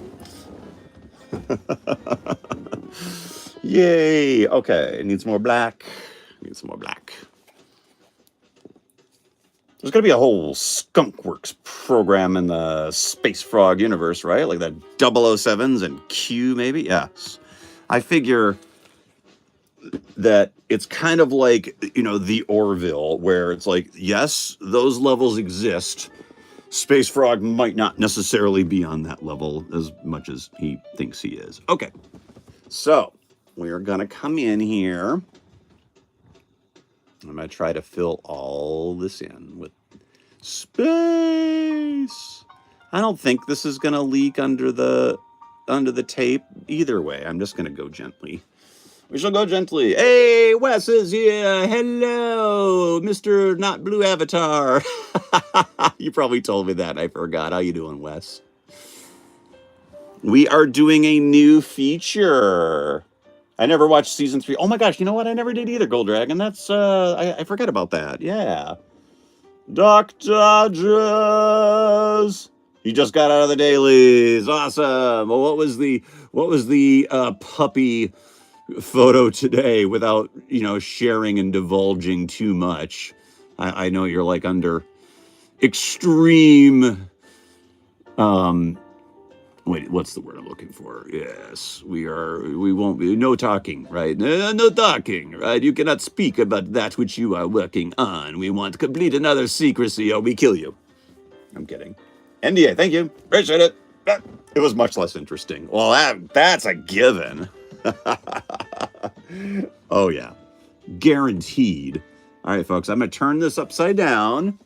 Yay! Okay, it needs more black. Need some more black. There's going to be a whole Skunkworks program in the Space Frog universe, right? Like the 007s and Q, maybe? Yes. I figure that it's kind of like, you know, the Orville, where it's like, yes, those levels exist. Space Frog might not necessarily be on that level as much as he thinks he is. Okay. So, we are going to come in here. I'm going to try to fill all this in with space. I don't think this is going to leak under the tape either way. I'm just going to go gently. We shall go gently. Hey, Wes is here. Hello, Mr. Not Blue Avatar. You probably told me that. I forgot. How you doing, Wes? We are doing a new feature. I never watched season 3. Oh my gosh, you know what? I never did either, Gold Dragon. That's I forget about that. Yeah. Dr. Dress. You just got out of the dailies. Awesome. Well, what was the puppy photo today without, you know, sharing and divulging too much? I know you're like under extreme wait, what's the word I'm looking for? Yes, we won't be, no talking, right? No talking, right? You cannot speak about that which you are working on. We want complete and utter secrecy or we kill you. I'm kidding. NDA, thank you. Appreciate it. It was much less interesting. Well, that's a given. Oh, yeah. Guaranteed. All right, folks, I'm going to turn this upside down,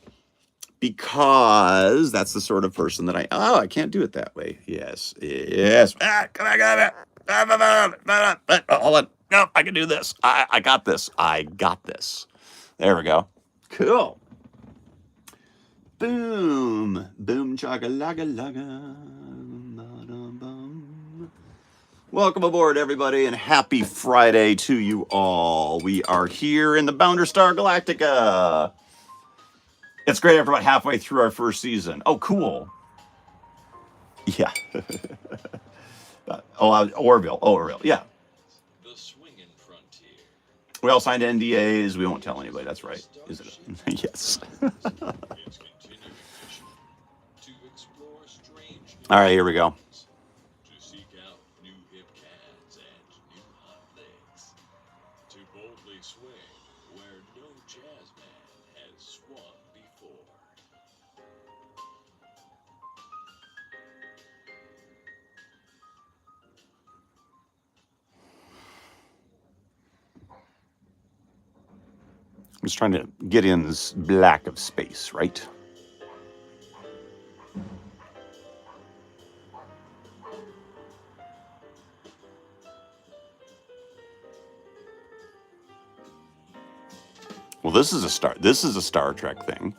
because that's the sort of person that I can't do it that way. Yes. Come on. Hold on. No, I can do this. I got this. There we go. Cool. Boom. Boom chaka-laga-laga. Welcome aboard, everybody, and happy Friday to you all. We are here in the Bounder Star Galactica. It's great after about halfway through our first season. Oh, cool. Yeah. Orville. Yeah. The swinging frontier. We all signed NDAs. We won't tell anybody. That's right. Is it? Yes. Its continuing mission to explore strange. All right, here we go. To seek out new hip cads and new hot legs. To boldly swing where no jazz man has swung before. I'm just trying to get in this black of space, right? Well, this is a Star Trek thing.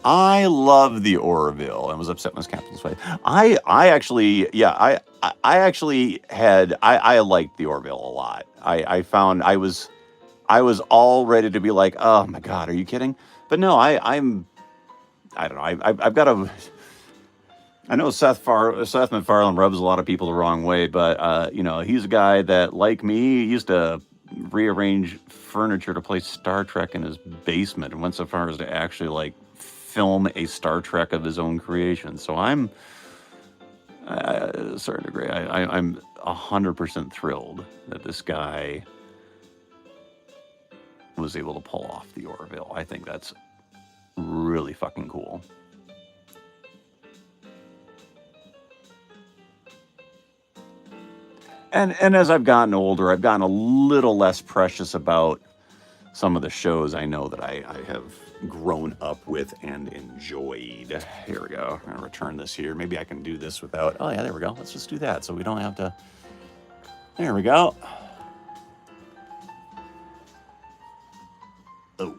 I love the Orville and was upset when his captain's fight. I actually liked the Orville a lot. I found I was all ready to be like, oh my God, are you kidding? But no, I don't know. I've got a. I know Seth MacFarlane rubs a lot of people the wrong way, but you know, he's a guy that, like me, used to rearrange furniture to play Star Trek in his basement, and went so far as to actually like film a Star Trek of his own creation. So I'm, to a certain degree, I'm 100% thrilled that this guy was able to pull off the Orville. I think that's really fucking cool. And as I've gotten older, I've gotten a little less precious about some of the shows I know that I have grown up with and enjoyed. Here we go. I'm gonna return this here. Maybe I can do this without, oh yeah, there we go. Let's just do that so we don't have to, there we go. Oh,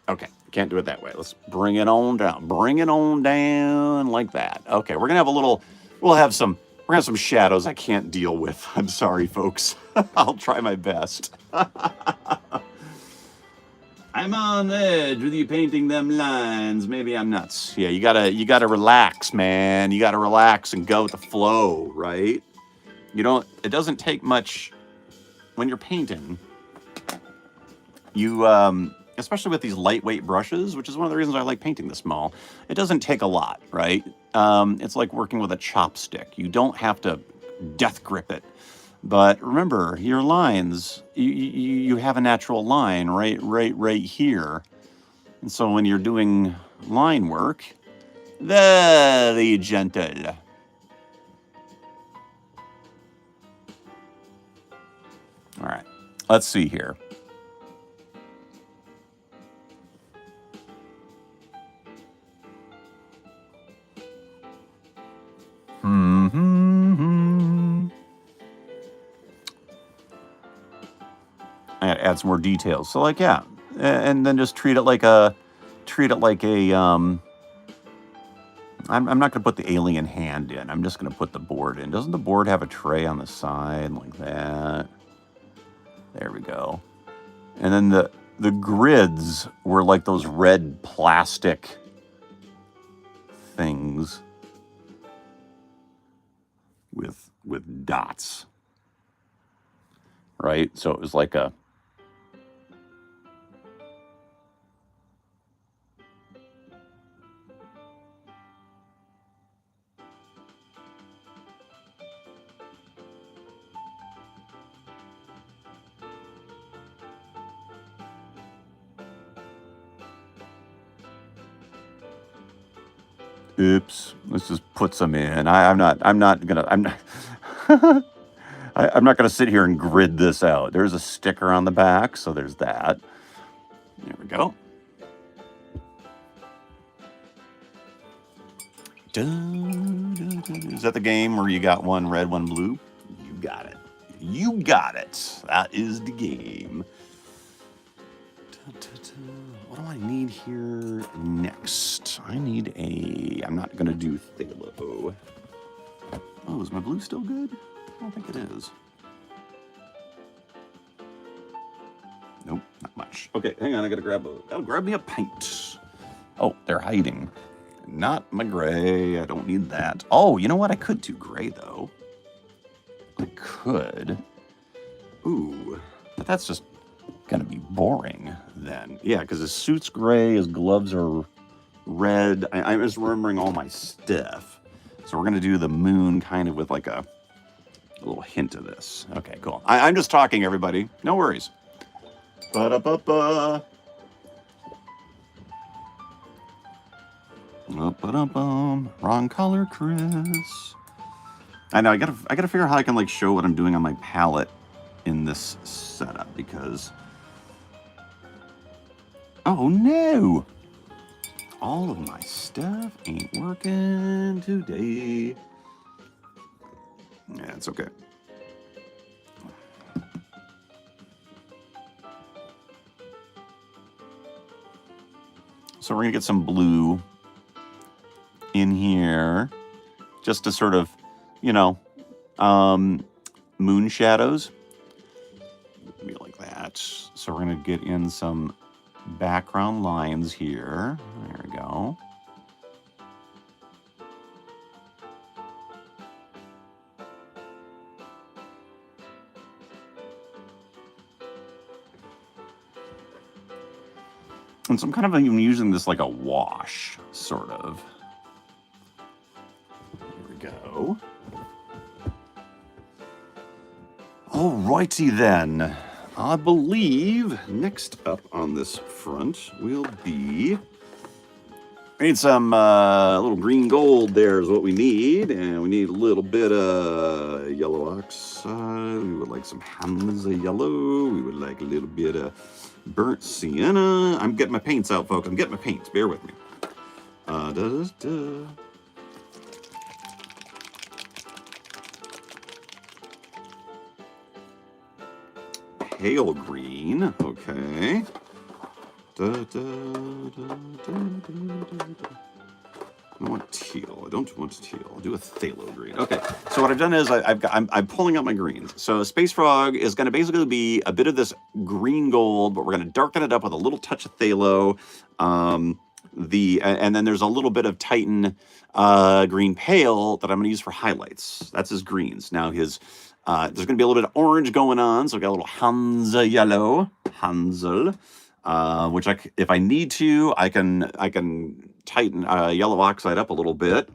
okay. Can't do it that way. Let's bring it on down. Bring it on down like that. Okay, we're gonna have a little, we're gonna have some shadows I can't deal with. I'm sorry, folks. I'll try my best. I'm on edge with you painting them lines. Maybe I'm nuts. Yeah, you gotta relax, man. You gotta relax and go with the flow, right? It doesn't take much when you're painting. You, especially with these lightweight brushes, which is one of the reasons I like painting this small, it doesn't take a lot, right? It's like working with a chopstick. You don't have to death grip it. But remember, your lines, you have a natural line right here. And so when you're doing line work, very gentle. All right, let's see here. I gotta add some more details. So like, yeah, and then just treat it like a, I'm not gonna put the alien hand in. I'm just gonna put the board in. Doesn't the board have a tray on the side like that? There we go. And then the grids were like those red plastic things with dots, right? So it was like a, oops, let's just put some in. I'm not gonna sit here and grid this out. There's a sticker on the back, so there's that. There we go. Is that the game where you got one red, one blue? You got it. You got it. That is the game. What do I need here next? I need a... I'm not going to do Thalo. Oh, is my blue still good? I don't think it is. Nope, not much. Okay, hang on. I got to grab me a paint. Oh, they're hiding. Not my gray. I don't need that. Oh, you know what? I could do gray, though. I could. Ooh, but that's just gonna be boring then. Yeah, because his suit's gray, his gloves are red. I'm just remembering all my stuff. So we're gonna do the moon kind of with like a little hint of this. Okay, cool. I'm just talking, everybody. No worries. Ba-da-ba-ba. Wrong color, Chris. I know. I gotta figure out how I can like show what I'm doing on my palette in this setup because. Oh no! All of my stuff ain't working today. Yeah, it's okay. So we're gonna get some blue in here just to sort of, moon shadows. Maybe like that. So we're going to get in some background lines here. There we go. And so I'm kind of even using this like a wash, sort of. Go. Alrighty then. I believe next up on this front will be... We need some little green gold there is what we need. And we need a little bit of yellow oxide. We would like some Hansa yellow. We would like a little bit of burnt sienna. I'm getting my paints out, folks. I'm getting my paints. Bear with me. Pale green. Okay. I want teal. I don't want teal. I'll do a phthalo green. Okay. So what I've done is I'm pulling out my greens. So Space Frog is going to basically be a bit of this green gold, but we're going to darken it up with a little touch of phthalo. And then there's a little bit of Titan green pale that I'm going to use for highlights. That's his greens. Now his there's going to be a little bit of orange going on, so I've got a little Hansa yellow, Hansel. Which if I need to, I can tighten yellow oxide up a little bit,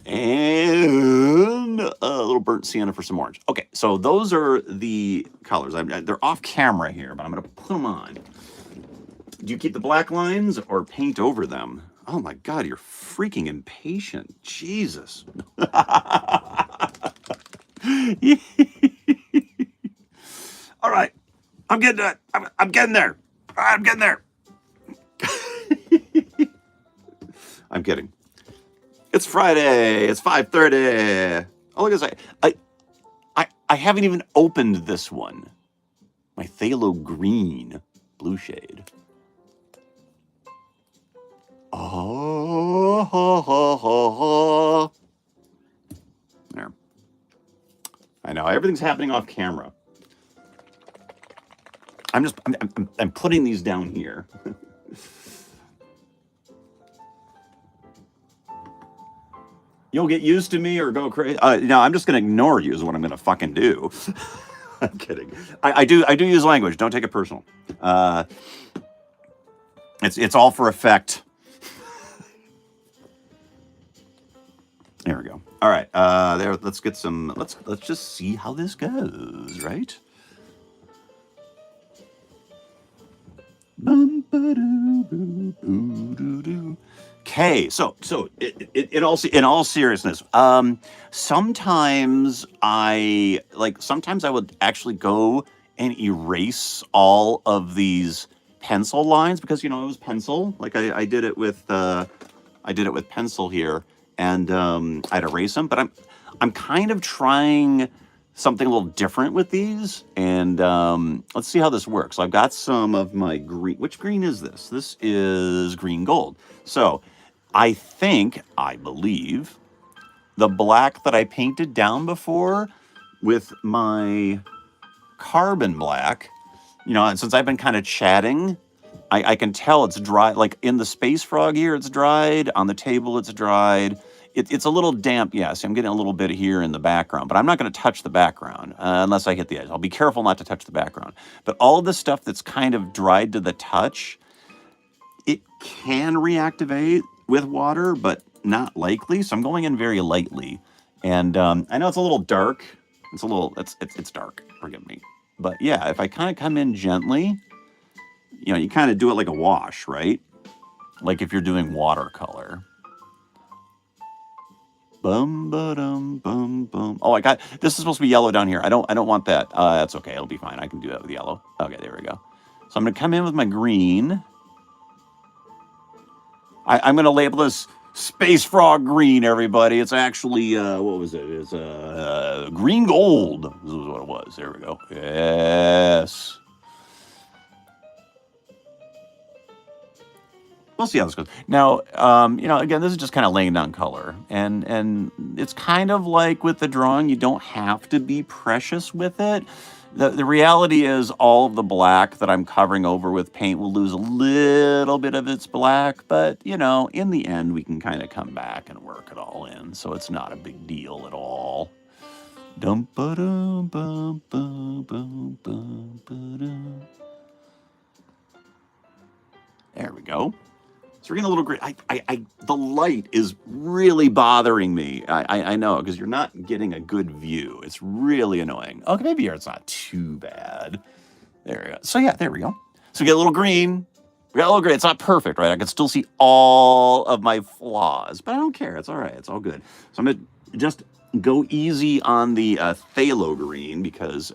and a little burnt sienna for some orange. Okay, so those are the colors. They're off camera here, but I'm going to put them on. Do you keep the black lines or paint over them? Oh my God, you're freaking impatient. Jesus. All right, I'm getting that. I'm getting there. I'm getting there. I'm kidding. It's Friday. It's 5:30. Oh, look at this. I haven't even opened this one. My phthalo green blue shade. Oh, there. I know everything's happening off camera. I'm putting these down here. You'll get used to me or go crazy. No, I'm just going to ignore you is what I'm going to fucking do. I'm kidding. I do use language. Don't take it personal. It's all for effect. There we go. All right. There. Let's get some. Let's just see how this goes. Right. Okay, so in all seriousness, sometimes I would actually go and erase all of these pencil lines because it was pencil. Like I did it with pencil here, and I'd erase them. But I'm kind of trying something a little different with these, and let's see how this works. So I've got some of my green. Which green is this? This is green gold. So I believe the black that I painted down before with my carbon black, and since I've been kind of chatting, I can tell it's dry. Like in the Space Frog here, it's dried. On the table, it's dried. It's a little damp, yes. I'm getting a little bit here in the background, but I'm not going to touch the background unless I hit the edge. I'll be careful not to touch the background. But all the stuff that's kind of dried to the touch, it can reactivate with water, but not likely. So I'm going in very lightly. And I know it's a little dark. It's dark. Forgive me. But yeah, if I kind of come in gently, you kind of do it like a wash, right? Like if you're doing watercolor. Bum ba-dum bum bum. Oh, this is supposed to be yellow down here. I don't want that. That's okay. It'll be fine. I can do that with yellow. Okay, there we go. So I'm gonna come in with my green. I'm gonna label this Space Frog green, everybody. It's actually what was it? It's green gold. This is what it was. There we go. Yes. We'll see how this goes. Now, again, this is just kind of laying down color. And it's kind of like with the drawing, you don't have to be precious with it. The reality is all of the black that I'm covering over with paint will lose a little bit of its black. But, in the end, we can kind of come back and work it all in. So it's not a big deal at all. There we go. So we're getting a little gray. The light is really bothering me. I know, because you're not getting a good view. It's really annoying. Okay, maybe here it's not too bad. There we go. So yeah, there we go. So we get a little green. We got a little green. It's not perfect, right? I can still see all of my flaws, but I don't care. It's all right. It's all good. So I'm going to just go easy on the phthalo green because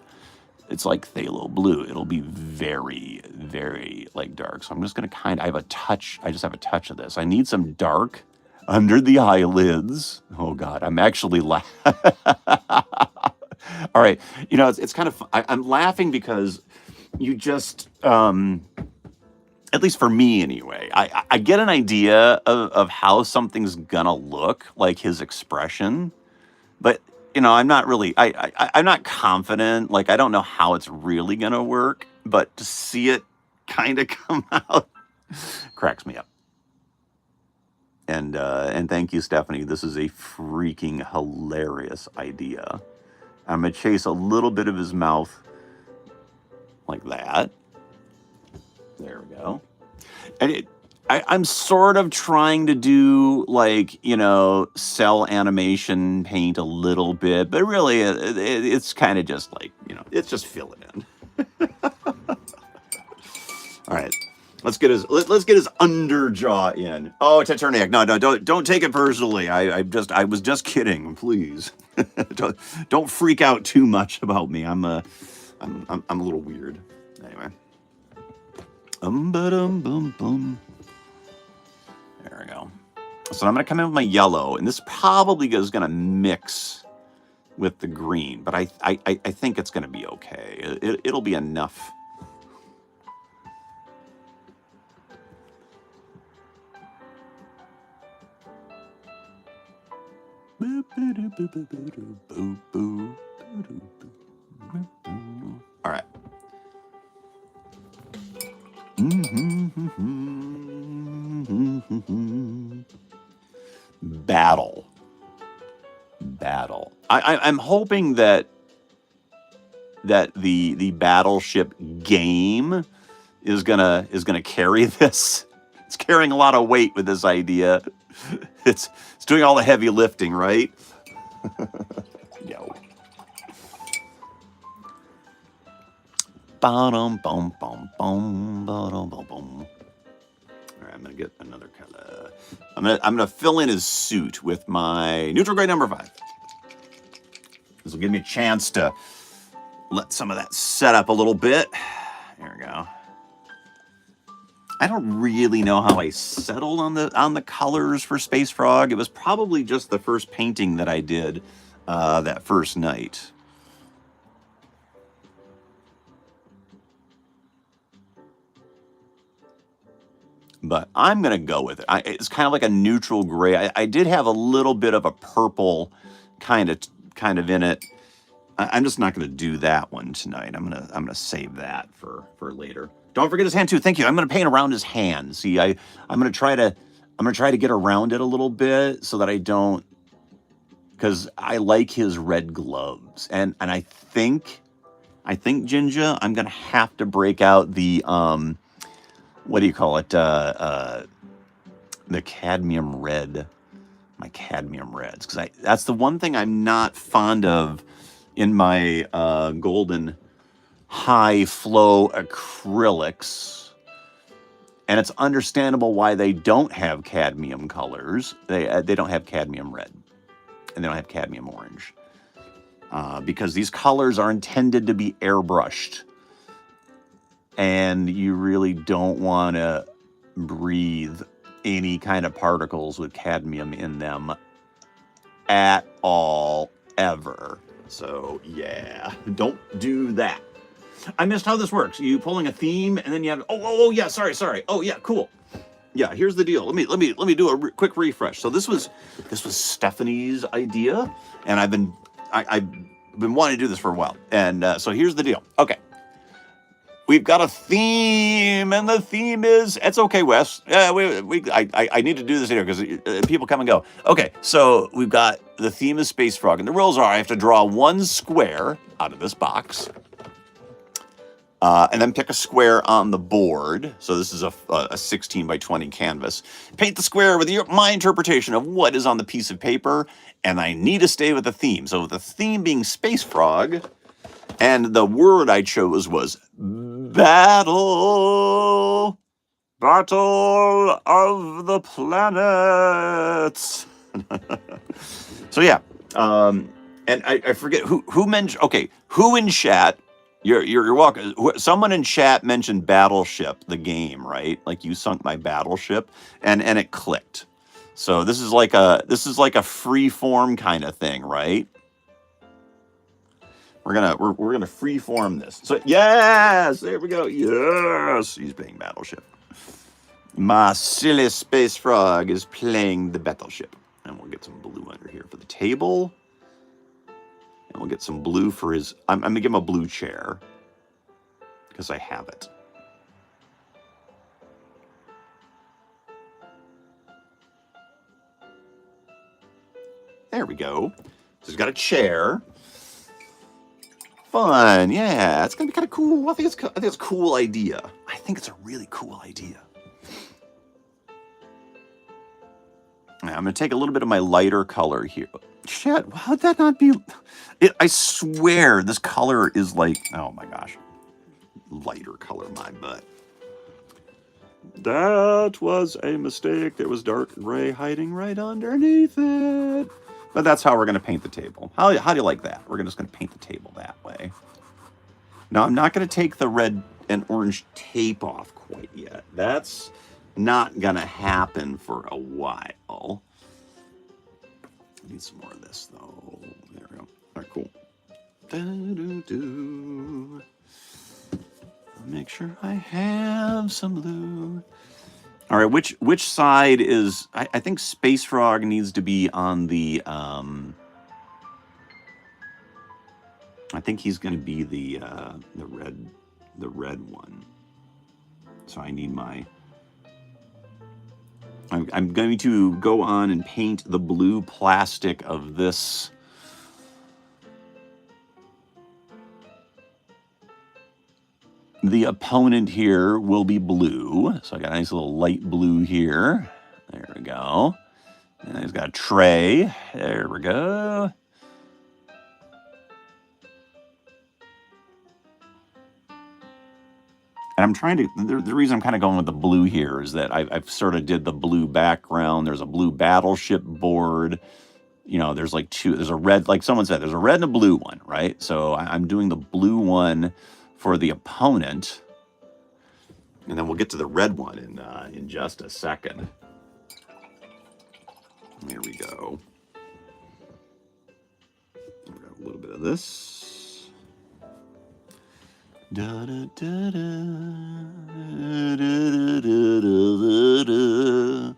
it's like phthalo blue. It'll be very, very like dark. So I'm just going to I have a touch. I just have a touch of this. I need some dark under the eyelids. Oh God, I'm actually all right. You know, it's kind of, I'm laughing because you just, at least for me anyway, I get an idea of how something's gonna look, like his expression, but you know, I'm not really, I'm not confident. Like, I don't know how it's really gonna work, but to see it kind of come out cracks me up. And thank you, Stephanie. This is a freaking hilarious idea. I'm gonna chase a little bit of his mouth like that. There we go. And I'm sort of trying to do like, you know, cell animation paint a little bit, but really it's kind of just like, you know, it's just fill it in. All right. Let's get his underjaw in. Oh, Teturniac. No, don't take it personally. I was just kidding, please. don't freak out too much about me. I'm a little weird. Anyway. Bum. There we go. So I'm gonna come in with my yellow, and this probably is gonna mix with the green, but I think it's gonna be okay. It'll be enough. All right. Battle. I'm hoping that the battleship game is gonna carry this. It's carrying a lot of weight with this idea. It's doing all the heavy lifting, right? Yo. All right, I'm gonna get another color. I'm gonna fill in his suit with my neutral gray number 5. This will give me a chance to let some of that set up a little bit. There we go. I don't really know how I settled on the colors for Space Frog. It was probably just the first painting that I did that first night. But I'm going to go with it. It's kind of like a neutral gray. I did have a little bit of a purple kind of in it. I'm just not going to do that one tonight. I'm going to save that for later. Don't forget his hand too. Thank you. I'm going to paint around his hand. See, I'm going to try to get around it a little bit so that I don't, because I like his red gloves. And I think Jinja, I'm going to have to break out the what do you call it? The cadmium red. My cadmium reds, because that's the one thing I'm not fond of in my golden high flow acrylics, and it's understandable why they don't have cadmium colors. They don't have cadmium red, and they don't have cadmium orange, because these colors are intended to be airbrushed, and you really don't want to breathe any kind of particles with cadmium in them at all, ever. So yeah, don't do that. I missed how this works. You pulling a theme and then you have, oh yeah, sorry. Oh yeah, cool. Yeah, here's the deal. Let me do a quick refresh. So this was Stephanie's idea, and I've been wanting to do this for a while. And so here's the deal. Okay. We've got a theme, and the theme is, it's okay, Wes. I need to do this here because people come and go. Okay, so we've got the theme is Space Frog, and the rules are I have to draw one square out of this box, and then pick a square on the board. So this is a 16 by 20 canvas. Paint the square with my interpretation of what is on the piece of paper, and I need to stay with the theme. So the theme being Space Frog, and the word I chose was Battle of the planets. So yeah, and I forget who mentioned. Okay, who in chat? You're welcome. Someone in chat mentioned Battleship, the game, right? Like you sunk my battleship, and it clicked. So this is like a free form kind of thing, right? We're gonna free form this. So yes, there we go. Yes, he's playing Battleship. My silly space frog is playing the Battleship, and we'll get some blue under here for the table, and we'll get some blue for his. I'm gonna give him a blue chair because I have it. There we go. So he's got a chair. Fun, yeah. It's gonna be kind of cool. I think it's a cool idea. I think it's a really cool idea. Now, I'm gonna take a little bit of my lighter color here. Shit, how'd that not be? I swear this color is like, oh my gosh, lighter color, my butt. That was a mistake. There was dark gray hiding right underneath it. But that's how we're going to paint the table. How do you like that? We're just going to paint the table that way. Now, I'm not going to take the red and orange tape off quite yet. That's not going to happen for a while. I need some more of this, though. There we go. All right, cool. I'll make sure I have some blue. All right, which side is... I think Space Frog needs to be on the... I think he's going to be the red one. So I need my... I'm going to go on and paint the blue plastic of this... The opponent here will be blue. So I got a nice little light blue here. There we go. And he's got a tray. There we go. And I'm trying to, the reason I'm kind of going with the blue here is that I've sort of did the blue background. There's a blue battleship board. You know, there's like two, there's a red, like someone said, there's a red and a blue one, right? So I'm doing the blue one for the opponent, and then we'll get to the red one in just a second. There we go. We got a little bit of this. Da, da, da, da, da, da, da, da.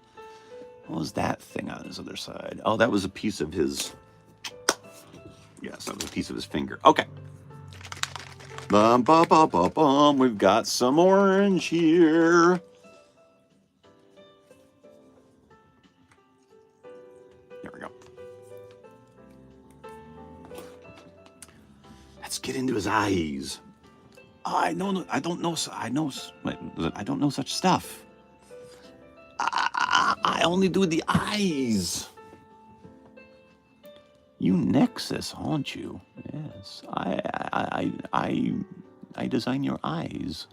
What was that thing on his other side? Oh, that was a piece of his. Yes, that was a piece of his finger. Okay. Bum, bum, bum, bum, bum. We've got some orange here. There we go. Let's get into his eyes. Oh, I don't know such stuff. I only do the eyes. You Nexus, aren't you? Yes, I design your eyes.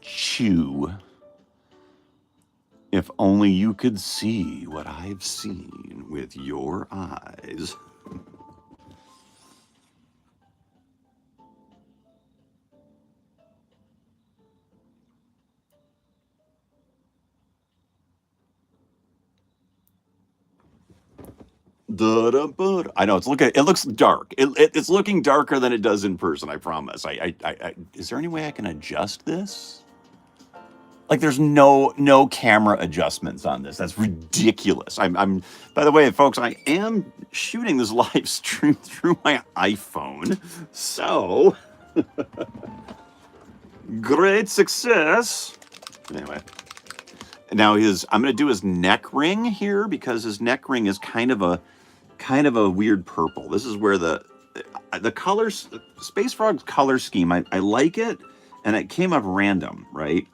Chew. If only you could see what I've seen with your eyes. I know it looks dark. It's looking darker than it does in person. I promise. Is there any way I can adjust this? Like, there's no camera adjustments on this. That's ridiculous. I'm. By the way, folks, I am shooting this live stream through my iPhone. So, great success. Anyway. Now I'm going to do his neck ring here because his neck ring is kind of a weird purple. This is where the colors, Space Frog's color scheme, I like it, and it came up random, right?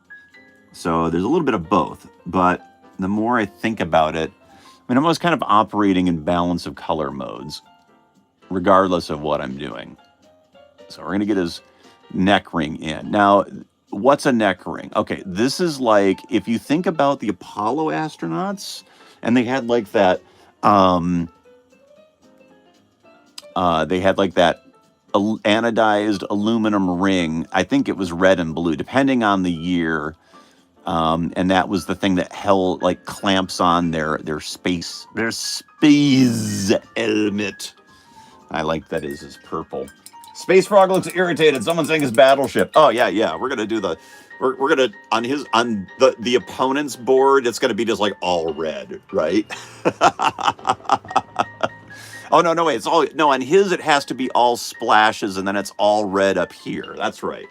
So there's a little bit of both, but the more I think about it, I mean, I'm always kind of operating in balance of color modes. regardless of what I'm doing. So we're going to get his neck ring in. Now, what's a neck ring? Okay, this is like, if you think about the Apollo astronauts, and they had like that, anodized aluminum ring. I think it was red and blue, depending on the year. And that was the thing that held, like, clamps on their space helmet. I like that is purple. Space Frog looks irritated. Someone's saying his battleship. Oh yeah. We're gonna do we're gonna on the opponent's board. It's gonna be just like all red, right? Oh no, wait. On his it has to be all splashes, and then it's all red up here. That's right.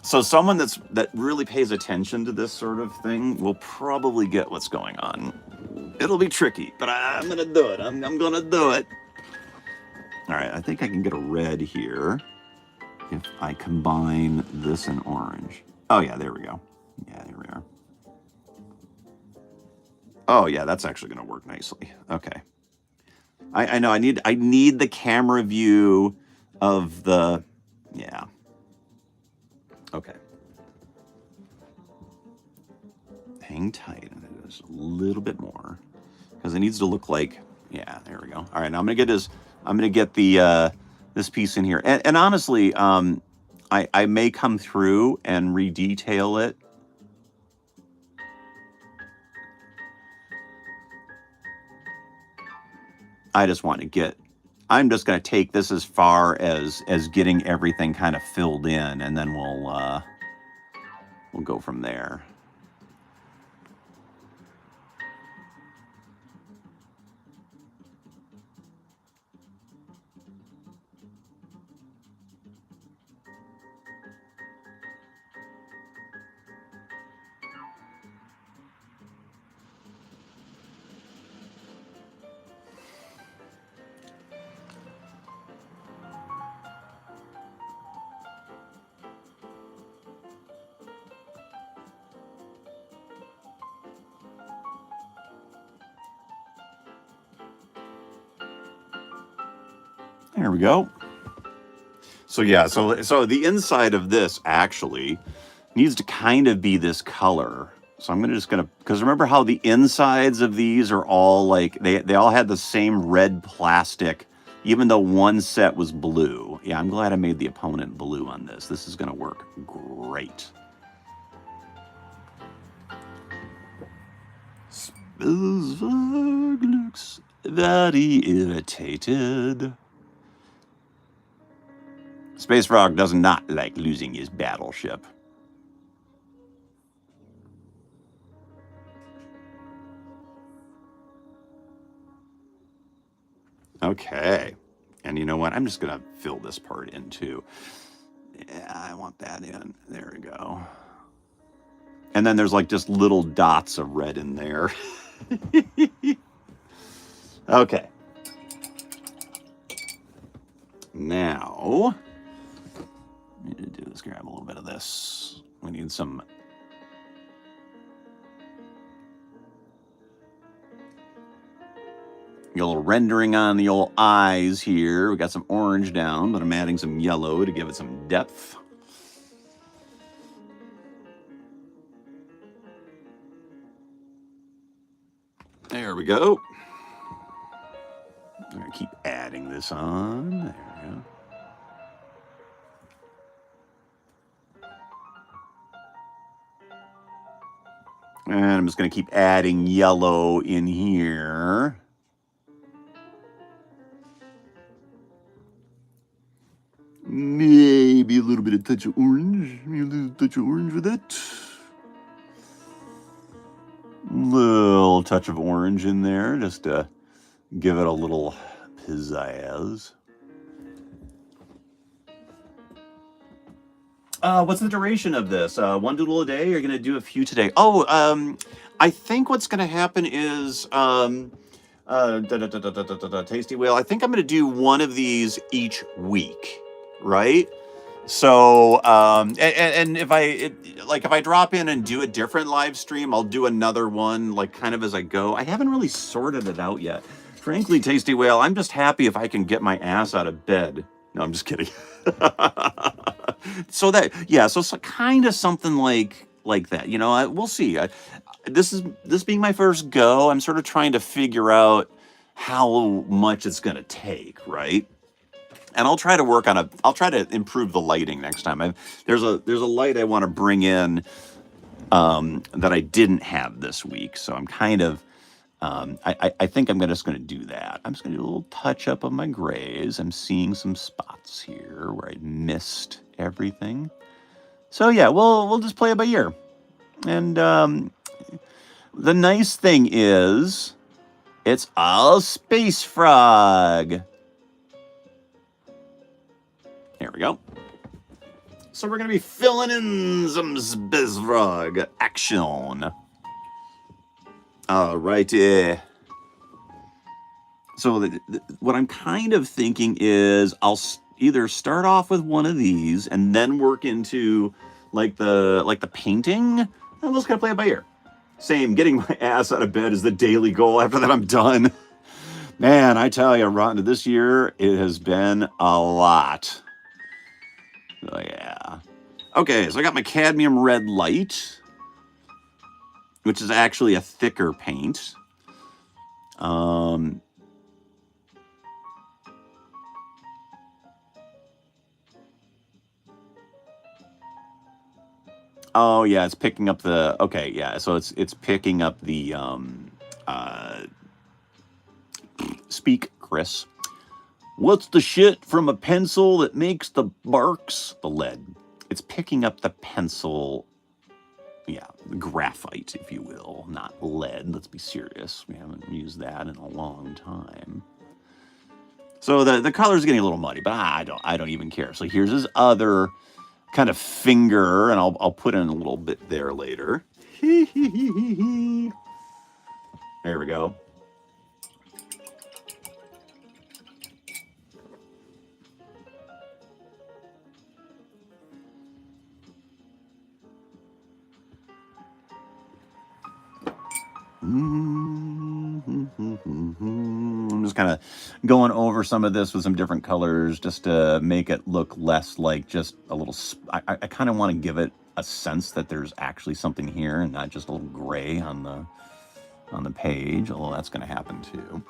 So someone that really pays attention to this sort of thing will probably get what's going on. It'll be tricky, but I'm gonna do it. I'm gonna do it. All right, I think I can get a red here if I combine this and orange. Oh yeah, there we go. Yeah, there we are. Oh yeah, that's actually gonna work nicely. Okay. I know I need the camera view of the, yeah. Okay. Hang tight. I'm gonna do this a little bit more because it needs to look like, yeah, there we go. All right, now I'm gonna get the this piece in here. And honestly, I may come through and redetail it. I'm just going to take this as far as getting everything kind of filled in, and then we'll go from there. There we go. So yeah, so the inside of this actually needs to kind of be this color. So I'm because remember how the insides of these are all like, they all had the same red plastic, even though one set was blue. Yeah, I'm glad I made the opponent blue on this. This is gonna work great. Spellsvog looks very irritated. Space Frog does not like losing his battleship. Okay. And you know what? I'm just going to fill this part in too. Yeah, I want that in. There we go. And then there's like just little dots of red in there. Okay. Now, what we need to do is grab a little bit of this. We need some a little rendering on the old eyes here. We got some orange down, but I'm adding some yellow to give it some depth. There we go. I'm going to keep adding this on. There we go. And I'm just going to keep adding yellow in here. Maybe a little bit of touch of orange. Maybe a little touch of orange with it. Little touch of orange in there just to give it a little pizzazz. What's the duration of this? One doodle a day? You're going to do a few today. Oh, I think what's going to happen is, Tasty Whale, I think I'm going to do one of these each week, right? So, and if if I drop in and do a different live stream, I'll do another one, like kind of as I go. I haven't really sorted it out yet. Frankly, Tasty Whale, I'm just happy if I can get my ass out of bed. No, I'm just kidding. So that, yeah, so kind of something like that. You know, we'll see. This being my first go, I'm sort of trying to figure out how much it's going to take, right? And I'll try to work on I'll try to improve the lighting next time. There's a light I want to bring in that I didn't have this week. So I'm kind of, I think I'm just going to do that. I'm just going to do a little touch up of my grays. I'm seeing some spots here where I missed everything. So yeah, we'll just play it by ear. And the nice thing is, it's all Space Frog. There we go. So we're going to be filling in some Space Frog action. All righty. So what I'm kind of thinking is I'll either start off with one of these and then work into like the painting. I'm just going to play it by ear. Same, getting my ass out of bed is the daily goal. After that, I'm done. Man, I tell you, Ron, this year, it has been a lot. Oh, yeah. Okay, so I got my cadmium red light, which is actually a thicker paint. Oh yeah, it's picking up the, okay, yeah, so it's picking up the speak, Chris. What's the shit from a pencil that makes the marks? The lead. It's picking up the pencil, yeah, graphite, if you will, not lead. Let's be serious. We haven't used that in a long time. So the color's getting a little muddy, but I don't even care. So here's his other kind of finger, and I'll put in a little bit there later. There we go. I'm just kind of going over some of this with some different colors just to make it look less like just a little... I kind of want to give it a sense that there's actually something here and not just a little gray on the page, although that's going to happen too.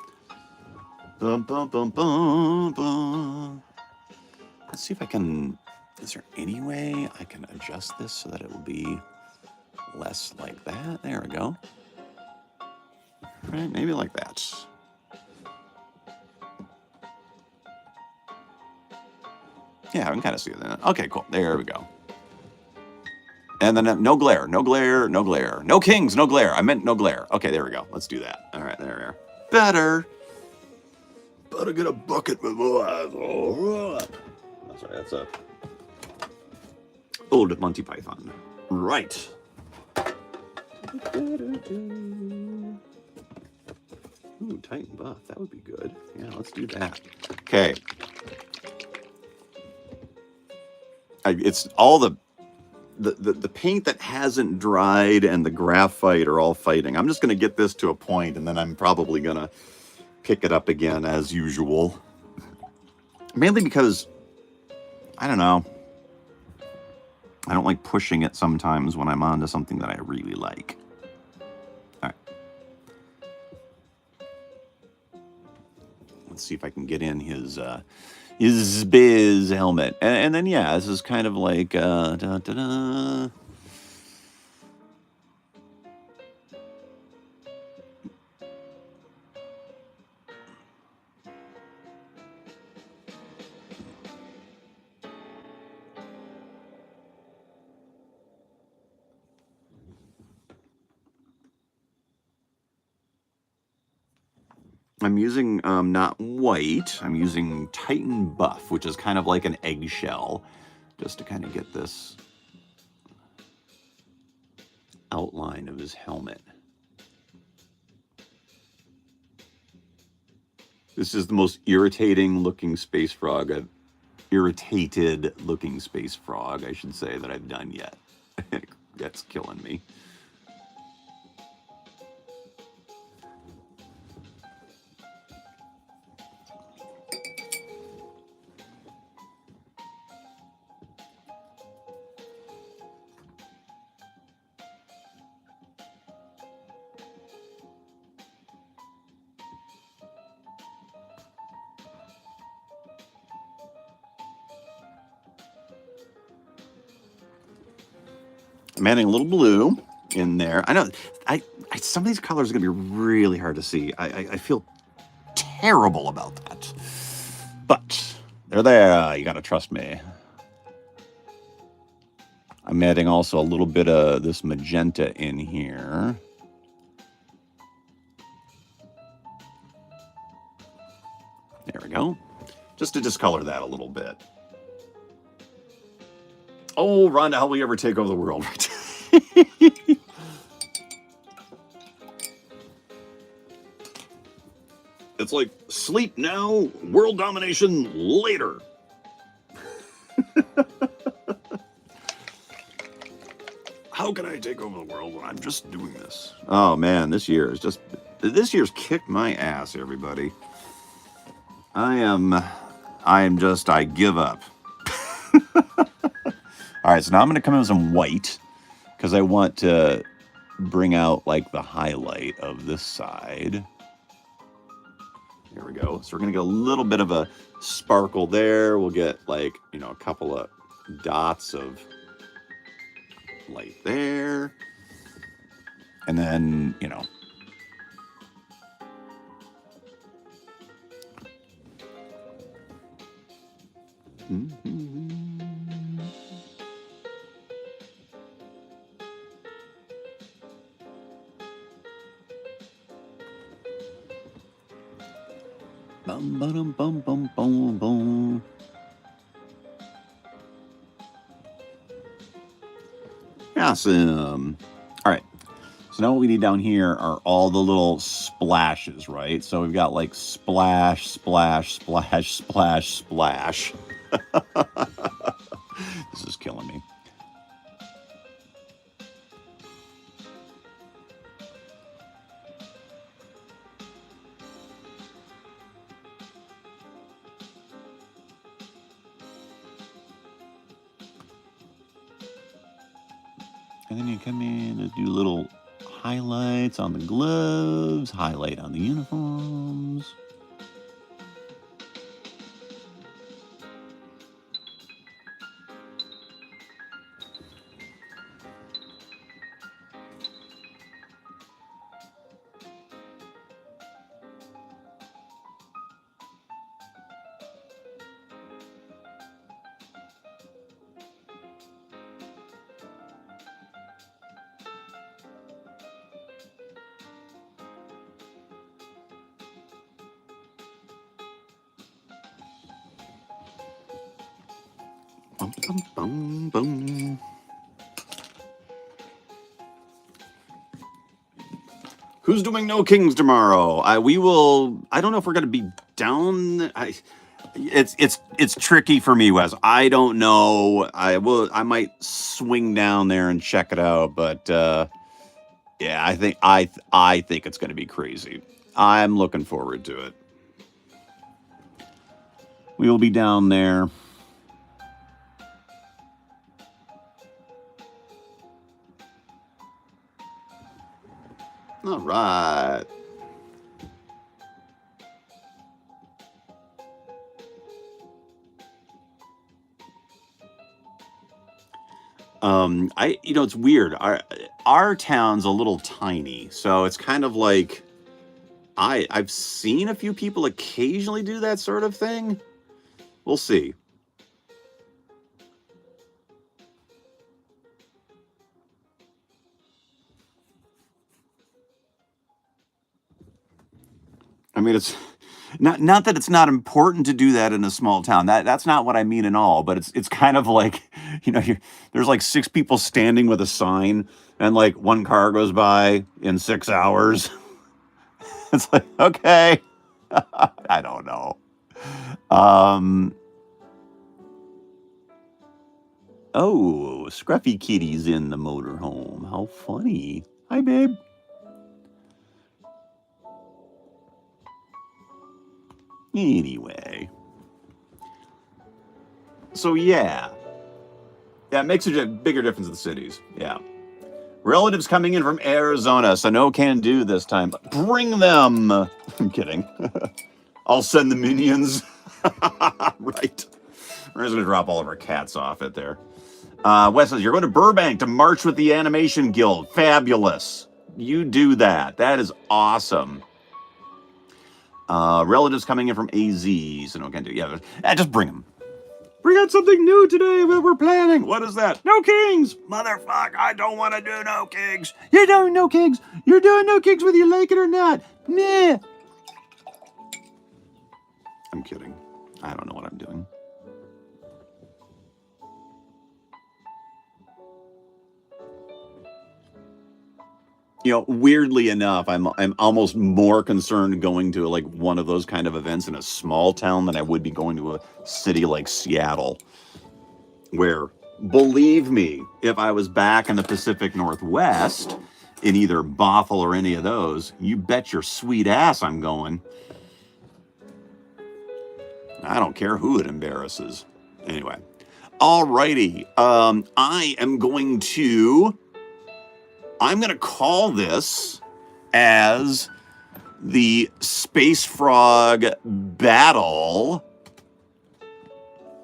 Bum, bum, bum, bum, bum. Let's see if I can... Is there any way I can adjust this so that it will be less like that? There we go. Right, maybe like that. Yeah, I can kind of see that. Okay, cool. There we go. And then no glare, no glare, no glare. No kings, no glare. I meant no glare. Okay, there we go. Let's do that. All right, there we are. Better. Better get a bucket with my eyes. Oh, that's right, that's a old Monty Python. Right. Ooh, Titan buff. That would be good. Yeah, let's do that. Okay. It's all the paint that hasn't dried and the graphite are all fighting. I'm just going to get this to a point, and then I'm probably going to pick it up again as usual. Mainly because, I don't know, I don't like pushing it sometimes when I'm onto something that I really like. All right. Let's see if I can get in his Biz helmet. And then, yeah, this is kind of like, I'm using not white, I'm using Titan Buff, which is kind of like an eggshell, just to kind of get this outline of his helmet. This is the most irritating looking space frog I've irritated looking space frog, I should say, that I've done yet. That's killing me. I'm adding a little blue in there. I know some of these colors are going to be really hard to see. I feel terrible about that. But they're there. You got to trust me. I'm adding also a little bit of this magenta in here. There we go. Just to discolor that a little bit. Oh, Rhonda, how will you ever take over the world? It's like sleep now, world domination later. How can I take over the world when I'm just doing this? Oh man, this year's kicked my ass, everybody. I give up. All right, so now I'm going to come in with some white because I want to bring out like the highlight of this side. There we go. So we're going to get a little bit of a sparkle there. We'll get like, a couple of dots of light there. And then, Bum, bum, bum, bum, bum, bum. Awesome. All right. So now what we need down here are all the little splashes, right? So we've got like splash, splash, splash, splash, splash. This is killing me. And then you come in and do little highlights on the gloves, highlight on the uniforms. Bum, bum, bum, bum. Who's doing No Kings tomorrow? We will. I don't know if we're going to be down. It's tricky for me, Wes. I don't know. I might swing down there and check it out, but yeah, I think it's going to be crazy. I'm looking forward to it. We will be down there. All right. It's weird. Our town's a little tiny, so it's kind of like I've seen a few people occasionally do that sort of thing. We'll see. I mean, it's not that it's not important to do that in a small town. That's not what I mean at all. But it's kind of like, there's like 6 people standing with a sign, and like one car goes by in 6 hours. It's like, okay, I don't know. Oh, Scruffy Kitty's in the motorhome. How funny. Hi, babe. Anyway. So, yeah. Yeah, it makes a bigger difference in the cities. Yeah. Relatives coming in from Arizona, so no can do this time. Bring them. I'm kidding. I'll send the minions. Right. We're just going to drop all of our cats off it there. Wes says, you're going to Burbank to march with the Animation Guild. Fabulous. You do that. That is awesome. Relatives coming in from AZ, so no can do. Yeah, just bring them. We got something new today that we're planning. What is that? No Kings! Motherfuck, I don't want to do No Kings. You're doing No Kings. You're doing No Kings whether you like it or not. Meh. I'm kidding. I don't know what I'm doing. You know, weirdly enough, I'm almost more concerned going to like one of those kind of events in a small town than I would be going to a city like Seattle, where, believe me, if I was back in the Pacific Northwest in either Bothell or any of those, you bet your sweet ass I'm going. I don't care who it embarrasses. Anyway, alrighty. I'm going to call this as the Space Frog Battle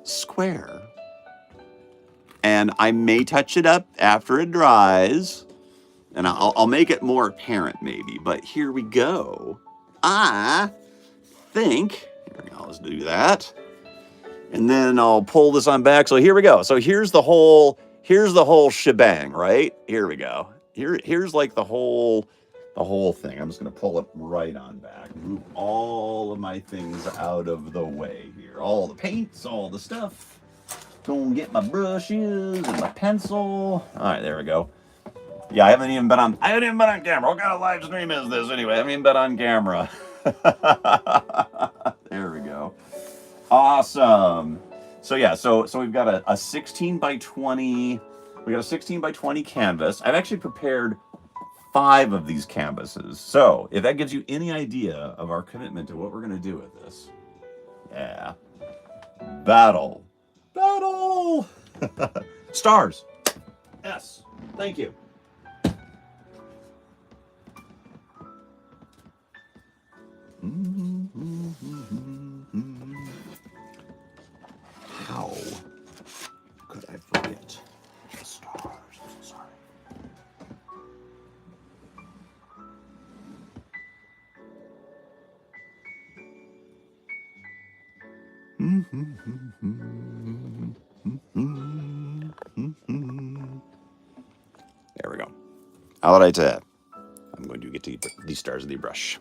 Square. And I may touch it up after it dries. And I'll make it more apparent maybe. But here we go. I think, here we go, let's do that. And then I'll pull this on back. So here we go. So here's the whole shebang, right? Here we go. Here's like the whole thing. I'm just gonna pull it right on back. Move all of my things out of the way here. All the paints, all the stuff. Gonna get my brushes and my pencil. All right, there we go. Yeah, I haven't even been on camera. What kind of live stream is this anyway? I haven't even been on camera. There we go. Awesome. So yeah, so we've got a 16 by 20. We got a 16 by 20 canvas. I've actually prepared 5 of these canvases. So if that gives you any idea of our commitment to what we're going to do with this. Yeah. Battle. Stars. Yes. Thank you. How could I forget the stars? I'm so sorry. There we go. All right, I'm going to get to these stars with the brush.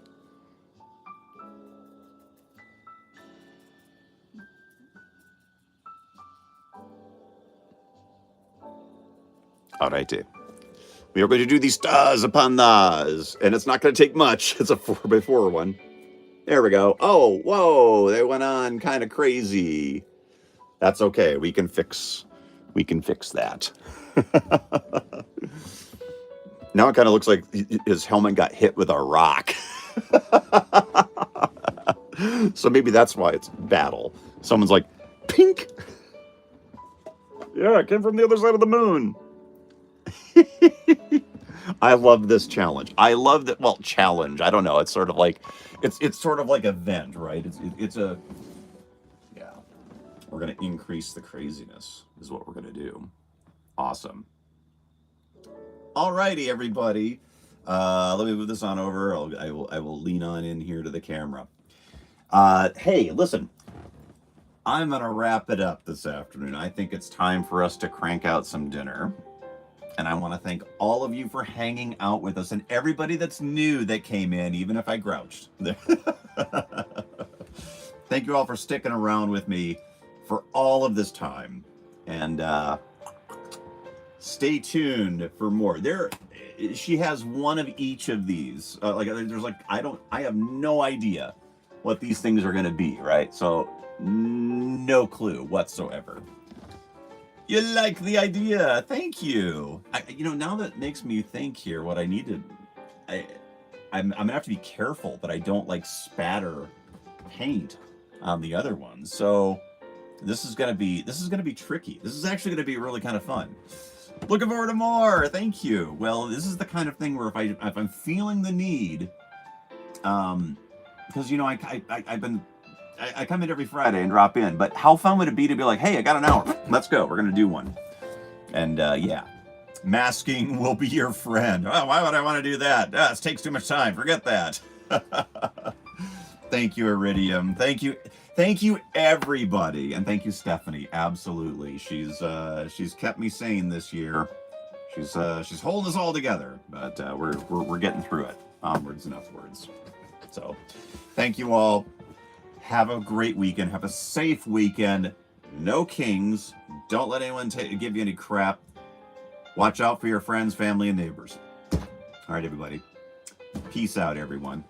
All right, we are going to do these stars upon those, and it's not going to take much. It's a 4x4 one. There we go. Oh, whoa, they went on kind of crazy. That's okay. We can fix that. Now it kind of looks like his helmet got hit with a rock. So maybe that's why it's battle. Someone's like, pink. Yeah, it came from the other side of the moon. I love this challenge. I love that. Well, challenge. I don't know. It's sort of like, it's sort of like event, right? It's a, yeah. We're gonna increase the craziness is what we're gonna do. Awesome. Alrighty, everybody. Let me move this on over. I will lean on in here to the camera. Hey, listen. I'm gonna wrap it up this afternoon. I think it's time for us to crank out some dinner. And I want to thank all of you for hanging out with us and everybody that's new that came in, even if I grouched. Thank you all for sticking around with me for all of this time. And stay tuned for more. She has one of each of these. There's like, I have no idea what these things are going to be, right? So no clue whatsoever. You like the idea. Thank you. Now that makes me think here what I need to... I'm gonna have to be careful that I don't like spatter paint on the other ones. So this is gonna be tricky. This is actually gonna be really kind of fun. Looking forward to more. Thank you. Well, this is the kind of thing where if I'm feeling the need, because I come in every Friday and drop in, but how fun would it be to be like, hey, I got an hour. Let's go. We're gonna do one. And yeah, masking will be your friend. Oh, why would I want to do that? It takes too much time. Forget that. Thank you, Iridium. Thank you, everybody, and thank you, Stephanie. Absolutely, she's kept me sane this year. She's holding us all together, but we're getting through it. Onwards and upwards. So, thank you all. Have a great weekend. Have a safe weekend. No kings. Don't let anyone give you any crap. Watch out for your friends, family, and neighbors. All right, everybody. Peace out, everyone.